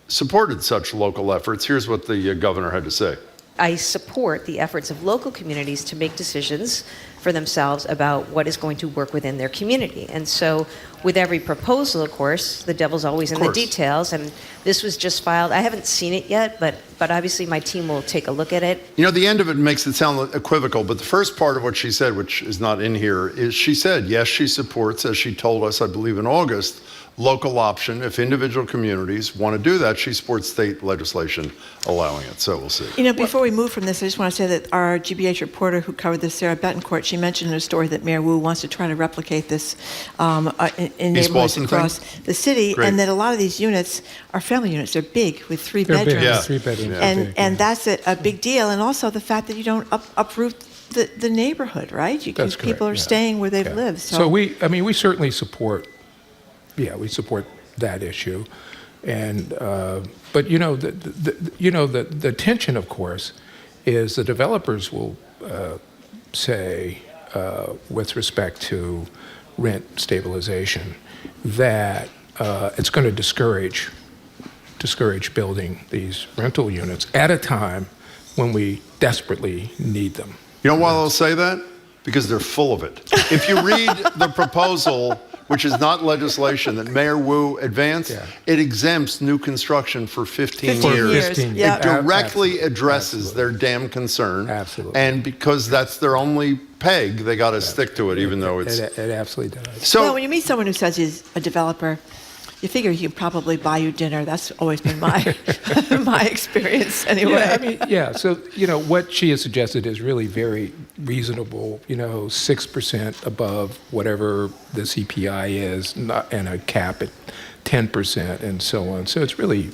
supported such local efforts. Here's what the governor had to say. I support the efforts of local communities to make decisions for themselves about what is going to work within their community. And so with every proposal, of course, the devil's always in the details. And this was just filed. I haven't seen it yet, but obviously my team will take a look at it. You know, the end of it makes it sound equivocal, but the first part of what she said, which is not in here, is she said, yes, she supports, as she told us, I believe in August, local option. If individual communities want to do that, she supports state legislation allowing it. So we'll see. You know, before we move from this, I just want to say that our GBH reporter who covered this, Sarah Betancourt, she mentioned in a story that Mayor Wu wants to try to replicate this in neighborhoods across the city, and that a lot of these units are family units. They're big with three bedrooms. Yeah, 3 bedrooms. And that's a big deal. And also the fact that you don't uproot the neighborhood, right? That's correct, people are staying where they've lived. So we certainly support. Yeah, we support that issue, and but the tension, of course, is the developers will say with respect to rent stabilization that it's going to discourage building these rental units at a time when we desperately need them. You know why they'll say that? Because they're full of it. If you read the proposal, which is not legislation, that Mayor Wu advanced, it exempts new construction for 15 years. It directly addresses their damn concern. Absolutely. And because that's their only peg, they got to stick to it, even though it's... It absolutely does. So when you meet someone who says he's a developer, you figure he can probably buy you dinner. That's always been my my experience anyway. So, what she has suggested is really very reasonable, 6% above whatever the CPI is, and a cap at 10% and so on. So it's really,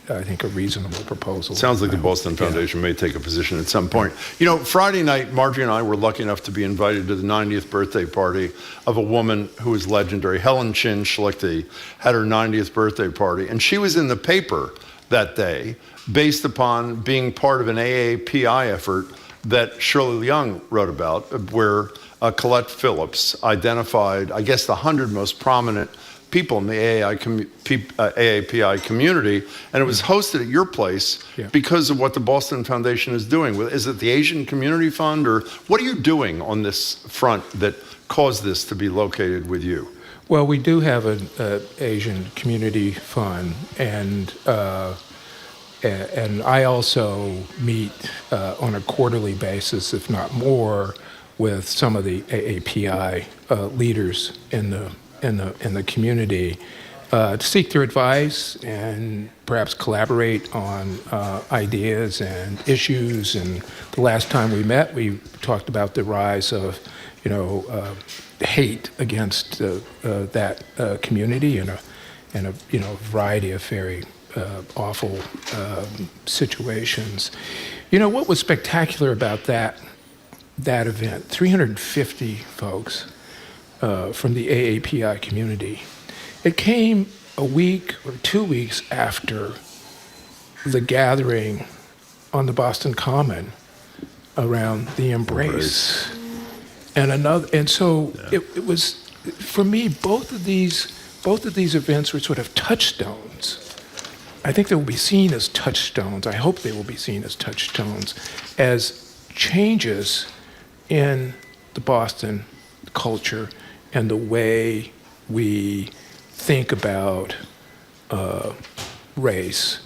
I think, a reasonable proposal. Sounds like the Boston Foundation may take a position at some point. Friday night, Margie and I were lucky enough to be invited to the 90th birthday party of a woman who is legendary. Helen Chin Schlichte had her 90th birthday party, and she was in the paper that day based upon being part of an AAPI effort that Shirley Young wrote about, where Colette Phillips identified, I guess, the 100 most prominent people in the AAPI community, and it was hosted at your place because of what the Boston Foundation is doing. Is it the Asian Community Fund, or what are you doing on this front that caused this to be located with you? Well, we do have an Asian Community Fund, and I also meet on a quarterly basis, if not more, with some of the AAPI leaders in the community to seek their advice and perhaps collaborate on ideas and issues. And the last time we met, we talked about the rise of, hate against that community and a variety of very awful situations. What was spectacular about that event? 350 folks from the AAPI community. It came a week or 2 weeks after the gathering on the Boston Common around the Embrace. And so it was, for me, both of these events were sort of touchstones. I think they will be seen as touchstones. I hope they will be seen as touchstones, as changes in the Boston culture and the way we think about race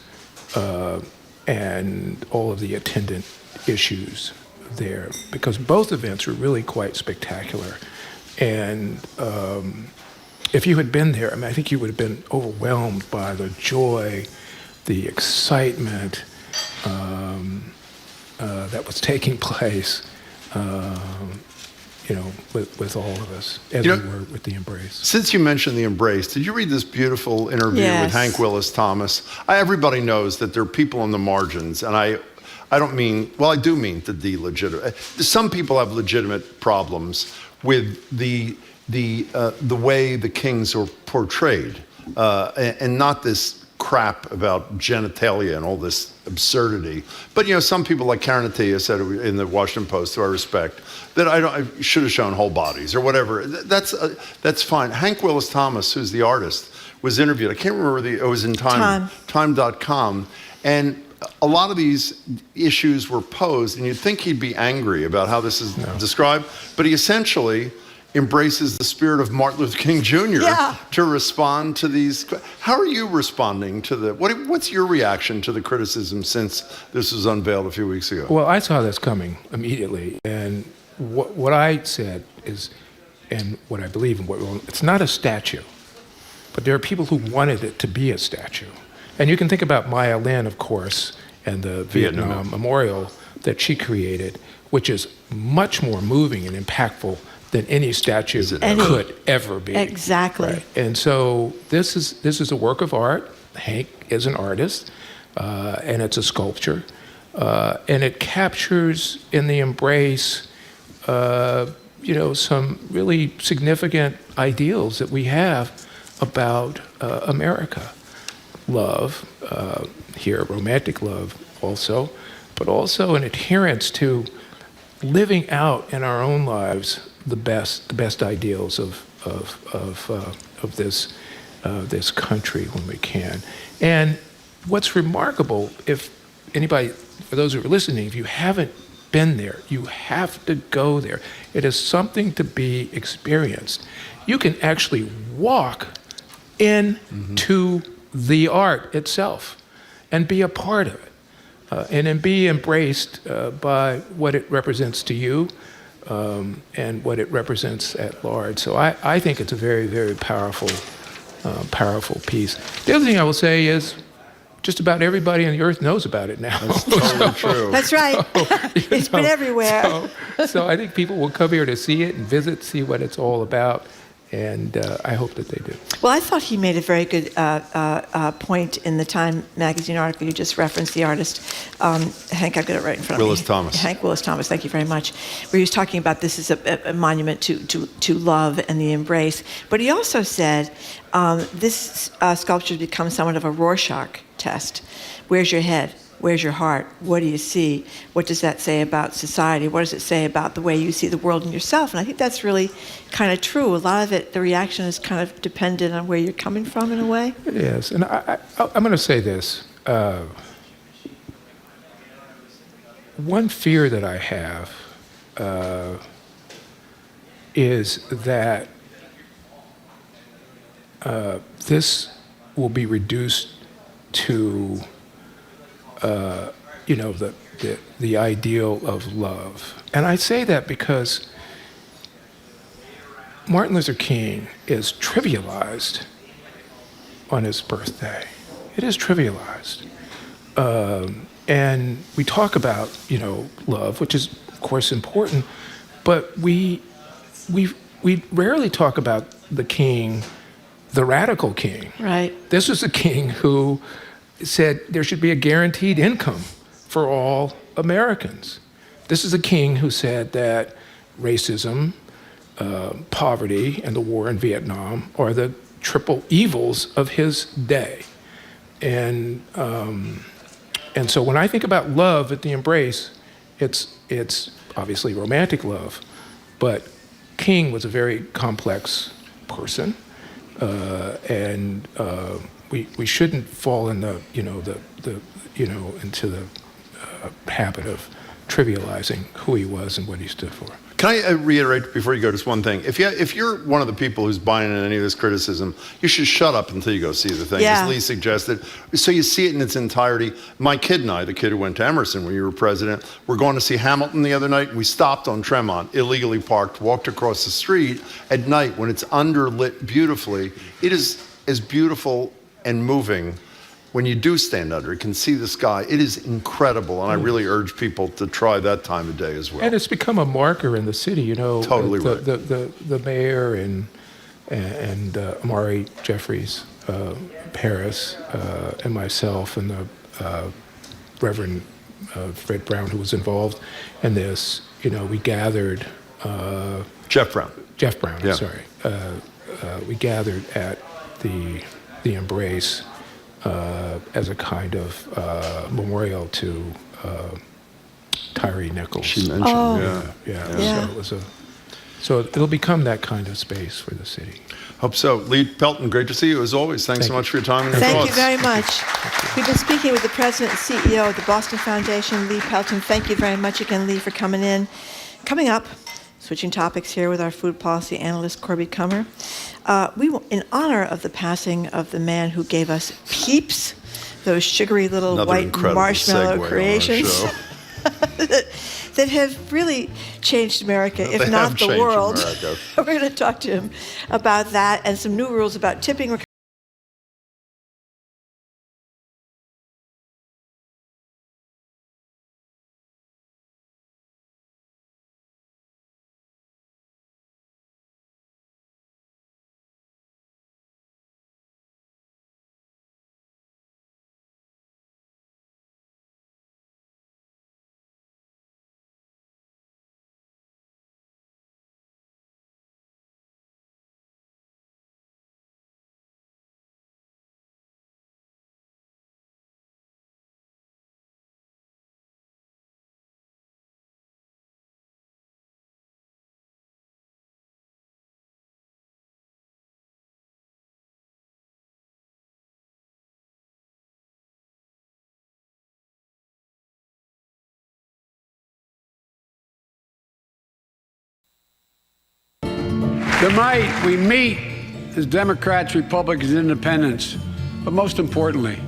and all of the attendant issues there, because both events were really quite spectacular. And if you had been there, I mean, I think you would have been overwhelmed by the joy, the excitement that was taking place, with all of us, as we were with the Embrace. Since you mentioned the Embrace, did you read this beautiful interview with Hank Willis Thomas? Everybody knows that there are people on the margins, and I don't mean, well, I do mean to delegitimate. Some people have legitimate problems with the way the kings are portrayed, and not this crap about genitalia and all this absurdity. But some people like Karen Attiah said in the Washington Post, who I respect, that I should have shown whole bodies or whatever. That's fine. Hank Willis Thomas, who's the artist, was interviewed. I can't remember it was in Time.com, and a lot of these issues were posed, and you'd think he'd be angry about how this is described, but he essentially embraces the spirit of Martin Luther King Jr. To respond to these. How are you responding to what's your reaction to the criticism since this was unveiled a few weeks ago? Well, I saw this coming immediately, and what I said is, and what I believe in, it's not a statue, but there are people who wanted it to be a statue. And you can think about Maya Lin, of course, and the Vietnam Memorial that she created, which is much more moving and impactful than any statue could ever be. Exactly. Right? And so this is a work of art. Hank is an artist, and it's a sculpture, and it captures in the Embrace, some really significant ideals that we have about America. Love, here romantic love also, but also an adherence to living out in our own lives the best ideals of this country when we can. And what's remarkable, if anybody, for those who are listening, if you haven't been there, you have to go there. It is something to be experienced. You can actually walk into the art itself and be a part of it, and then be embraced by what it represents to you, and what it represents at large. So I think it's a very, very powerful piece. The other thing I will say is just about everybody on the earth knows about it now. That's totally true. That's right. It's been everywhere. So I think people will come here to see it and visit, see what it's all about. And I hope that they do. Well, I thought he made a very good point in the Time magazine article you just referenced, the artist. Hank, I've got it right in front of me. Thomas. Hank Willis Thomas, thank you very much. Where he was talking about this is a monument to love and the embrace. But he also said this sculpture has become somewhat of a Rorschach test. Where's your head? Where's your heart? What do you see? What does that say about society? What does it say about the way you see the world and yourself? And I think that's really kind of true. A lot of it, the reaction is kind of dependent on where you're coming from in a way. It is. And I'm going to say this. One fear that I have is that this will be reduced to the ideal of love. And I say that because Martin Luther King is trivialized on his birthday. It is trivialized. And we talk about, love, which is, of course, important, but we rarely talk about the king, the radical king. Right. This was a king who said there should be a guaranteed income for all Americans. This is a king who said that racism, poverty, and the war in Vietnam are the triple evils of his day. And so when I think about love at the Embrace, it's obviously romantic love, but King was a very complex person, and we shouldn't fall in into the habit of trivializing who he was and what he stood for. Can I reiterate before you go just one thing? If you're one of the people who's buying in any of this criticism, you should shut up until you go see the thing, as Lee suggested, so you see it in its entirety. My kid and I, the kid who went to Emerson when you were president, were going to see Hamilton the other night, and we stopped on Tremont, illegally parked, walked across the street at night when it's underlit beautifully. It is as beautiful and moving when you do stand under it, can see the sky. It is incredible, and I really urge people to try that time of day as well. And it's become a marker in the city, you know. Totally right. The mayor and Amari Jeffries, Paris, and myself, and the Reverend Fred Brown, who was involved in this, you know, we gathered. Jeff Brown, I'm sorry. We gathered at the Embrace. As a kind of memorial to Tyree Nichols. She mentioned, yeah. So it'll become that kind of space for the city. Hope so. Lee Pelton, great to see you as always. Thanks so much for your time and your Thank thoughts. you very much. We've been speaking with the president and CEO of the Boston Foundation, Lee Pelton. Thank you very much again, Lee, for coming in. Coming up, switching topics here with our food policy analyst, Corby Kummer. In honor of the passing of the man who gave us Peeps, those sugary little white marshmallow creations that have really changed America, if not the world. We're going to talk to him about that and some new rules about tipping. Tonight, we meet as Democrats, Republicans, Independents, but most importantly,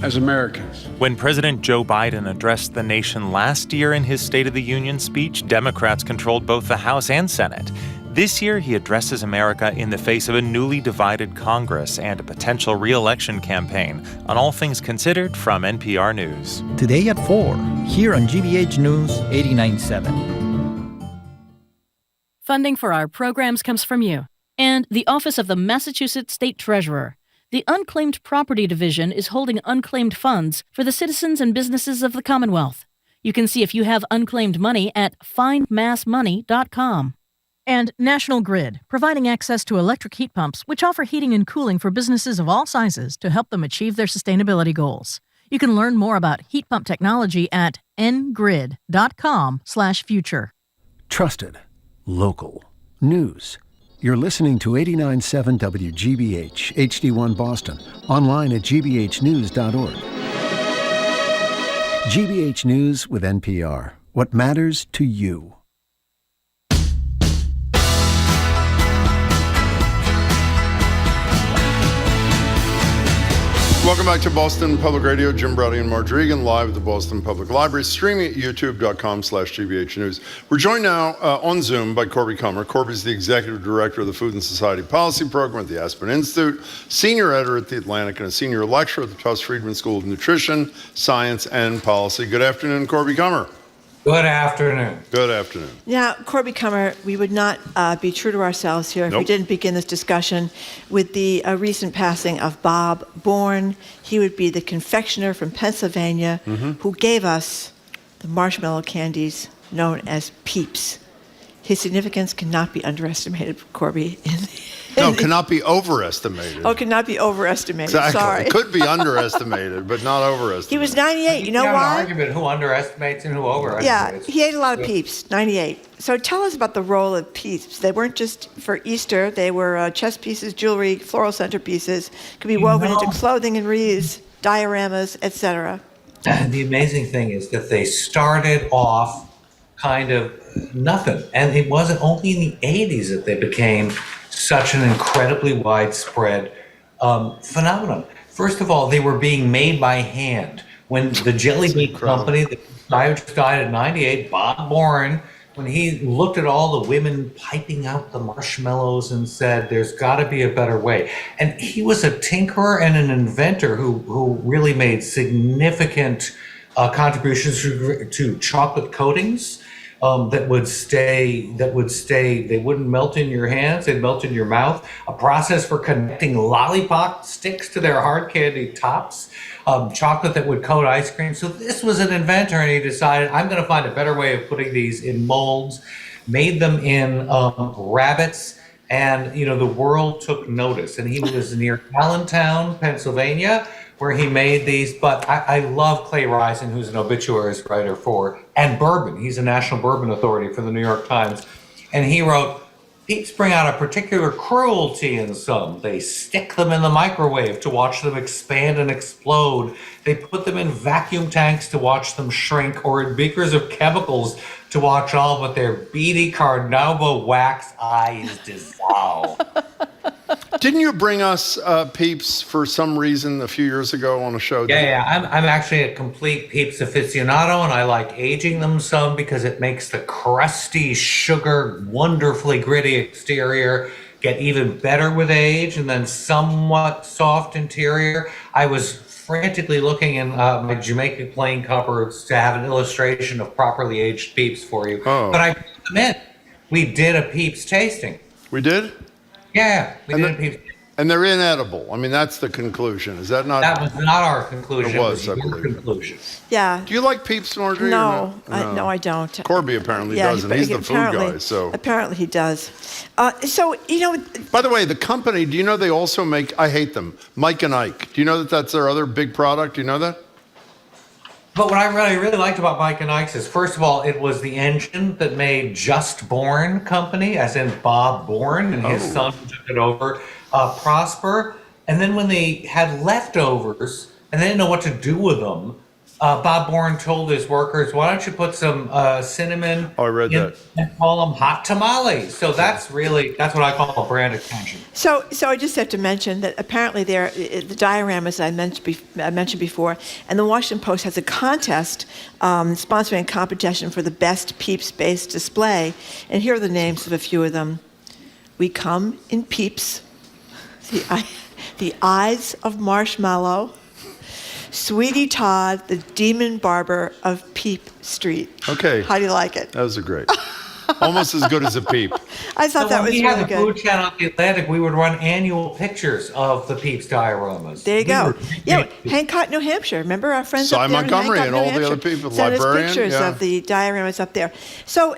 as Americans. When President Joe Biden addressed the nation last year in his State of the Union speech, Democrats controlled both the House and Senate. This year, he addresses America in the face of a newly divided Congress and a potential re-election campaign. On All Things Considered from NPR News. Today at 4, here on GBH News 89.7. Funding for our programs comes from you and the Office of the Massachusetts State Treasurer. The Unclaimed Property Division is holding unclaimed funds for the citizens and businesses of the Commonwealth. You can see if you have unclaimed money at findmassmoney.com. And National Grid, providing access to electric heat pumps, which offer heating and cooling for businesses of all sizes to help them achieve their sustainability goals. You can learn more about heat pump technology at ngrid.com/future. Trusted. Local. News. You're listening to 89.7 WGBH, HD1 Boston, online at gbhnews.org. GBH News with NPR. What matters to you. Welcome back to Boston Public Radio. Jim Browdy and Marge Regan live at the Boston Public Library, streaming at youtube.com/GBH News. We're joined now on Zoom by Corby Kummer. Corby's the Executive Director of the Food and Society Policy Program at the Aspen Institute, Senior Editor at the Atlantic, and a Senior Lecturer at the Tufts Friedman School of Nutrition, Science, and Policy. Good afternoon, Corby Kummer. Good afternoon. Good afternoon. Now, Corby Kummer, we would not be true to ourselves here if we didn't begin this discussion with the recent passing of Bob Bourne. He would be the confectioner from Pennsylvania who gave us the marshmallow candies known as Peeps. His significance cannot be underestimated, Corby. No, cannot be overestimated. Oh, cannot be overestimated. Exactly. Sorry. It could be underestimated, but not overestimated. He was 98. You know why? An argument who underestimates and who overestimates. Yeah, he ate a lot of Peeps, 98. So tell us about the role of Peeps. They weren't just for Easter. They were chess pieces, jewelry, floral centerpieces. Could be woven into clothing and wreaths, dioramas, etc. the amazing thing is that they started off kind of nothing. And it wasn't only in the 80s that they became such an incredibly widespread phenomenon. First of all, they were being made by hand. When the Jelly Bean Company, the guy who just died at 98, Bob Boren, when he looked at all the women piping out the marshmallows and said, there's got to be a better way. And he was a tinkerer and an inventor who really made significant contributions to chocolate coatings that would stay, they wouldn't melt in your hands, they'd melt in your mouth. A process for connecting lollipop sticks to their hard candy tops. Chocolate that would coat ice cream. So this was an inventor, and he decided, I'm going to find a better way of putting these in molds, made them in rabbits, and the world took notice. And he was near Allentown, Pennsylvania, where he made these. But I love Clay Rising, who's an obituaries writer for, and bourbon. He's a national bourbon authority for the New York Times. And he wrote, Peeps bring out a particular cruelty in some. They stick them in the microwave to watch them expand and explode. They put them in vacuum tanks to watch them shrink, or in beakers of chemicals to watch all but their beady carnauba wax eyes dissolve. Didn't you bring us Peeps for some reason a few years ago on a show? Yeah. I'm actually a complete Peeps aficionado, and I like aging them some because it makes the crusty, sugar, wonderfully gritty exterior get even better with age, and then somewhat soft interior. I was frantically looking in my Jamaica plain cupboards to have an illustration of properly aged Peeps for you. Oh. But I admit, we did a Peeps tasting. We did? Yeah, we did a Peeps. And they're inedible. I mean, that's the conclusion. Is that not? That was not our conclusion. It was, I your believe. conclusion. Yeah. Do you like Peeps, Marjorie? No, or no, I don't. Corby apparently doesn't. He's the food guy. So apparently he does. By the way, the company. Do you know they also make? I hate them. Mike and Ike. Do you know that that's their other big product? Do you know that? But what I really liked about Mike and Ike's is, first of all, it was the engine that made Just Born Company, as in Bob Bourne, and his son took it over, prosper. And then when they had leftovers and they didn't know what to do with them, Bob Bourne told his workers, why don't you put some cinnamon I read that. And call them hot tamales. So that's what I call a brand extension. So I just have to mention that apparently the dioramas I mentioned before, and the Washington Post has a contest sponsoring a competition for the best Peeps-based display. And here are the names of a few of them. We come in Peeps, the Eyes of Marshmallow, Sweetie Todd, the Demon Barber of Peep Street. Okay. How do you like it? That was great. Almost as good as a Peep. I thought that was really good. When we had the Food Channel at the Atlantic, we would run annual pictures of the Peeps dioramas. There you go. Yeah, Hancock, New Hampshire. Remember our friends up there in Montgomery Hancock, and New all the other Hampshire? people, Sent us librarian, pictures yeah. of the dioramas up there. So,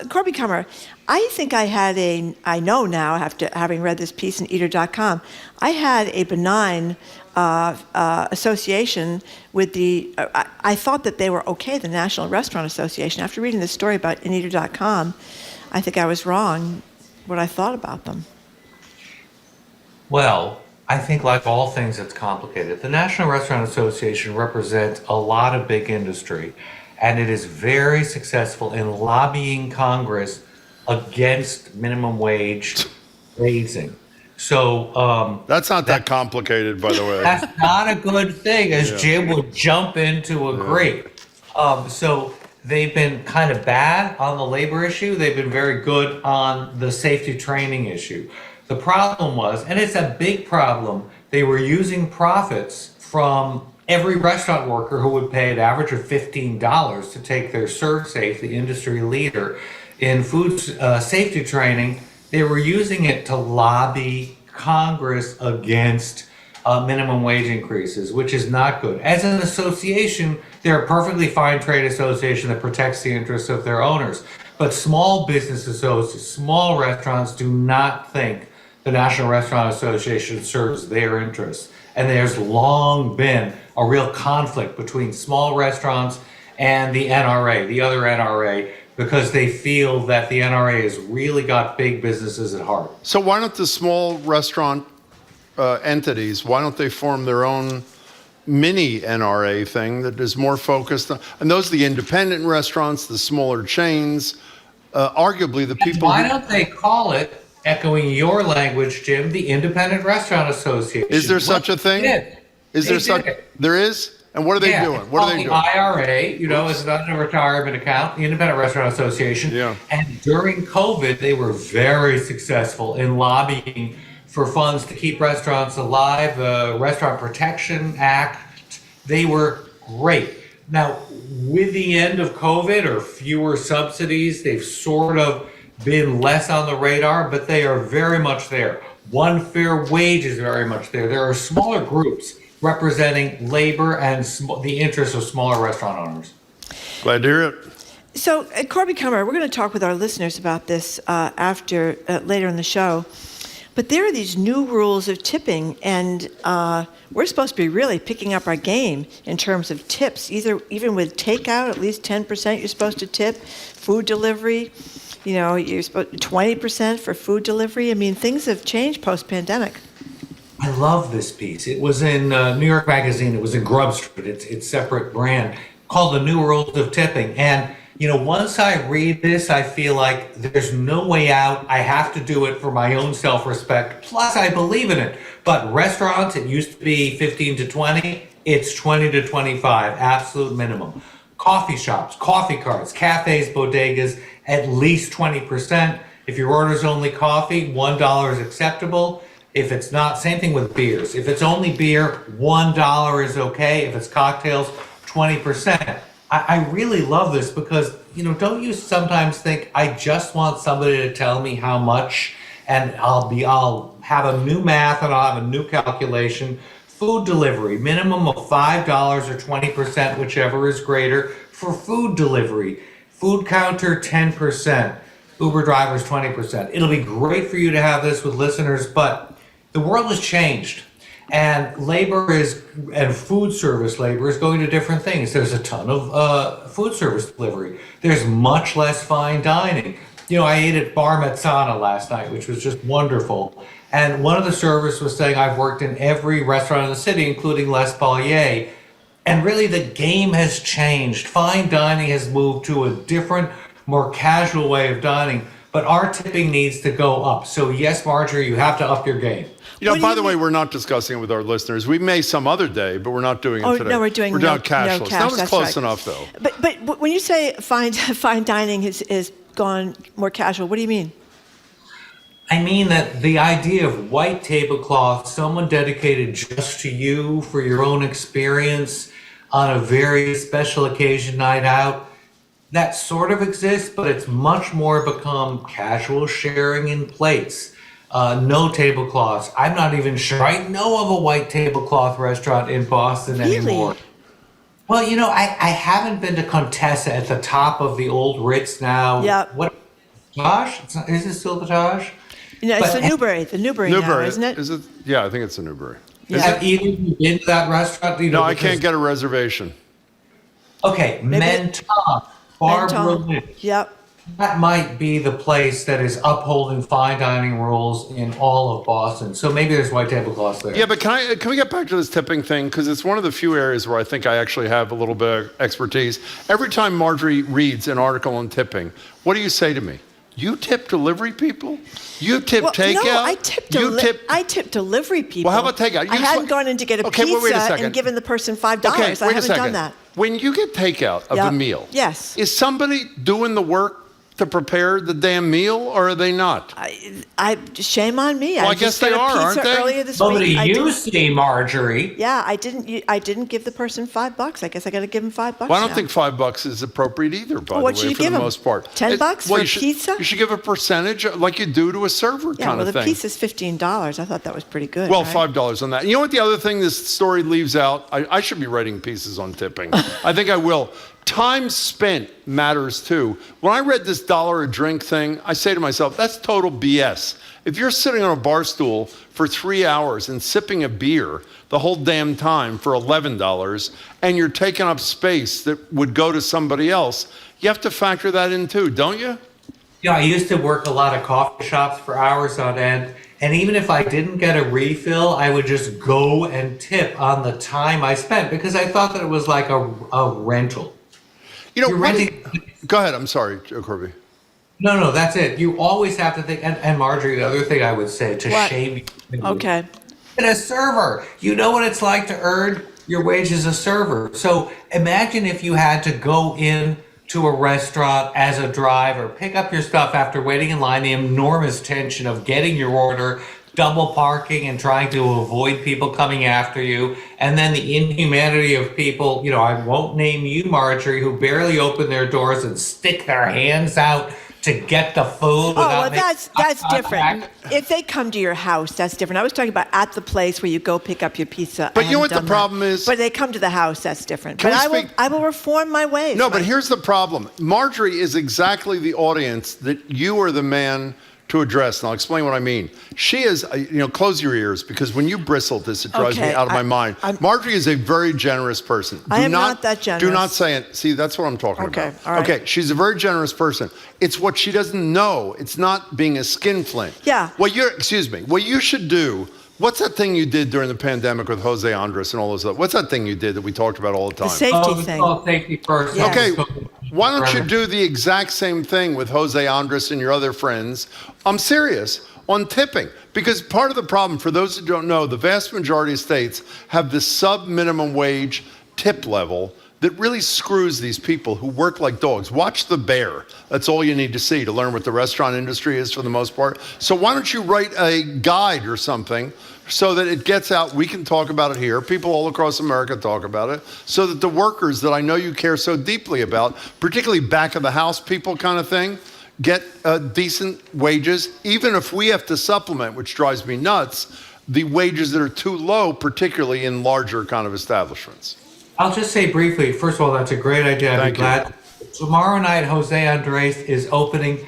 Corby Kummer, I think I know now after having read this piece in Eater.com, I had a benign association with I thought that they were okay, the National Restaurant Association. After reading this story about Eater.com, I think I was wrong what I thought about them. Well, I think like all things, it's complicated. The National Restaurant Association represents a lot of big industry, and it is very successful in lobbying Congress against minimum wage raising. So that's not that complicated, by the way. That's not a good thing, as Yeah. Jim would jump in to agree. So they've been kind of bad on the labor issue. They've been very good on the safety training issue. The problem was, and it's a big problem, they were using profits from every restaurant worker who would pay an average of $15 to take their ServSafe, the industry leader in food safety training. They were using it to lobby Congress against minimum wage increases, which is not good. As an association, they're a perfectly fine trade association that protects the interests of their owners. But small business associates, small restaurants do not think the National Restaurant Association serves their interests. And there's long been a real conflict between small restaurants and the NRA, the other NRA, because they feel that the NRA has really got big businesses at heart. So why don't the small restaurant entities, why don't they form their own mini NRA thing that is more focused on, and those are the independent restaurants, the smaller chains, arguably the people. Why don't they call it, echoing your language, Jim, the Independent Restaurant Association? Is there such a thing? Is there such? There is? And what are they doing? What are they doing? The IRA, is not a retirement account, the Independent Restaurant Association. Yeah. And during COVID, they were very successful in lobbying for funds to keep restaurants alive. The Restaurant Protection Act, they were great. Now, with the end of COVID or fewer subsidies, they've sort of been less on the radar, but they are very much there. One Fair Wage is very much there. There are smaller groups representing labor and the interests of smaller restaurant owners. Glad to hear it. So, Corby Kummer, we're going to talk with our listeners about this later in the show. But there are these new rules of tipping, and we're supposed to be really picking up our game in terms of tips. Even with takeout, at least 10% you're supposed to tip. Food delivery, you're supposed 20% for food delivery. I mean, things have changed post-pandemic. I love this piece. It was in New York Magazine. It was in Grub Street. It's separate brand called The New Rules of Tipping. And, once I read this, I feel like there's no way out. I have to do it for my own self-respect. Plus, I believe in it. But restaurants, it used to be 15 to 20. It's 20 to 25, absolute minimum. Coffee shops, coffee carts, cafes, bodegas, at least 20%. If your order's only coffee, $1 is acceptable. If it's not, same thing with beers. If it's only beer, $1 is okay. If it's cocktails, 20%. I really love this because, don't you sometimes think, I just want somebody to tell me how much, and I'll have a new math and I'll have a new calculation. Food delivery, minimum of $5 or 20%, whichever is greater, for food delivery. Food counter, 10%. Uber drivers, 20%. It'll be great for you to have this with listeners, but the world has changed. And and food service labor is going to different things. There's a ton of food service delivery. There's much less fine dining. I ate at Bar Mezzana last night, which was just wonderful. And one of the servers was saying, I've worked in every restaurant in the city, including Les Pallier. And really the game has changed. Fine dining has moved to a different, more casual way of dining. But our tipping needs to go up. So yes, Marjorie, you have to up your game. By the way, we're not discussing it with our listeners. We may some other day, but we're not doing it today. No, we're doing cashless. No cash, that was that's close right. enough, though. But when you say fine dining is gone more casual, what do you mean? I mean that the idea of white tablecloth, someone dedicated just to you for your own experience on a very special occasion night out, that sort of exists, but it's much more become casual sharing in plates. No tablecloths. I'm not even sure I know of a white tablecloth restaurant in Boston anymore. Well, I haven't been to Contessa at the top of the old Ritz now. Yeah. What? Taj? Is it still the Taj? It's the Newbury now, isn't it? Is it? Yeah, I think it's the Newbury. Yeah. Have either of you been to that restaurant? No, I can't get a reservation. Okay, Menton, Barbara Lynch. Yep. That might be the place that is upholding fine dining rules in all of Boston. So maybe there's white tablecloths there. Yeah, but can we get back to this tipping thing? Because it's one of the few areas where I think I actually have a little bit of expertise. Every time Marjorie reads an article on tipping, what do you say to me? You tip delivery people? You tip takeout? No, I tip delivery people. Well, how about takeout? I hadn't gone in to get a pizza and given the person $5. I haven't done that. When you get takeout of a meal, yes, is somebody doing the work to prepare the damn meal, or are they not? I shame on me. Well, I guess they are, aren't they? Earlier this Nobody week. you see, Marjorie. Yeah, I didn't give the person $5. I guess I got to give him $5. Well, I don't think $5 is appropriate either. By what the should way, you for give the him? most part, $10 for pizza? You should give a percentage, like you do to a server, kind of the thing. pizza's $15. I thought that was pretty good. Well, right? $5 on that. You know what? The other thing this story leaves out. I should be writing pieces on tipping. I think I will. Time spent matters too. When I read this $1 a drink thing, I say to myself, that's total BS. If you're sitting on a bar stool for 3 hours and sipping a beer the whole damn time for $11 and you're taking up space that would go to somebody else, you have to factor that in too, don't you? Yeah, I used to work a lot of coffee shops for hours on end, And even if I didn't get a refill, I would just go and tip on the time I spent because I thought that it was like a rental. You're renting. Go ahead. I'm sorry, Corby. No, that's it. You always have to think. And Marjorie, the other thing I would say to shame you. Okay. And a server, you know what it's like to earn your wage as a server. So imagine if you had to go in to a restaurant as a driver, pick up your stuff after waiting in line, the enormous tension of getting your order, double parking and trying to avoid people coming after you, and then the inhumanity of people, I won't name you, Marjorie, who barely open their doors and stick their hands out to get the food. That's different. If they come to your house, that's different. I was talking about at the place where you go pick up your pizza. But you know what the problem is? But they come to the house, that's different. But I will reform my ways. No, but here's the problem. Marjorie is exactly the audience that you are the man to address, and I'll explain what I mean. She is, close your ears, because when you bristle at this, it drives me out of my mind. Marjorie is a very generous person. I am not that generous. Do not say it. See, that's what I'm talking about. All right. Okay, she's a very generous person. It's what she doesn't know. It's not being a skinflint. Yeah. What you should do, what's that thing you did during the pandemic with Jose Andres and all those other, what's that thing you did that we talked about all the time? The safety thing. Safety first. Yes. Okay, why don't you do the exact same thing with Jose Andres and your other friends? I'm serious, on tipping. Because part of the problem, for those who don't know, the vast majority of states have this sub-minimum wage tip level that really screws these people who work like dogs. Watch The Bear. That's all you need to see to learn what the restaurant industry is for the most part. So why don't you write a guide or something so that it gets out, we can talk about it here, people all across America talk about it, so that the workers that I know you care so deeply about, particularly back of the house people kind of thing, get decent wages, even if we have to supplement, which drives me nuts, the wages that are too low, particularly in larger kind of establishments. I'll just say briefly, first of all, that's a great idea. I'd be glad. Tomorrow night, Jose Andres is opening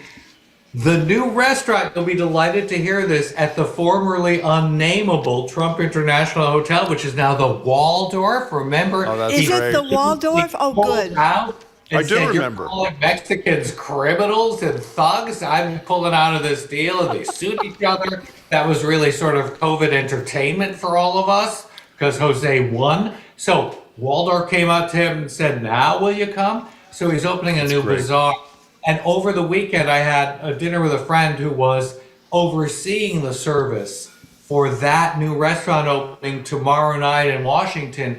the new restaurant. You'll be delighted to hear this, at the formerly unnameable Trump International Hotel, which is now the Waldorf. Remember? Oh, that's is great. it the Waldorf? Oh, good. I do remember. You're calling Mexicans criminals and thugs. I'm pulling out of this deal, and they sued each other. That was really sort of COVID entertainment for all of us because Jose won. So Waldorf came out to him and said, "Now will you come?" So he's opening a new bazaar. And over the weekend, I had a dinner with a friend who was overseeing the service for that new restaurant opening tomorrow night in Washington.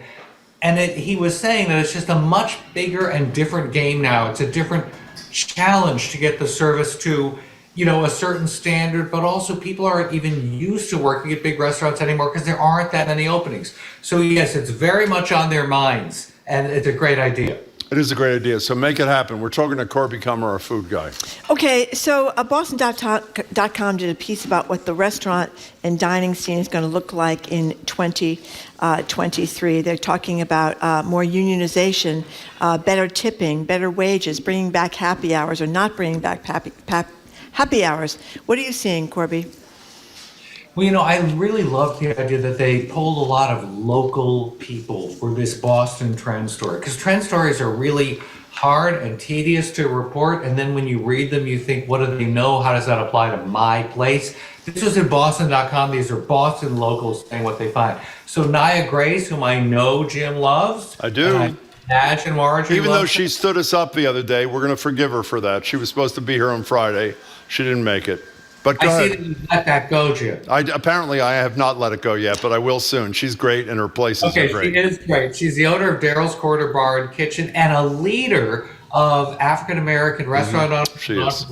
And he was saying that it's just a much bigger and different game now. It's a different challenge to get the service to, a certain standard, but also people aren't even used to working at big restaurants anymore because there aren't that many openings. So yes, it's very much on their minds, and it's a great idea. It is a great idea. So make it happen. We're talking to Corby Kummer, our food guy. Okay, so Boston.com did a piece about what the restaurant and dining scene is going to look like in 2023. They're talking about more unionization, better tipping, better wages, bringing back happy hours or not bringing back happy hours. What are you seeing, Corby? Well, I really love the idea that they pulled a lot of local people for this Boston trend story, because trend stories are really hard and tedious to report, and then when you read them, you think, what do they know? How does that apply to my place? This was in Boston.com. These are Boston locals saying what they find. So Nia Grace, whom I know Jim loves. I do. And I imagine Marjorie Even though loves she stood us up the other day, we're going to forgive her for that. She was supposed to be here on Friday. She didn't make it. But go I ahead. see that you let that go, Jim. Apparently, I have not let it go yet, but I will soon. She's great, and her places are great. She is great. She's the owner of Daryl's Quarter Bar and Kitchen and a leader of African-American restaurant owners. She is.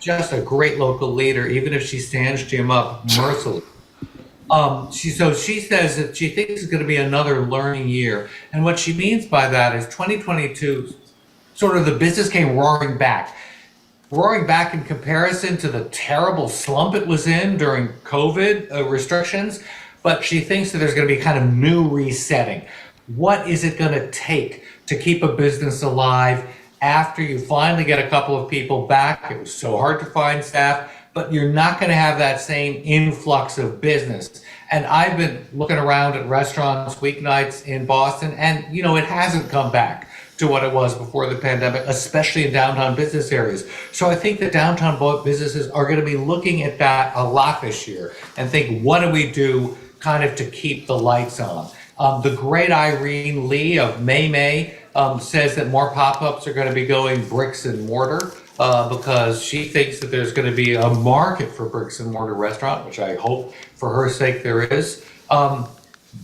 Just a great local leader, even if she stands Jim up mercilessly. She says that she thinks it's going to be another learning year. And what she means by that is 2022, sort of the business came roaring back in comparison to the terrible slump it was in during COVID restrictions. But she thinks that there's going to be kind of new resetting. What is it going to take to keep a business alive after you finally get a couple of people back? It was so hard to find staff, but you're not going to have that same influx of business. And I've been looking around at restaurants weeknights in Boston, and it hasn't come back to to what it was before the pandemic, especially in downtown business areas. So I think the downtown businesses are going to be looking at that a lot this year and think, what do we do kind of to keep the lights on? The great Irene Lee of May says that more pop-ups are going to be going bricks and mortar because she thinks that there's going to be a market for bricks and mortar restaurant, which I hope for her sake there is.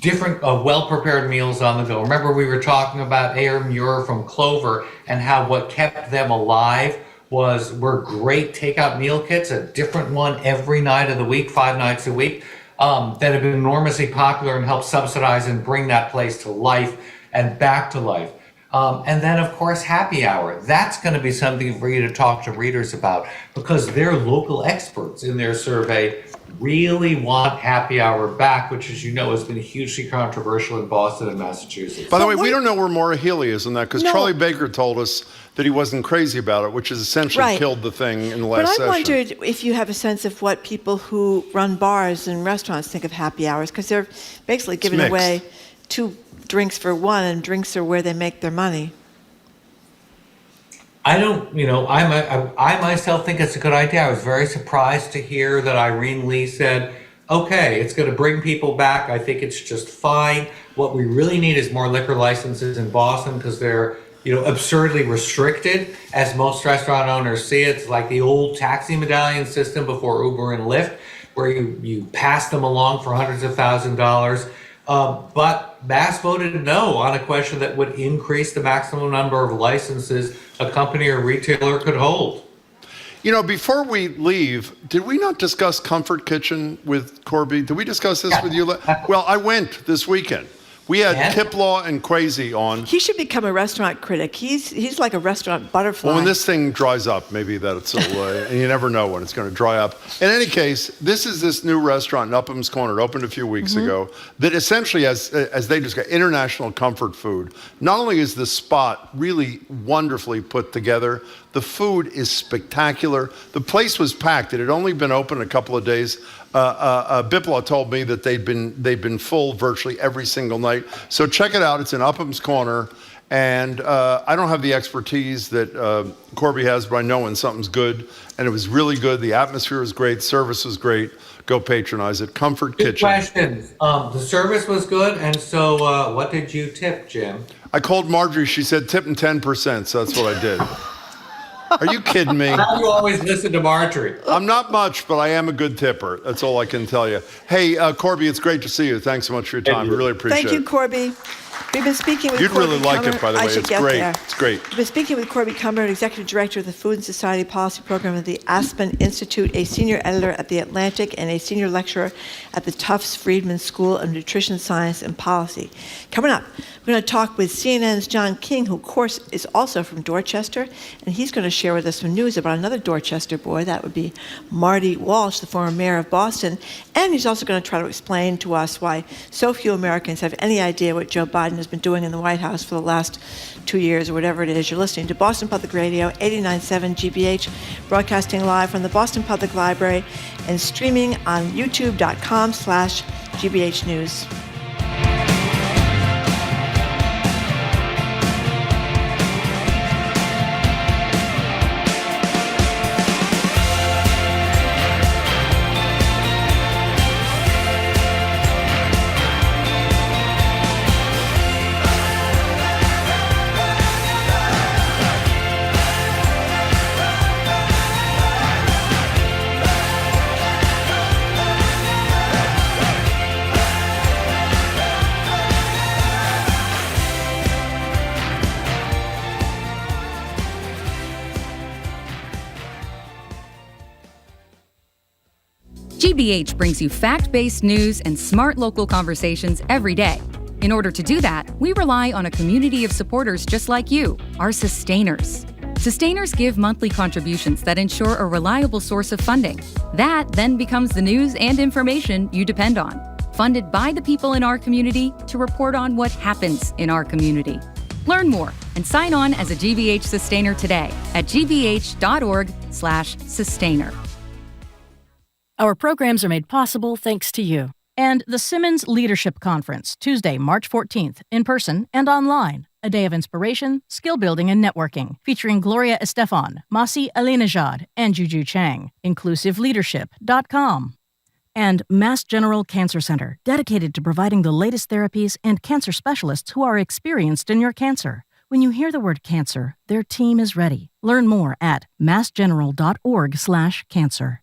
Different well-prepared meals on the go. Remember, we were talking about Air Muir from Clover and how what kept them alive were great takeout meal kits, a different one every night of the week, 5 nights a week, that have been enormously popular and helped subsidize and bring that place to life and back to life. And then, of course, happy hour. That's going to be something for you to talk to readers about because their local experts in their survey really want happy hour back, which, as you know, has been hugely controversial in Boston and Massachusetts. By the way, we don't know where Maura Healey is in that because Charlie Baker told us that he wasn't crazy about it, which has essentially killed the thing in the last session. But I wondered if you have a sense of what people who run bars and restaurants think of happy hours, because they're basically giving away 2 drinks for 1, and drinks are where they make their money. I don't, I myself think it's a good idea. I was very surprised to hear that Irene Lee said, okay, it's going to bring people back. I think it's just fine. What we really need is more liquor licenses in Boston because they're, absurdly restricted, as most restaurant owners see it. It's like the old taxi medallion system before Uber and Lyft, where you pass them along for hundreds of thousands of dollars. But Mass voted no on a question that would increase the maximum number of licenses a company or retailer could hold. Before we leave, did we not discuss Comfort Kitchen with Corby? Did we discuss this with you? Well, I went this weekend. We had Kiplaw and Crazy on. He should become a restaurant critic. He's like a restaurant butterfly. Well, when this thing dries up, maybe that's and you never know when it's going to dry up. In any case, this is this new restaurant in Upham's Corner. It opened a few weeks ago. That essentially, as they just got international comfort food. Not only is the spot really wonderfully put together, the food is spectacular. The place was packed. It had only been open a couple of days. Biplaw told me that they've been full virtually every single night. So check it out. It's in Upham's Corner. And I don't have the expertise that Corby has, but I know when something's good. And it was really good. The atmosphere was great. Service was great. Go patronize it. Comfort Kitchen. Good questions. The service was good. And so what did you tip, Jim? I called Marjorie. She said tip him 10%. So that's what I did. Are you kidding me? How do you always listen to Marjorie? I'm not much, but I am a good tipper. That's all I can tell you. Hey, Corby, it's great to see you. Thanks so much for your time. I really appreciate it. Thank you, Corby. We've been speaking with You'd Corby really like Cummer. it, by the way. It's great. It's great. We've been speaking with Corby Cummer, Executive Director of the Food and Society Policy Program at the Aspen Institute, a senior editor at The Atlantic, and a senior lecturer at the Tufts Friedman School of Nutrition Science and Policy. Coming up, we're going to talk with CNN's John King, who, of course, is also from Dorchester, and he's going to share with us some news about another Dorchester boy. That would be Marty Walsh, the former mayor of Boston. And he's also going to try to explain to us why so few Americans have any idea what Joe Biden has been doing in the White House for the last 2 years or whatever it is. You're listening to Boston Public Radio, 89.7 GBH, broadcasting live from the Boston Public Library and streaming on youtube.com/GBH News. GBH brings you fact-based news and smart local conversations every day. In order to do that, we rely on a community of supporters just like you, our sustainers. Sustainers give monthly contributions that ensure a reliable source of funding. That then becomes the news and information you depend on. Funded by the people in our community to report on what happens in our community. Learn more and sign on as a GBH Sustainer today at gbh.org/sustainer. Our programs are made possible thanks to you. And the Simmons Leadership Conference, Tuesday, March 14th, in person and online. a day of inspiration, skill building, and networking, featuring Gloria Estefan, Masi Alinejad, and Juju Chang. InclusiveLeadership.com. And Mass General Cancer Center, dedicated to providing the latest therapies and cancer specialists who are experienced in your cancer. When you hear the word cancer, their team is ready. Learn more at massgeneral.org/cancer.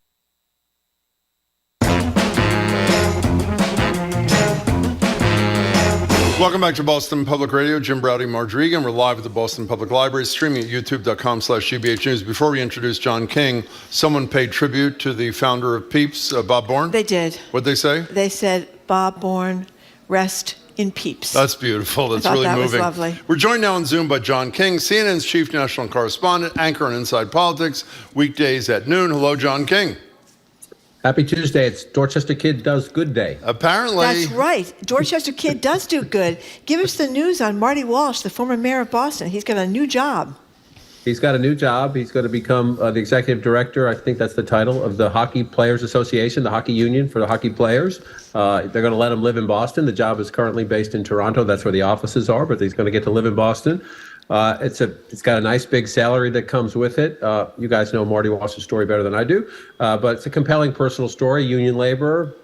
Welcome back to Boston Public Radio. Jim Browdy, Marjorie Egan. We're live at the Boston Public Library, streaming at youtube.com/GBH News. Before we introduce John King, someone paid tribute to the founder of Peeps, Bob Bourne. They did. What'd they say? They said, Bob Bourne, rest in peeps. That's beautiful. That's really that moving. Was lovely. We're joined now on Zoom by John King, CNN's chief national correspondent, anchor on Inside Politics, weekdays at noon. Hello, John King. Happy Tuesday. It's Dorchester Kid Does Good Day. Apparently. That's right. Dorchester Kid does do good. Give us the news on Marty Walsh, the former mayor of Boston. He's got a new job. He's got a new job. He's going to become the executive director, I think that's the title, of the Hockey Players Association, the hockey union for the hockey players. They're going to let him live in Boston. The job is currently based in Toronto. That's where the offices are, but he's going to get to live in Boston. It's got a nice big salary that comes with it. You guys know Marty Walsh's story better than I do, but it's a compelling personal story. Union laborer,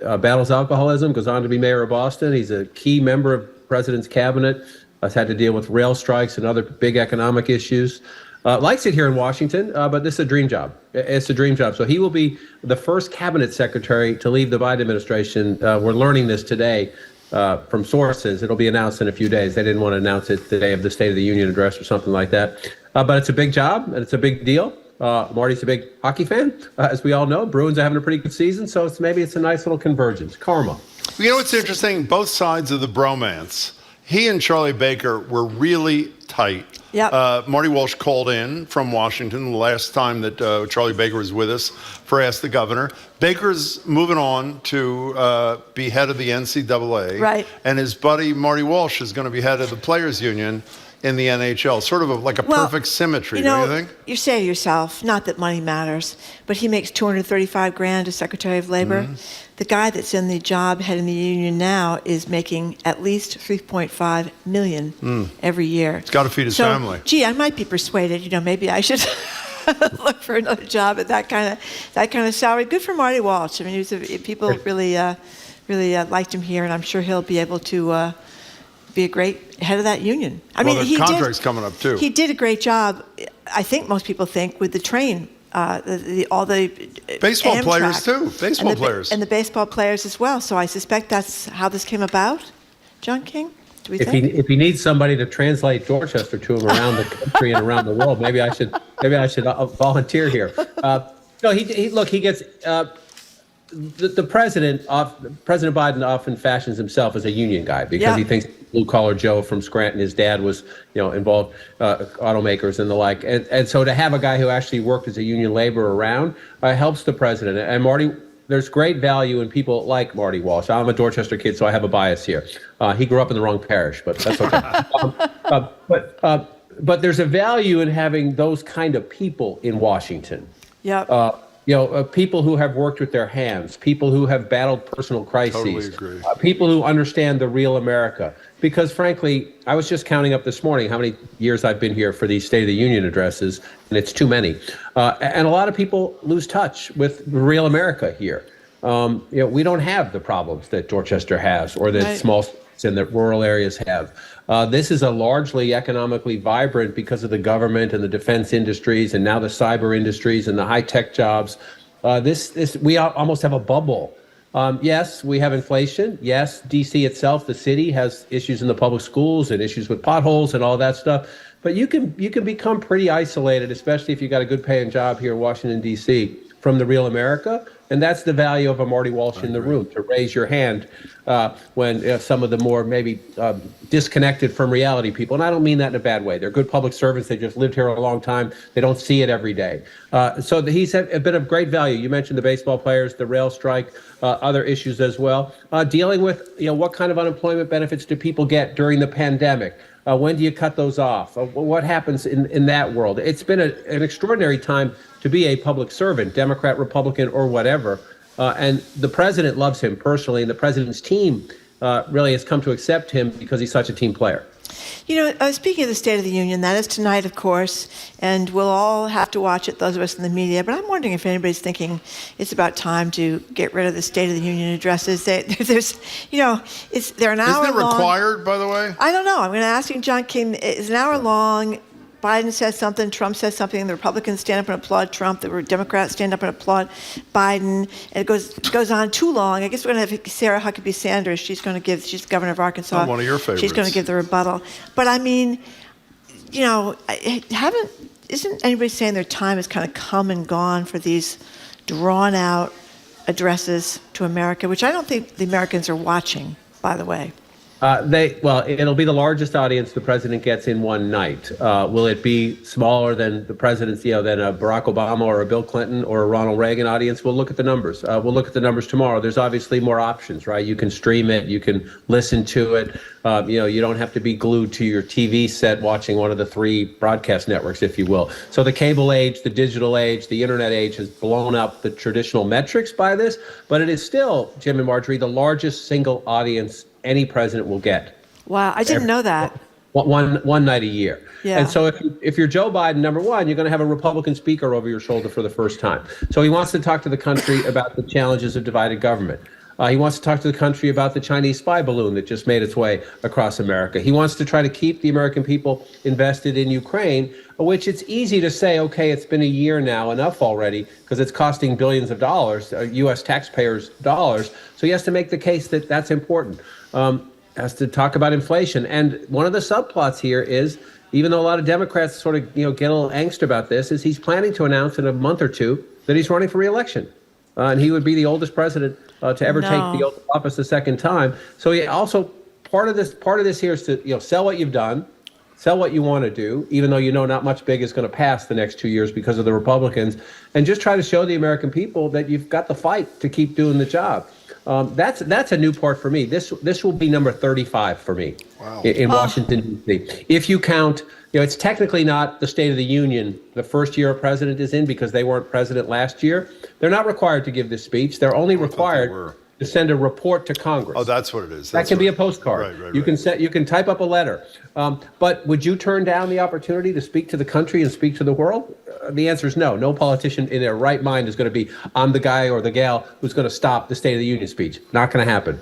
battles alcoholism, goes on to be mayor of Boston. He's a key member of the president's cabinet. Has had to deal with rail strikes and other big economic issues. Likes it here in Washington, but this is a dream job. It's a dream job. So he will be the first cabinet secretary to leave the Biden administration. We're learning this today. From sources. It'll be announced in a few days. They didn't want to announce it the day of the State of the Union address or something like that. But it's a big job and it's a big deal. Marty's a big hockey fan, as we all know. Bruins are having a pretty good season, so maybe it's a nice little convergence. Karma. You know what's interesting? Both sides of the bromance. He and Charlie Baker were really tight. Yep. Marty Walsh called in from Washington the last time that Charlie Baker was with us for Ask the Governor. Baker's moving on to be head of the NCAA. Right. And his buddy Marty Walsh is going to be head of the Players Union in the NHL. Sort of like a perfect symmetry, don't you think? You say to yourself, not that money matters, but he makes $235,000 as Secretary of Labor. Mm-hmm. The guy that's in the job heading the union now is making at least $3.5 million every year. He's got to feed his family. Gee, I might be persuaded. Maybe I should look for another job at that kind of salary. Good for Marty Walsh. I mean, people really liked him here, and I'm sure he'll be able to be a great head of that union. The contract's coming up too. He did a great job. I think most people think with the train. All the baseball Amtrak, players too. Baseball players and the baseball players as well. So I suspect that's how this came about. John King, do we think? If he needs somebody to translate Dorchester to him around the country and around the world, maybe I should volunteer here. He gets. The president, President Biden, often fashions himself as a union guy because he thinks blue collar Joe from Scranton, his dad was, involved, automakers and the like, and so to have a guy who actually worked as a union laborer around helps the president. And Marty, there's great value in people like Marty Walsh. I'm a Dorchester kid, so I have a bias here. He grew up in the wrong parish, but that's okay. But there's a value in having those kind of people in Washington. Yeah. People who have worked with their hands, people who have battled personal crises, totally agree. People who understand the real America. Because frankly, I was just counting up this morning how many years I've been here for these State of the Union addresses, and it's too many. And a lot of people lose touch with real America here. We don't have the problems that Dorchester has or that small states and that rural areas have. This is a largely economically vibrant because of the government and the defense industries and now the cyber industries and the high-tech jobs. We almost have a bubble. Yes, we have inflation. Yes, D.C. itself, the city, has issues in the public schools and issues with potholes and all that stuff. But you can become pretty isolated, especially if you got a good paying job here in Washington, D.C., from the real America. And that's the value of a Marty Walsh in the room, to raise your hand when some of the more maybe disconnected from reality people, and I don't mean that in a bad way. They're good public servants. They just lived here a long time. They don't see it every day. So he's a bit of great value. You mentioned the baseball players, the rail strike, other issues as well. Dealing with, what kind of unemployment benefits do people get during the pandemic? When do you cut those off? What happens in that world? It's been an extraordinary time to be a public servant, Democrat, Republican, or whatever. And the president loves him personally, and the president's team really has come to accept him because he's such a team player. Speaking of the State of the Union, that is tonight, of course, and we'll all have to watch it, those of us in the media, but I'm wondering if anybody's thinking it's about time to get rid of the State of the Union addresses. They're an hour long. Isn't it required, by the way? I don't know. I'm going to ask you, John King. It's an hour long. Biden says something, Trump says something, the Republicans stand up and applaud Trump, the Democrats stand up and applaud Biden, and it goes on too long. I guess we're going to have Sarah Huckabee Sanders. She's the governor of Arkansas. One of your favorites. She's going to give the rebuttal. But I mean, isn't anybody saying their time has kind of come and gone for these drawn out addresses to America, which I don't think the Americans are watching, by the way? It'll be the largest audience the president gets in one night. Will it be smaller than the president's, than a Barack Obama or a Bill Clinton or a Ronald Reagan audience? We'll look at the numbers. We'll look at the numbers tomorrow. There's obviously more options, right? You can stream it. You can listen to it. You don't have to be glued to your TV set watching one of the three broadcast networks, if you will. So the cable age, the digital age, the internet age has blown up the traditional metrics by this, but it is still, Jim and Marjorie, the largest single audience any president will get. Wow, I didn't know that. One night a year. Yeah. And so if you're Joe Biden, number one, you're going to have a Republican speaker over your shoulder for the first time. So he wants to talk to the country about the challenges of divided government. He wants to talk to the country about the Chinese spy balloon that just made its way across America. He wants to try to keep the American people invested in Ukraine, which it's easy to say, okay, it's been a year now, enough already, because it's costing billions of dollars, U.S. taxpayers' dollars. So he has to make the case that that's important. Has to talk about inflation. And one of the subplots here is, even though a lot of Democrats sort of get a little angst about this, is he's planning to announce in a month or two that he's running for re-election. And he would be the oldest president to ever take the oath of office a second time. So he also, part of this here is to sell what you've done, sell what you want to do, even though not much big is going to pass the next 2 years because of the Republicans, and just try to show the American people that you've got the fight to keep doing the job. That's a new part for me. This will be number 35 for me. Wow. In Washington, D.C. If you count, it's technically not the State of the Union the first year a president is in because they weren't president last year. They're not required to give this speech. They're only required to send a report to Congress. Oh, that's what it is. That can be a postcard. Right. You can type up a letter. But would you turn down the opportunity to speak to the country and speak to the world? The answer is no. No politician in their right mind is going to be, I'm the guy or the gal who's going to stop the State of the Union speech. Not going to happen.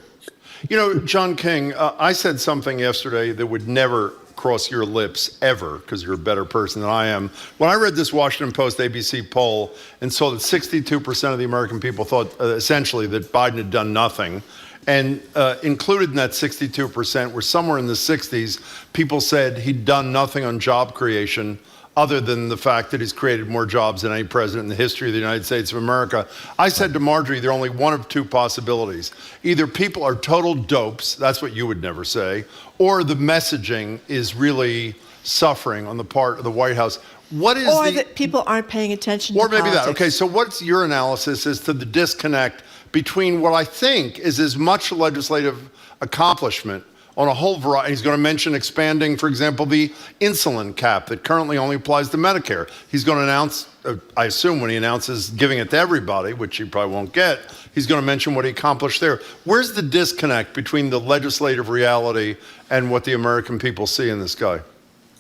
John King, I said something yesterday that would never cross your lips ever, because you're a better person than I am. When I read this Washington Post ABC poll and saw that 62% of the American people thought essentially that Biden had done nothing, and included in that 62% were somewhere in the 60s, people said he'd done nothing on job creation other than the fact that he's created more jobs than any president in the history of the United States of America. I said to Marjorie, there are only one of two possibilities. Either people are total dopes, that's what you would never say, or the messaging is really suffering on the part of the White House. That people aren't paying attention to politics. Or maybe that. Okay, so what's your analysis as to the disconnect between what I think is as much legislative accomplishment on a whole variety. He's going to mention expanding, for example, the insulin cap that currently only applies to Medicare. He's going to announce, I assume when he announces giving it to everybody, which he probably won't get, he's going to mention what he accomplished there. Where's the disconnect between the legislative reality and what the American people see in this guy?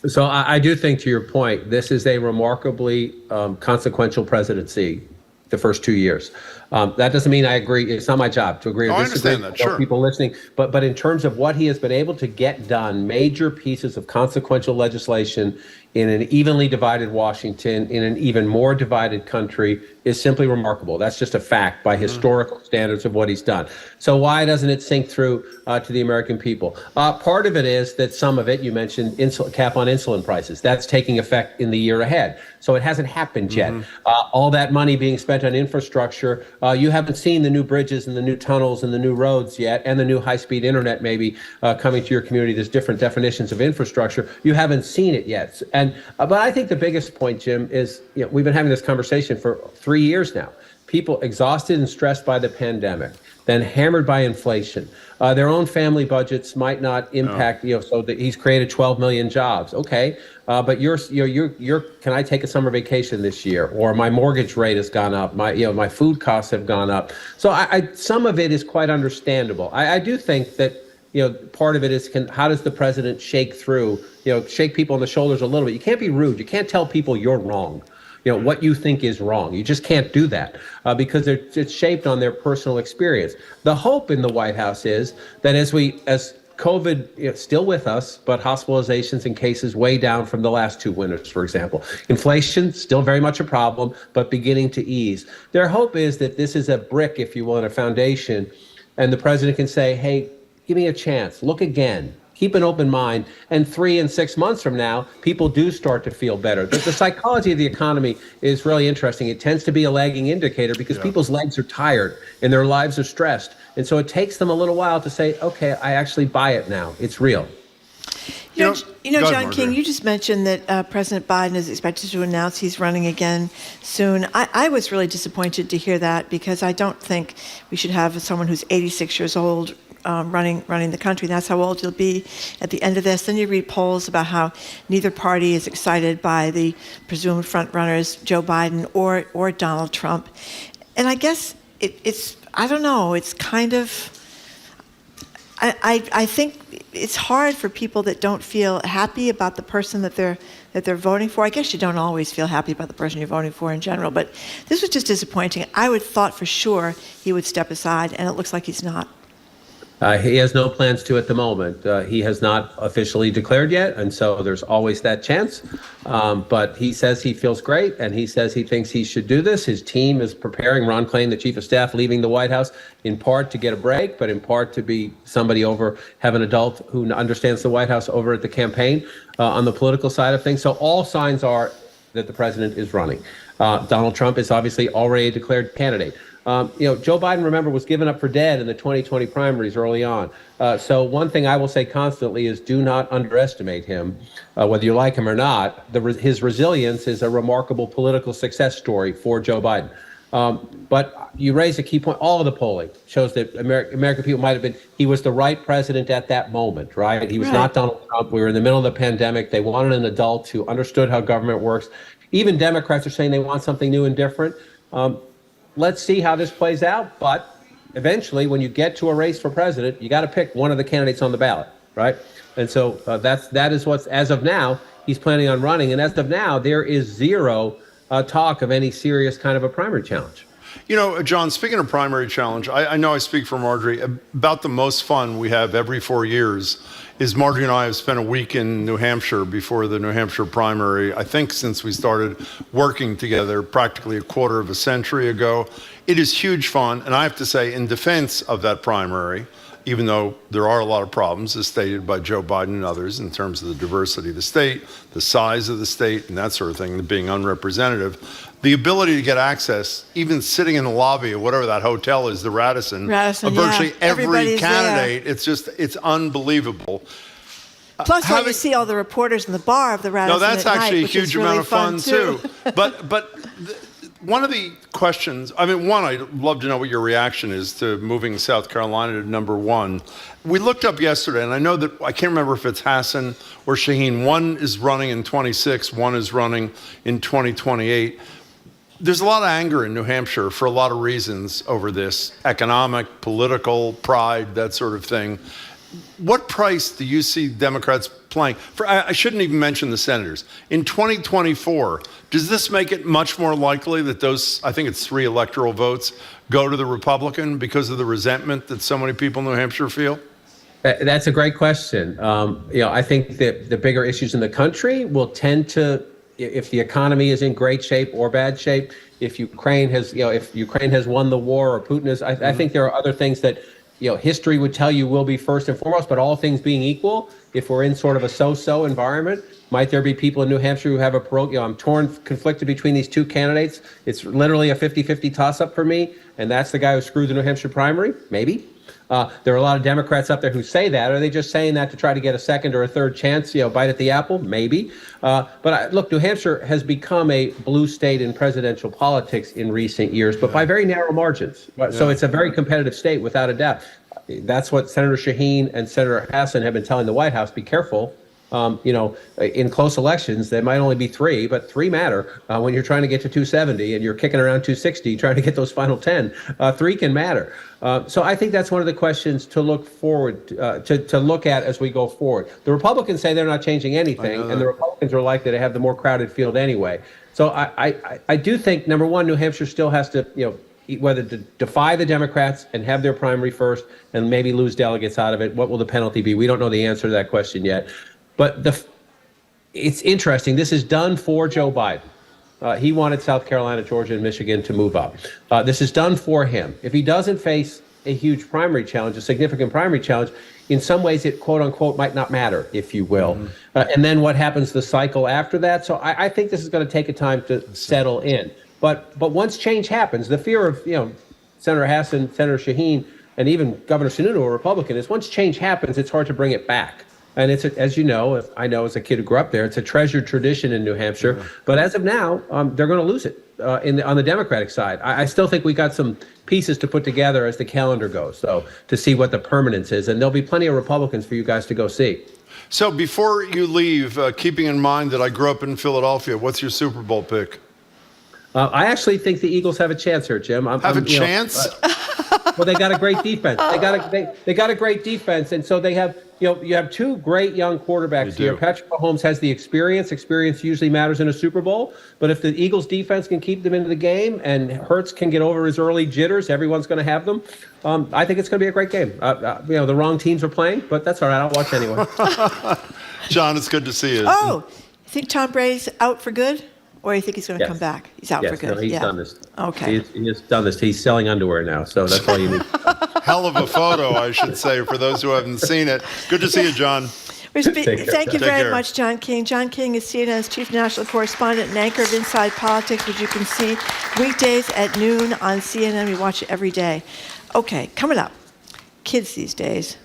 So I do think, to your point, this is a remarkably consequential presidency the first 2 years. That doesn't mean I agree. It's not my job to agree or disagree. I understand that, sure. People listening, but in terms of what he has been able to get done, major pieces of consequential legislation in an evenly divided Washington, in an even more divided country, is simply remarkable. That's just a fact by historical standards of what he's done. So why doesn't it sink through to the American people? Part of it is that some of it, you mentioned cap on insulin prices. That's taking effect in the year ahead. So it hasn't happened yet. All that money being spent on infrastructure, you haven't seen the new bridges and the new tunnels and the new roads yet, and the new high-speed internet maybe coming to your community. There's different definitions of infrastructure. You haven't seen it yet. But I think the biggest point, Jim, is we've been having this conversation for 3 years now. People exhausted and stressed by the pandemic, then hammered by inflation. Their own family budgets might not impact, so that he's created 12 million jobs. Okay, but you're can I take a summer vacation this year? Or my mortgage rate has gone up. My food costs have gone up. So some of it is quite understandable. I do think that part of it is how does the president shake through, shake people on the shoulders a little bit. You can't be rude. You can't tell people you're wrong. What you think is wrong. You just can't do that because it's shaped on their personal experience. The hope in the White House is that as COVID still with us, but hospitalizations and cases way down from the last two winters, for example. Inflation, still very much a problem, but beginning to ease. Their hope is that this is a brick, if you will, in a foundation, and the president can say, hey, give me a chance, look again. Keep an open mind, and 3 and 6 months from now, people do start to feel better. The psychology of the economy is really interesting. It tends to be a lagging indicator because people's legs are tired and their lives are stressed. And so it takes them a little while to say, okay, I actually buy it now. It's real. John Marjorie. King, you just mentioned that President Biden is expected to announce he's running again soon. I was really disappointed to hear that because I don't think we should have someone who's 86 years old running the country. That's how old you'll be at the end of this. Then you read polls about how neither party is excited by the presumed front runners, Joe Biden or Donald Trump. And I guess it's I don't know. It's kind of I think it's hard for people that don't feel happy about the person that they're voting for. I guess you don't always feel happy about the person you're voting for in general, but this was just disappointing. I would thought for sure he would step aside, and it looks like he's not. He has no plans to at the moment. He has not officially declared yet, and so there's always that chance. But he says he feels great, and he says he thinks he should do this. His team is preparing. Ron Klain, the chief of staff, leaving the White House, in part to get a break, but in part to be somebody have an adult who understands the White House over at the campaign on the political side of things. So all signs are that the president is running. Donald Trump is obviously already a declared candidate. Joe Biden, remember, was given up for dead in the 2020 primaries early on. So one thing I will say constantly is do not underestimate him, whether you like him or not. His resilience is a remarkable political success story for Joe Biden. But you raise a key point. All of the polling shows that American people might have been, he was the right president at that moment, right? He was not Donald Trump. We were in the middle of the pandemic. They wanted an adult who understood how government works. Even Democrats are saying they want something new and different. Let's see how this plays out. But eventually, when you get to a race for president, you got to pick one of the candidates on the ballot, right? And so that is what's, as of now, he's planning on running. And as of now, there is zero talk of any serious kind of a primary challenge. John, speaking of primary challenge, I know I speak for Marjorie. About the most fun we have every 4 years is Marjorie and I have spent a week in New Hampshire before the New Hampshire primary, I think since we started working together practically a quarter of a century ago. It is huge fun. And I have to say, in defense of that primary, even though there are a lot of problems, as stated by Joe Biden and others, in terms of the diversity of the state, the size of the state, and that sort of thing, being unrepresentative, the ability to get access, even sitting in the lobby of whatever that hotel is, the Radisson of virtually every candidate, it's unbelievable. Plus, you see all the reporters in the bar of the Radisson. No, that's actually a huge amount of fun too. But one of the questions, I'd love to know what your reaction is to moving South Carolina to number one. We looked up yesterday, and I know that, I can't remember if it's Hassan or Shaheen. One is running in 26, one is running in 2028. There's a lot of anger in New Hampshire for a lot of reasons over this, economic, political, pride, that sort of thing. What price do you see Democrats playing? I shouldn't even mention the senators. In 2024, does this make it much more likely that those, I think it's 3 electoral votes, go to the Republican because of the resentment that so many people in New Hampshire feel? That's a great question. I think that the bigger issues in the country will tend to, if the economy is in great shape or bad shape, if Ukraine has won the war or Putin is, I think there are other things that, history would tell you will be first and foremost, but all things being equal, if we're in sort of a so-so environment, might there be people in New Hampshire who have I'm conflicted between these two candidates. It's literally a 50-50 toss-up for me, and that's the guy who screwed the New Hampshire primary? Maybe. There are a lot of Democrats up there who say that. Are they just saying that to try to get a second or a third chance, bite at the apple? Maybe. Look, New Hampshire has become a blue state in presidential politics in recent years, but by very narrow margins. So it's a very competitive state, without a doubt. That's what Senator Shaheen and Senator Hassan have been telling the White House. Be careful. In close elections, there might only be 3, but 3 matter. When you're trying to get to 270 and you're kicking around 260, trying to get those final 10, 3 can matter. So I think that's one of the questions to look forward to look at as we go forward. The Republicans say they're not changing anything, and the Republicans are likely to have the more crowded field anyway. So I do think, number one, New Hampshire still has to, whether to defy the Democrats and have their primary first and maybe lose delegates out of it. What will the penalty be? We don't know the answer to that question yet. But it's interesting. This is done for Joe Biden. He wanted South Carolina, Georgia, and Michigan to move up. This is done for him. If he doesn't face a huge primary challenge, a significant primary challenge, in some ways it, quote unquote, might not matter, if you will. And then what happens the cycle after that? So I think this is going to take a time to settle in. But once change happens, the fear of Senator Hassan, Senator Shaheen, and even Governor Sununu, a Republican, is once change happens, it's hard to bring it back. And it's, as you know, I know as a kid who grew up there, it's a treasured tradition in New Hampshire. Yeah. But as of now, they're going to lose it on the Democratic side. I still think we got some pieces to put together as the calendar goes, though, to see what the permanence is. And there'll be plenty of Republicans for you guys to go see. So before you leave, keeping in mind that I grew up in Philadelphia, what's your Super Bowl pick? I actually think the Eagles have a chance here, Jim. Have a chance? Well, they got a great defense. They got a great defense, and so they have. You have 2 great young quarterbacks here. Patrick Mahomes has the experience. Experience usually matters in a Super Bowl. But if the Eagles defense can keep them into the game and Hurts can get over his early jitters, everyone's going to have them. I think it's going to be a great game. The wrong teams are playing, but that's all right. I'll watch anyway. John, it's good to see you. Oh, you think Tom Brady's out for good? Or you think he's going to come back? He's out for good. No, he's done this. Okay. He has done this. He's selling underwear now, so that's all you need. Hell of a photo, I should say, for those who haven't seen it. Good to see you, John. Thank you very much, John King. John King is CNN's chief national correspondent and anchor of Inside Politics, which you can see weekdays at noon on CNN. We watch it every day. Okay, coming up. Kids these days,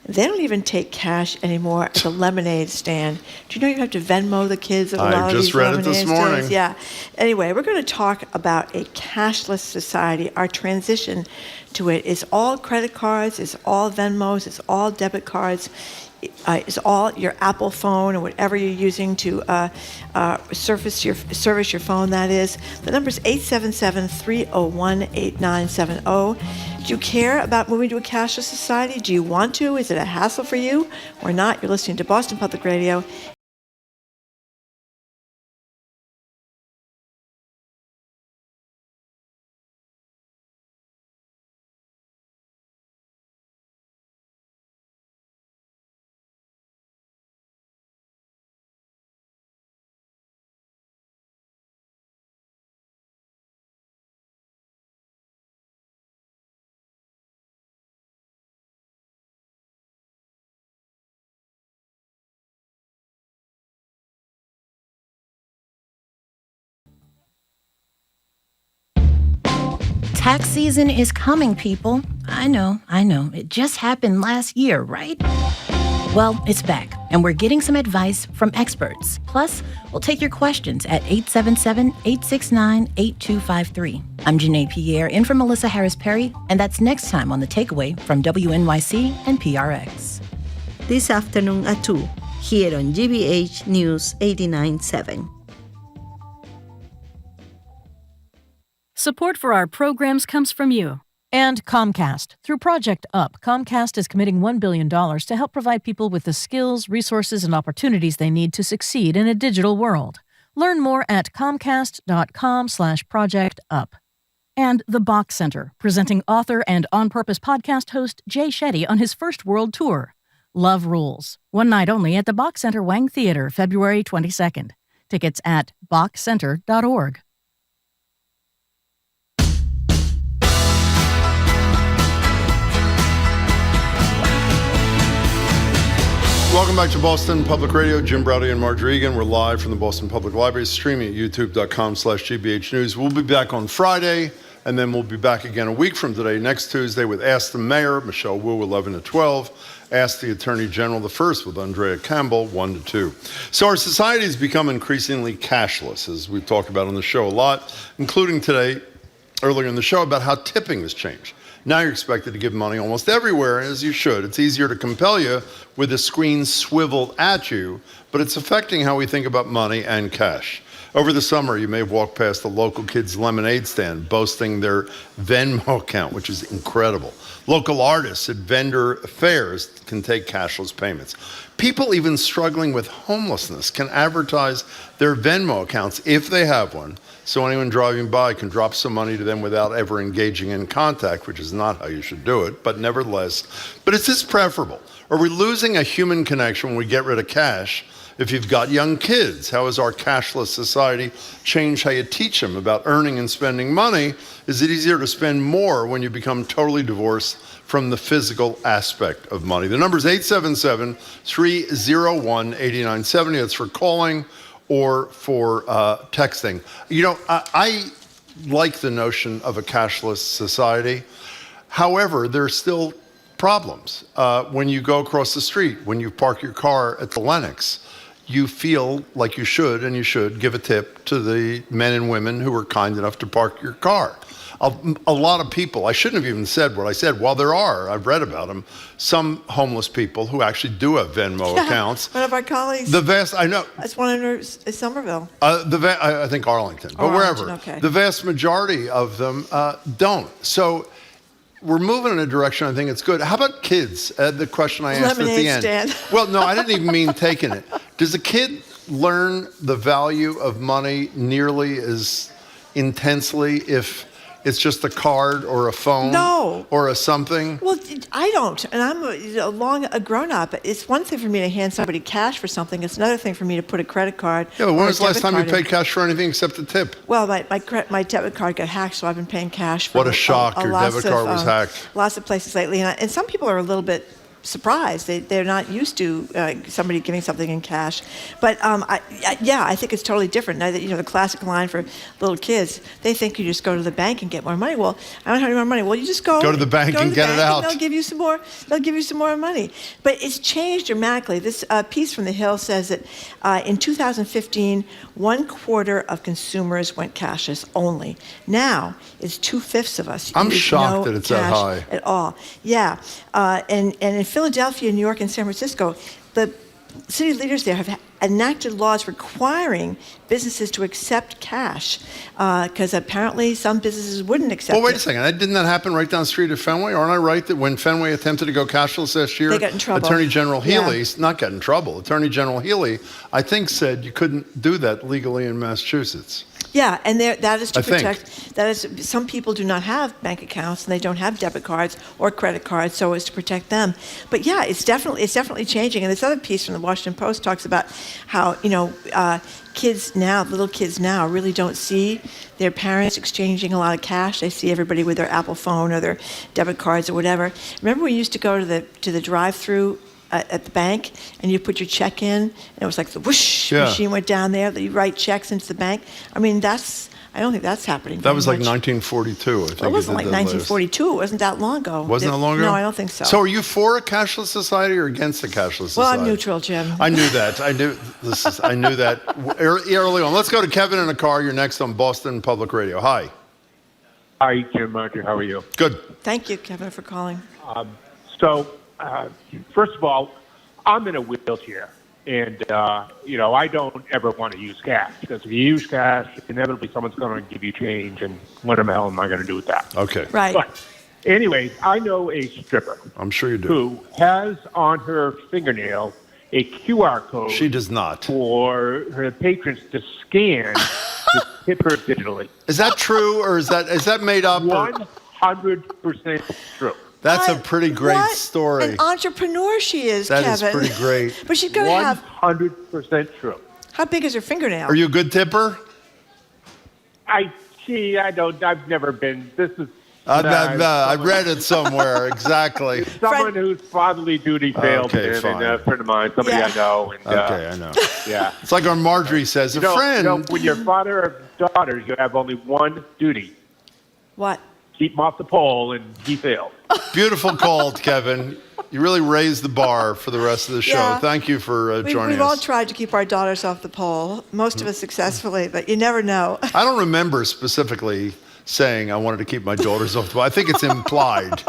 they don't even take cash anymore at the lemonade stand. Do you know you have to Venmo the kids at a lot of these lemonade stands? I just read it this morning. Yeah. Anyway, we're going to talk about a cashless society. Our transition to it is all credit cards, is all Venmos, it's all debit cards, is all your Apple phone or whatever you're using to service your phone, that is. The number is 877-301-8970. Do you care about moving to a cashless society? Do you want to? Is it a hassle for you or not? You're listening to Boston Public Radio. Tax season is coming, people. I know. It just happened last year, right? Well, it's back, and we're getting some advice from experts. Plus, we'll take your questions at 877-869-8253. I'm Janae Pierre, in for Melissa Harris-Perry, and that's next time on The Takeaway from WNYC and PRX. This afternoon at 2, here on GBH News 89.7. Support for our programs comes from you. And Comcast. Through Project UP, Comcast is committing $1 billion to help provide people with the skills, resources, and opportunities they need to succeed in a digital world. Learn more at comcast.com/projectup. And The Box Center, presenting author and On Purpose podcast host Jay Shetty on his first world tour. Love Rules. One night only at the Box Center Wang Theater, February 22nd. Tickets at boxcenter.org. Welcome back to Boston Public Radio. Jim Browdy and Marjorie Egan. We're live from the Boston Public Library, streaming at youtube.com/GBH News. We'll be back on Friday, and then we'll be back again a week from today, next Tuesday, with Ask the Mayor, Michelle Wu, 11 to 12. Ask the Attorney General, the first, with Andrea Campbell, 1 to 2. So our society has become increasingly cashless, as we've talked about on the show a lot, including today, earlier in the show, about how tipping has changed. Now you're expected to give money almost everywhere, as you should. It's easier to compel you with the screen swiveled at you, but it's affecting how we think about money and cash. Over the summer, you may have walked past the local kids' lemonade stand boasting their Venmo account, which is incredible. Local artists at vendor fairs can take cashless payments. People even struggling with homelessness can advertise their Venmo accounts if they have one, so anyone driving by can drop some money to them without ever engaging in contact, which is not how you should do it, but nevertheless. But is this preferable? Are we losing a human connection when we get rid of cash? If you've got young kids, how has our cashless society changed how you teach them about earning and spending money? Is it easier to spend more when you become totally divorced from the physical aspect of money? The number is 877-301-8970. That's for calling or for texting. You know, I like the notion of a cashless society. However, there's still problems. When you go across the street, when you park your car at the Lenox, you feel like you should, and you should, give a tip to the men and women who were kind enough to park your car. A lot of people, I shouldn't have even said what I said. While there are, I've read about them, some homeless people who actually do have Venmo accounts. One of our colleagues. I know. That's one in Somerville. I think Arlington, but wherever. Okay. The vast majority of them don't. So we're moving in a direction I think it's good. How about kids? The question I asked Lemonade at the end. stand. Well, no, I didn't even mean taking it. Does a kid learn the value of money nearly as intensely if it's just a card or a phone? No. Or a something? Well, I don't, and I'm a grown-up. It's one thing for me to hand somebody cash for something. It's another thing for me to put a credit card. Yeah, but when or was a the last debit time you card paid cash for anything except a tip? Well, my debit card got hacked, so I've been paying cash for What a shock, your lots debit card was hacked. Lots of places lately, and some people are a little bit surprised. They're not used to somebody giving something in cash. But I think it's totally different. Now that, the classic line for little kids, they think you just go to the bank and get more money. Well, I don't have any more money. Well, you just go to the bank and get it out. And they'll give you some more. They'll give you some more money. But it's changed dramatically. This piece from The Hill says that in 2015, 1/4 of consumers went cashless only. Now it's 2/5 of us. I'm use shocked no that it's that cash high at all. Yeah, and in Philadelphia, New York, and San Francisco, the city leaders there have enacted laws requiring businesses to accept cash because apparently some businesses wouldn't accept it. Well, wait a second. Didn't that happen right down the street at Fenway? Aren't I right that when Fenway attempted to go cashless last year, they got in trouble. Attorney General Healy, not got in trouble, Attorney General Healy, I think said you couldn't do that legally in Massachusetts. Yeah, and that is to I think. protect. That is, some people do not have bank accounts and they don't have debit cards or credit cards, so it's to protect them. But yeah, it's definitely changing. And this other piece from the Washington Post talks about how little kids now really don't see their parents exchanging a lot of cash. They see everybody with their Apple phone or their debit cards or whatever. Remember, we used to go to the drive-through at the bank, and you put your check in, and it was like the whoosh machine went down there. You write checks into the bank. I mean, I don't think that's happening. That was like much. 1942, I think. It wasn't like 1942. It wasn't that long ago. Wasn't that long ago? No, I don't think so. So are you for a cashless society or against a cashless society? Well, I'm neutral, Jim. I knew that. I knew that early on. Let's go to Kevin in a car. You're next on Boston Public Radio. Hi. Hi, Jim. Marty, how are you? Good. Thank you, Kevin, for calling. First of all, I'm in a wheelchair, and I don't ever want to use cash because if you use cash, inevitably someone's going to give you change, and what the hell am I going to do with that? Okay. Right. But anyways, I know a stripper. I'm sure you do. Who has on her fingernail a QR code. She does not. For her patrons to scan to tip her digitally. Is that true, or is that made up? 100% true. That's a pretty great story. An entrepreneur she is, That Kevin. is pretty great. But she's going to have... 100% true. How big is her fingernail? Are you a good tipper? I've never been. This is... I read it somewhere, exactly. Someone whose fatherly duty failed him, and a friend of mine, somebody I know. And, I know. Yeah. It's like our Marjorie says, a friend. When you're father of daughters, you have only one duty. What? Keep him off the pole, and he failed. Beautiful call, Kevin. You really raised the bar for the rest of the show. Yeah. Thank you for joining We've all us. tried to keep our daughters off the pole, most of us successfully, but you never know. I don't remember specifically saying I wanted to keep my daughters off the poll. I think it's implied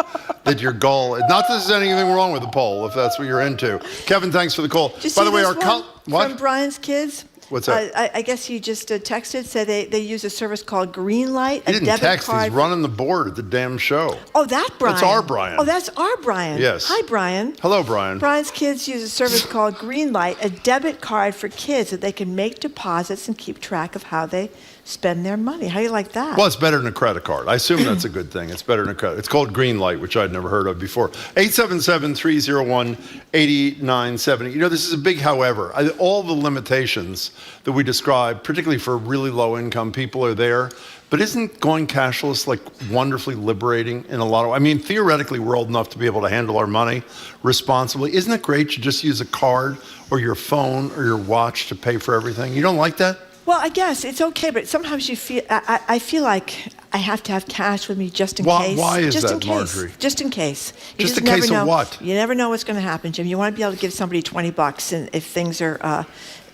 that your goal, not that there's anything wrong with the poll, if that's what you're into. Kevin, thanks for the call. By the way, what? From Brian's kids? What's that? I guess he just texted, said they use a service called Greenlight. He didn't text. He's running the board at the damn show. Oh, that Brian. That's our Brian. Oh, that's our Brian. Yes. Hi, Brian. Hello, Brian. Brian's kids use a service called Greenlight, a debit card for kids that they can make deposits and keep track of how they spend their money. How do you like that? Well, it's better than a credit card. I assume that's a good thing. It's better than a credit. It's called Greenlight, which I'd never heard of before. 877-301-8970. You know, this is a big however. All the limitations that we describe, particularly for really low-income people, are there. But isn't going cashless like wonderfully liberating in a lot of, I mean, theoretically, we're old enough to be able to handle our money responsibly. Isn't it great to just use a card or your phone or your watch to pay for everything? You don't like that? Well, I guess it's okay, but sometimes you feel, I feel like I have to have cash with me just in case. Why is just that, in case. Marjorie? Just in case. Just in case of what? You never know what's going to happen, Jim. You want to be able to give somebody $20 and if things are,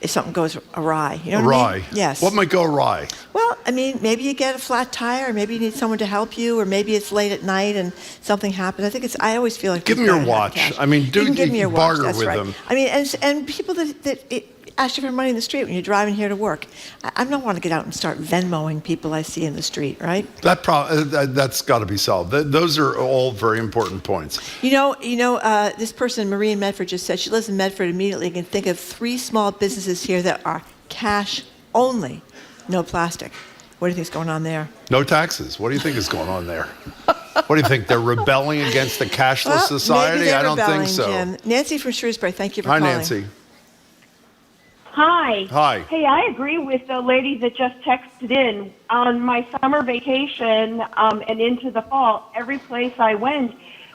if something goes awry. You know what I mean? Yes. What might go awry? Well, I mean, maybe you get a flat tire, or maybe you need someone to help you, or maybe it's late at night and something happens. I always feel like give them your watch. I mean, you can give me your watch. Barter That's with right. them. I mean, and people that ask you for money in the street when you're driving here to work. I don't want to get out and start Venmoing people I see in the street, right? That's got to be solved. Those are all very important points. You know, this person, Marie in Medford, just said she lives in Medford immediately and can think of 3 small businesses here that are cash only, no plastic. What do you think is going on there? No taxes. What do you think is going on there? What do you think? They're rebelling against the cashless society? Maybe they're I don't rebelling, think so. Jim. Nancy from Shrewsbury, thank you for Hi, calling. Nancy. Hi. Hi. Hey, I agree with the lady that just texted in. On my summer vacation and into the fall, every place I went,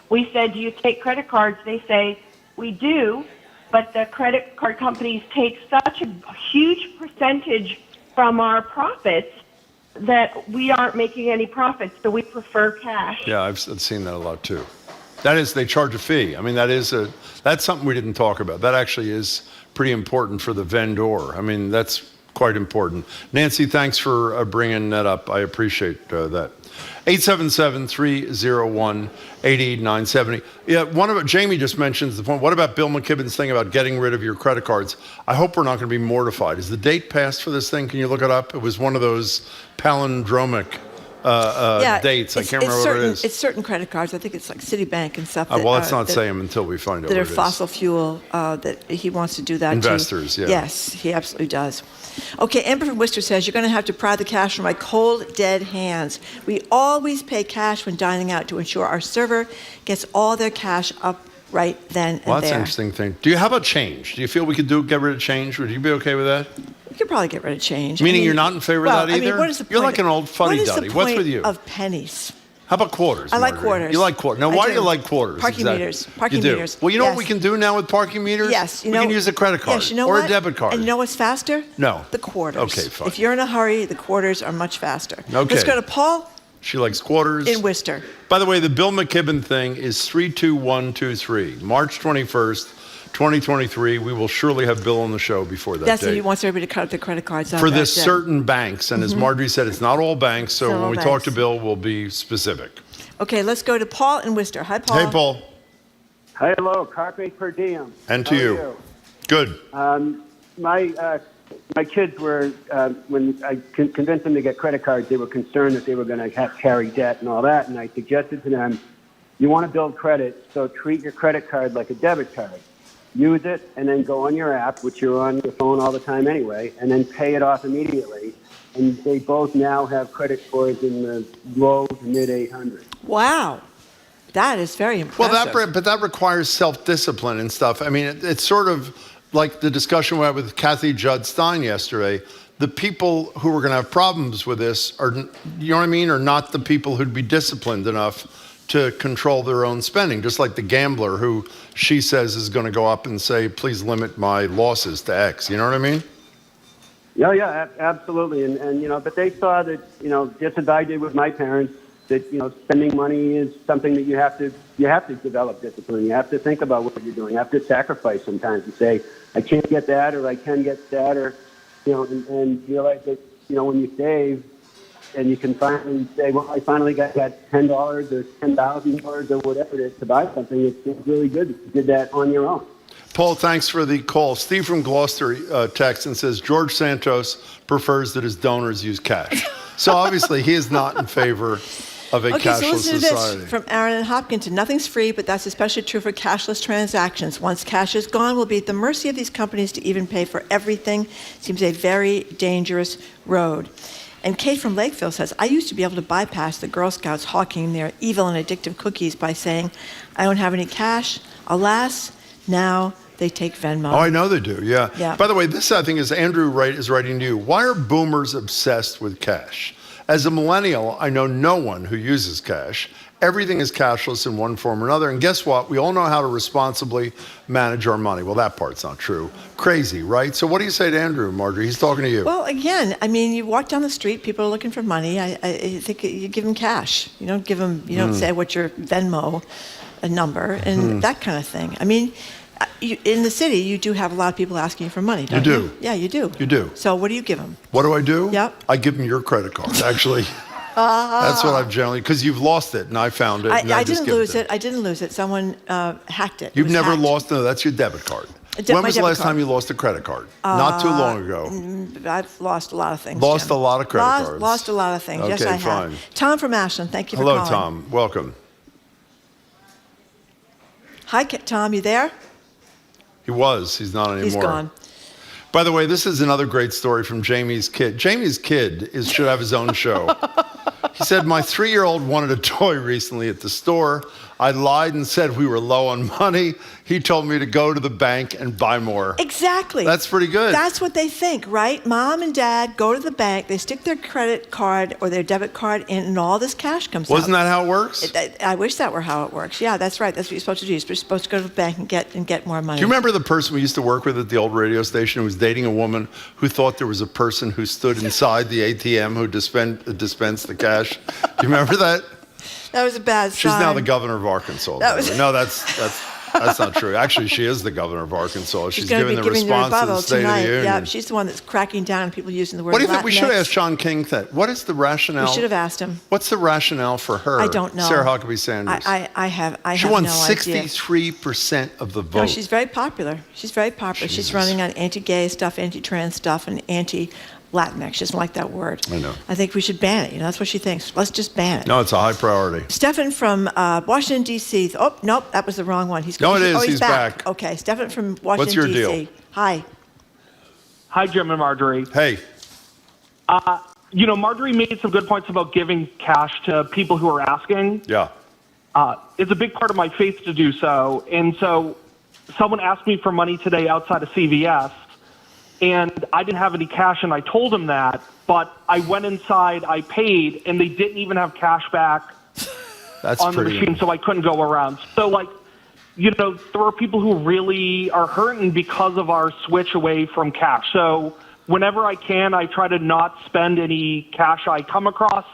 we said, do you take credit cards? They say, we do, but the credit card companies take such a huge percentage from our profits that we aren't making any profits, so we prefer cash. Yeah, I've seen that a lot too. That is, they charge a fee. I mean, that's something we didn't talk about. That actually is pretty important for the vendor. I mean, that's quite important. Nancy, thanks for bringing that up. I appreciate that. 877-301-8970. Yeah, Jamie just mentions the point. What about Bill McKibben's thing about getting rid of your credit cards? I hope we're not going to be mortified. Is the date passed for this thing? Can you look it up? It was one of those palindromic dates. I can't remember what it is. It's certain credit cards. I think it's like Citibank and stuff. Well, let's not say them until we find out that what are it is. fossil fuel. That he wants to do that. Investors, yeah. Yes, he absolutely does. Okay, Amber from Worcester says you're going to have to pry the cash from my cold, dead hands. We always pay cash when dining out to ensure our server gets all their cash up right then and there. Well, that's an interesting thing. How about change? Do you feel we could get rid of change? Would you be okay with that? We could probably get rid of change. Meaning you're not in favor of that either? I mean, what is the point? You're like an old fuddy-duddy. What's with you? Of pennies? How about quarters? I like Marjorie? quarters. You like quarters. Now, why do you like quarters? Parking meters. Parking you do. meters. Well, you know yes. what we can do now with parking meters? Yes. We can use a credit card yes, you know or what? a debit card. And you know what's faster? No. The quarters. Okay, fine. If you're in a hurry, the quarters are much faster. Okay. Let's go to Paul. She likes quarters. In Worcester. By the way, the Bill McKibben thing is 32123. March 21st, 2023. We will surely have Bill on the show before that That's date. He wants everybody to cut up their credit cards on For that the day. certain banks. And as Marjorie said, it's not all banks. So when we talk to Bill, we'll be specific. Okay, let's go to Paul in Worcester. Hi, Paul. Hey, Paul. Hello, carpe per diem. And to you. Good. My kids were, when I convinced them to get credit cards, they were concerned that they were going to carry debt and all that. And I suggested to them, you want to build credit, so treat your credit card like a debit card. Use it and then go on your app, which you're on your phone all the time anyway, and then pay it off immediately. And they both now have credit scores in the low to mid 800s. Wow. That is very impressive. Well, but that requires self-discipline and stuff. I mean, it's sort of like the discussion we had with Kathy Judd Stein yesterday. The people who are going to have problems with this are, you know what I mean, are not the people who'd be disciplined enough to control their own spending, just like the gambler who she says is going to go up and say, please limit my losses to X. You know what I mean? Yeah, absolutely. And but they saw that, just as I did with my parents, that, spending money is something that you have to develop discipline. You have to think about what you're doing. You have to sacrifice sometimes and say, I can't get that, or I can get that, or, and realize that, when you save, and you can finally say, well, I finally got that $10 or $10,000 or whatever it is to buy something. It's really good that you did that on your own. Paul, thanks for the call. Steve from Gloucester texts and says, George Santos prefers that his donors use cash. So obviously he is not in favor of a cashless so listen society. to this from Aaron and Hopkinton. Nothing's free, but that's especially true for cashless transactions. Once cash is gone, we'll be at the mercy of these companies to even pay for everything. Seems a very dangerous road. And Kate from Lakeville says, I used to be able to bypass the Girl Scouts hawking their evil and addictive cookies by saying, I don't have any cash. Alas, now they take Venmo. Oh, I know they do, yeah. Yeah. By the way, this, I think, is Andrew is writing to you. Why are boomers obsessed with cash? As a millennial, I know no one who uses cash. Everything is cashless in one form or another. And guess what? We all know how to responsibly manage our money. Well, that part's not true. Crazy, right? So what do you say to Andrew, Marjorie? He's talking to you. Well, again, I mean, you walk down the street, people are looking for money. I think you give them cash. You don't give them, you don't say what's your Venmo number and that kind of thing. I mean, in the city, you do have a lot of people asking you for money, don't you? You do. Yeah, you do. You do. So what do you give them? What do I do? Yep. I give them your credit card, actually. That's what I've generally, because you've lost it and I found it. And I just didn't give lose it. I didn't lose it. Someone hacked it. You've never hacked. lost, no, that's your debit card. When was the last time you lost a credit card? Not too long ago. I've lost a lot of things. Lost Jim. a lot of credit cards. Lost a lot of things. Okay, Yes, I fine. have. Tom from Ashland, thank you for Hello, calling. Tom. Welcome. Hi, Tom. You there? He was. He's not anymore. He's gone. By the way, this is another great story from Jamie's kid. Jamie's kid should have his own show. He said, my 3-year-old wanted a toy recently at the store. I lied and said we were low on money. He told me to go to the bank and buy more. Exactly. That's pretty good. That's what they think, right? Mom and dad go to the bank, they stick their credit card or their debit card in, and all this cash comes out. Wasn't that how it works? I wish that were how it works. Yeah, that's right. That's what you're supposed to do. You're supposed to go to the bank and get more money. Do you remember the person we used to work with at the old radio station who was dating a woman who thought there was a person who stood inside the ATM who dispensed the cash? Do you remember that? That was a bad sign. She's now the governor of Arkansas. No, that's not true. Actually, she is the governor of Arkansas. She's going giving to the be giving the response to the rebuttal State tonight. of the Union. Yeah, she's the one that's cracking down on people using the word What do you think? We Latinx. should have asked John King that. What is the rationale? We should have asked him. What's the rationale for her? I don't know. Sarah Huckabee Sanders. I have She won no 63% of the vote. No, she's very popular. She's very popular. Jesus. She's running on anti-gay stuff, anti-trans stuff, and anti-Latinx. She doesn't like that word. I know. I think we should ban it. That's what she thinks. Let's just ban it. No, it's a high priority. Stefan from Washington, D.C. Oh, nope, that was the wrong one. No, it is. Oh, He's back. Okay, Stefan from Washington, What's your D.C. deal? Hi. Hi, Jim and Marjorie. Hey. Marjorie made some good points about giving cash to people who are asking. Yeah. It's a big part of my faith to do so. And so someone asked me for money today outside of CVS, and I didn't have any cash, and I told them that. But I went inside, I paid, and they didn't even have cash back on the machine, so I couldn't go around. So, there are people who really are hurting because of our switch away from cash. So whenever I can, I try to not spend any cash I come across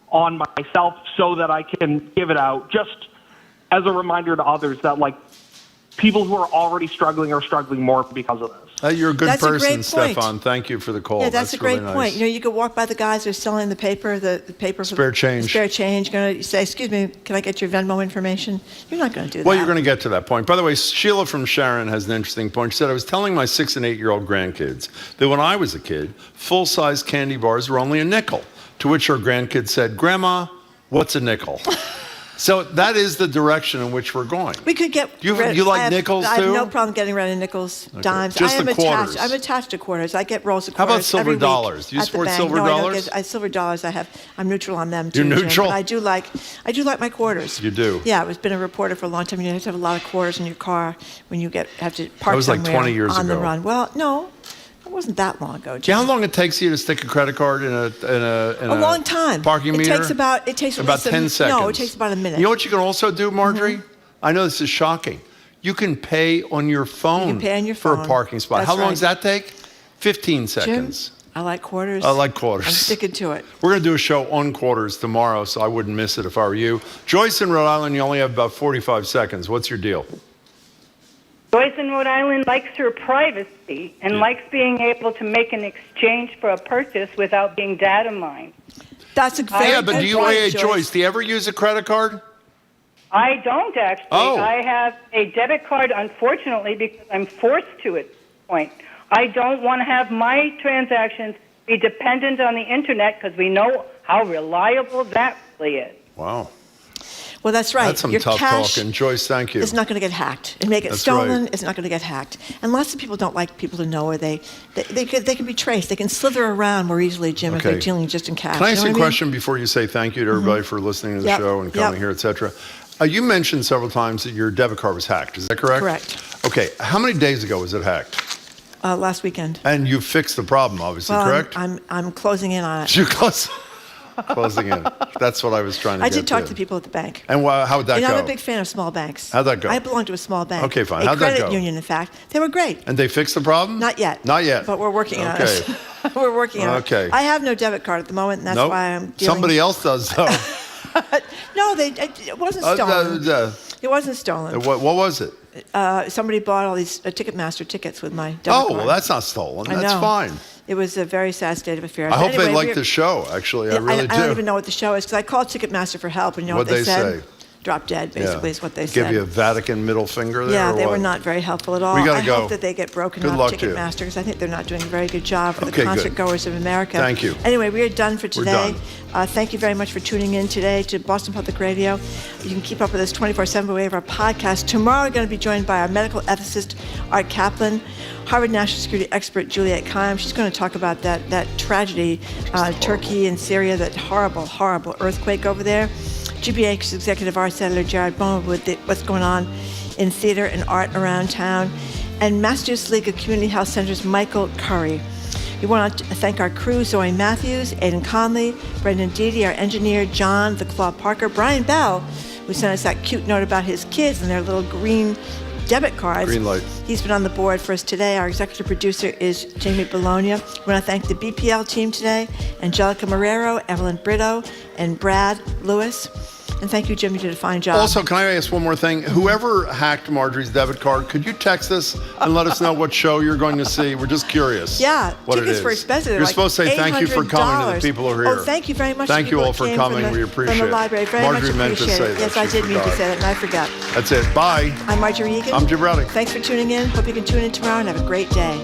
on myself so that I can give it out, just as a reminder to others that, people who are already struggling are struggling more because of this. You're a good That's a person, great point. Stefan. Thank you for the call. Yeah, that's a great really point. nice. You could walk by the guys who are selling the paper, the paper for Spare change. The spare change. Going to say, excuse me, can I get your Venmo information? You're not going to do that. Well, you're going to get to that point. By the way, Sheila from Sharon has an interesting point. She said, I was telling my 6- and 8-year-old grandkids that when I was a kid, full-size candy bars were only a nickel, to which her grandkids said, Grandma, what's a nickel? So that is the direction in which we're going. We could get You like nickels, I have too? no problem getting rid of nickels, dimes. Just I am the quarters. I'm attached to quarters. I get rolls of How about quarters silver every week dollars? Do you at the support bank. silver No, I don't dollars? get silver dollars. I'm neutral on them too. You're Jim, neutral? but I do like my quarters. You do? Yeah, I've been a reporter for a long time. You have to have a lot of quarters in your car when you have to park That was like somewhere 20 years on the ago. run. Well, no. It wasn't that long ago. Do you know how long it takes you to stick a credit card in a long time. Parking meter? It takes about at least 10 seconds. No, it takes about a minute. You know what you can also do, Marjorie? I know this is shocking. You can pay on your phone, You can pay on your for phone. a parking spot. That's How long right. does that take? 15 seconds. Jim, I like quarters. I like quarters. I'm sticking to it. We're going to do a show on quarters tomorrow, so I wouldn't miss it if I were you. Joyce in Rhode Island, you only have about 45 seconds. What's your deal? Joyce in Rhode Island likes her privacy and likes being able to make an exchange for a purchase without being data mined. That's a very Yeah, but good do you, point, hey, Joyce, do you ever use a credit card? I don't actually. Oh. I have a debit card, unfortunately, because I'm forced to at this point. I don't want to have my transactions be dependent on the internet because we know how reliable that really is. Wow. Well, that's right. That's some Your tough cash talking. Joyce, thank you. It's not going to get hacked. And make it That's stolen, right. it's not going to get hacked. And lots of people don't like people to know, or they can be traced. They can slither around more easily, Jim, if Okay. they're dealing just in cash. Can I You ask know you a what I mean? question before you say thank you to everybody for listening to the Yep. show and coming Yep. here, et cetera? You mentioned several times that your debit card was hacked. Is that correct? Correct. Okay. How many days ago was it hacked? Last weekend. And you fixed the problem, obviously, Well, correct? I'm closing in on it. You're closing in. That's what I was trying to I get did talk to people at the bank. And how'd that You know, go? I'm a big fan of small banks. How'd that go? I belong to a small bank. Okay, fine. A How'd that credit go? union, in fact. They were great. And they fixed the problem? Not yet. Not yet. But we're working on Okay. it. We're working on Okay. it. I have no debit card at the moment, and that's Nope. why I'm dealing. Somebody else does, though. No, it wasn't stolen. It wasn't stolen. What was it? Somebody bought all these Ticketmaster tickets with my debit Oh, card. well, that's not stolen. I That's know. fine. It was a very sad state of affairs. I hope Anyway, they like we're- the show, actually. I really do. I don't even know what the show is, because I called Ticketmaster for help, and you know what What'd they they said? say? Drop dead, basically, is what they Give said. you a Vatican middle finger there? Yeah, or they were what? not very helpful at all. We gotta I go. hope that they get broken Good up, luck to you. Ticketmaster, because I think they're not doing a very good job for Okay, the good. concert goers of America. Thank you. Anyway, we are done for We're today. done. Thank you very much for tuning in today to Boston Public Radio. You can keep up with us 24/7 by way of our podcast. Tomorrow, we're going to be joined by our medical ethicist, Art Kaplan, Harvard National Security expert, Juliette Kaim. She's going to talk about that tragedy, Turkey and Syria, that horrible, horrible earthquake over there. GBH's executive arts editor, Jared Bowen, with what's going on in theater and art around town. And Massachusetts League of Community Health Centers, Michael Curry. We want to thank our crew, Zoe Matthews, Aidan Conley, Brendan Deedy, our engineer, John the Claw Parker, Brian Bell, who sent us that cute note about his kids and their little green debit cards. Green light. He's been on the board for us today. Our executive producer is Jamie Bologna. We want to thank the BPL team today, Angelica Marrero, Evelyn Brito, and Brad Lewis. And thank you, Jim. You did a fine job. Also, can I ask one more thing? Whoever hacked Marjorie's debit card, could you text us and let us know what show you're going to see? We're just curious. Yeah, what it tickets is. were expensive. You're supposed to say thank you for coming to the people who are here. Oh, thank you very much. Thank to you people all that for came coming. from We appreciate from it. the library. Very Marjorie much meant to appreciate say it. that. Yes, I She did mean to forgot. say that, and I forgot. That's it. Bye. I'm Marjorie Egan. I'm Jim Rowdy. Thanks for tuning in. Hope you can tune in tomorrow and have a great day.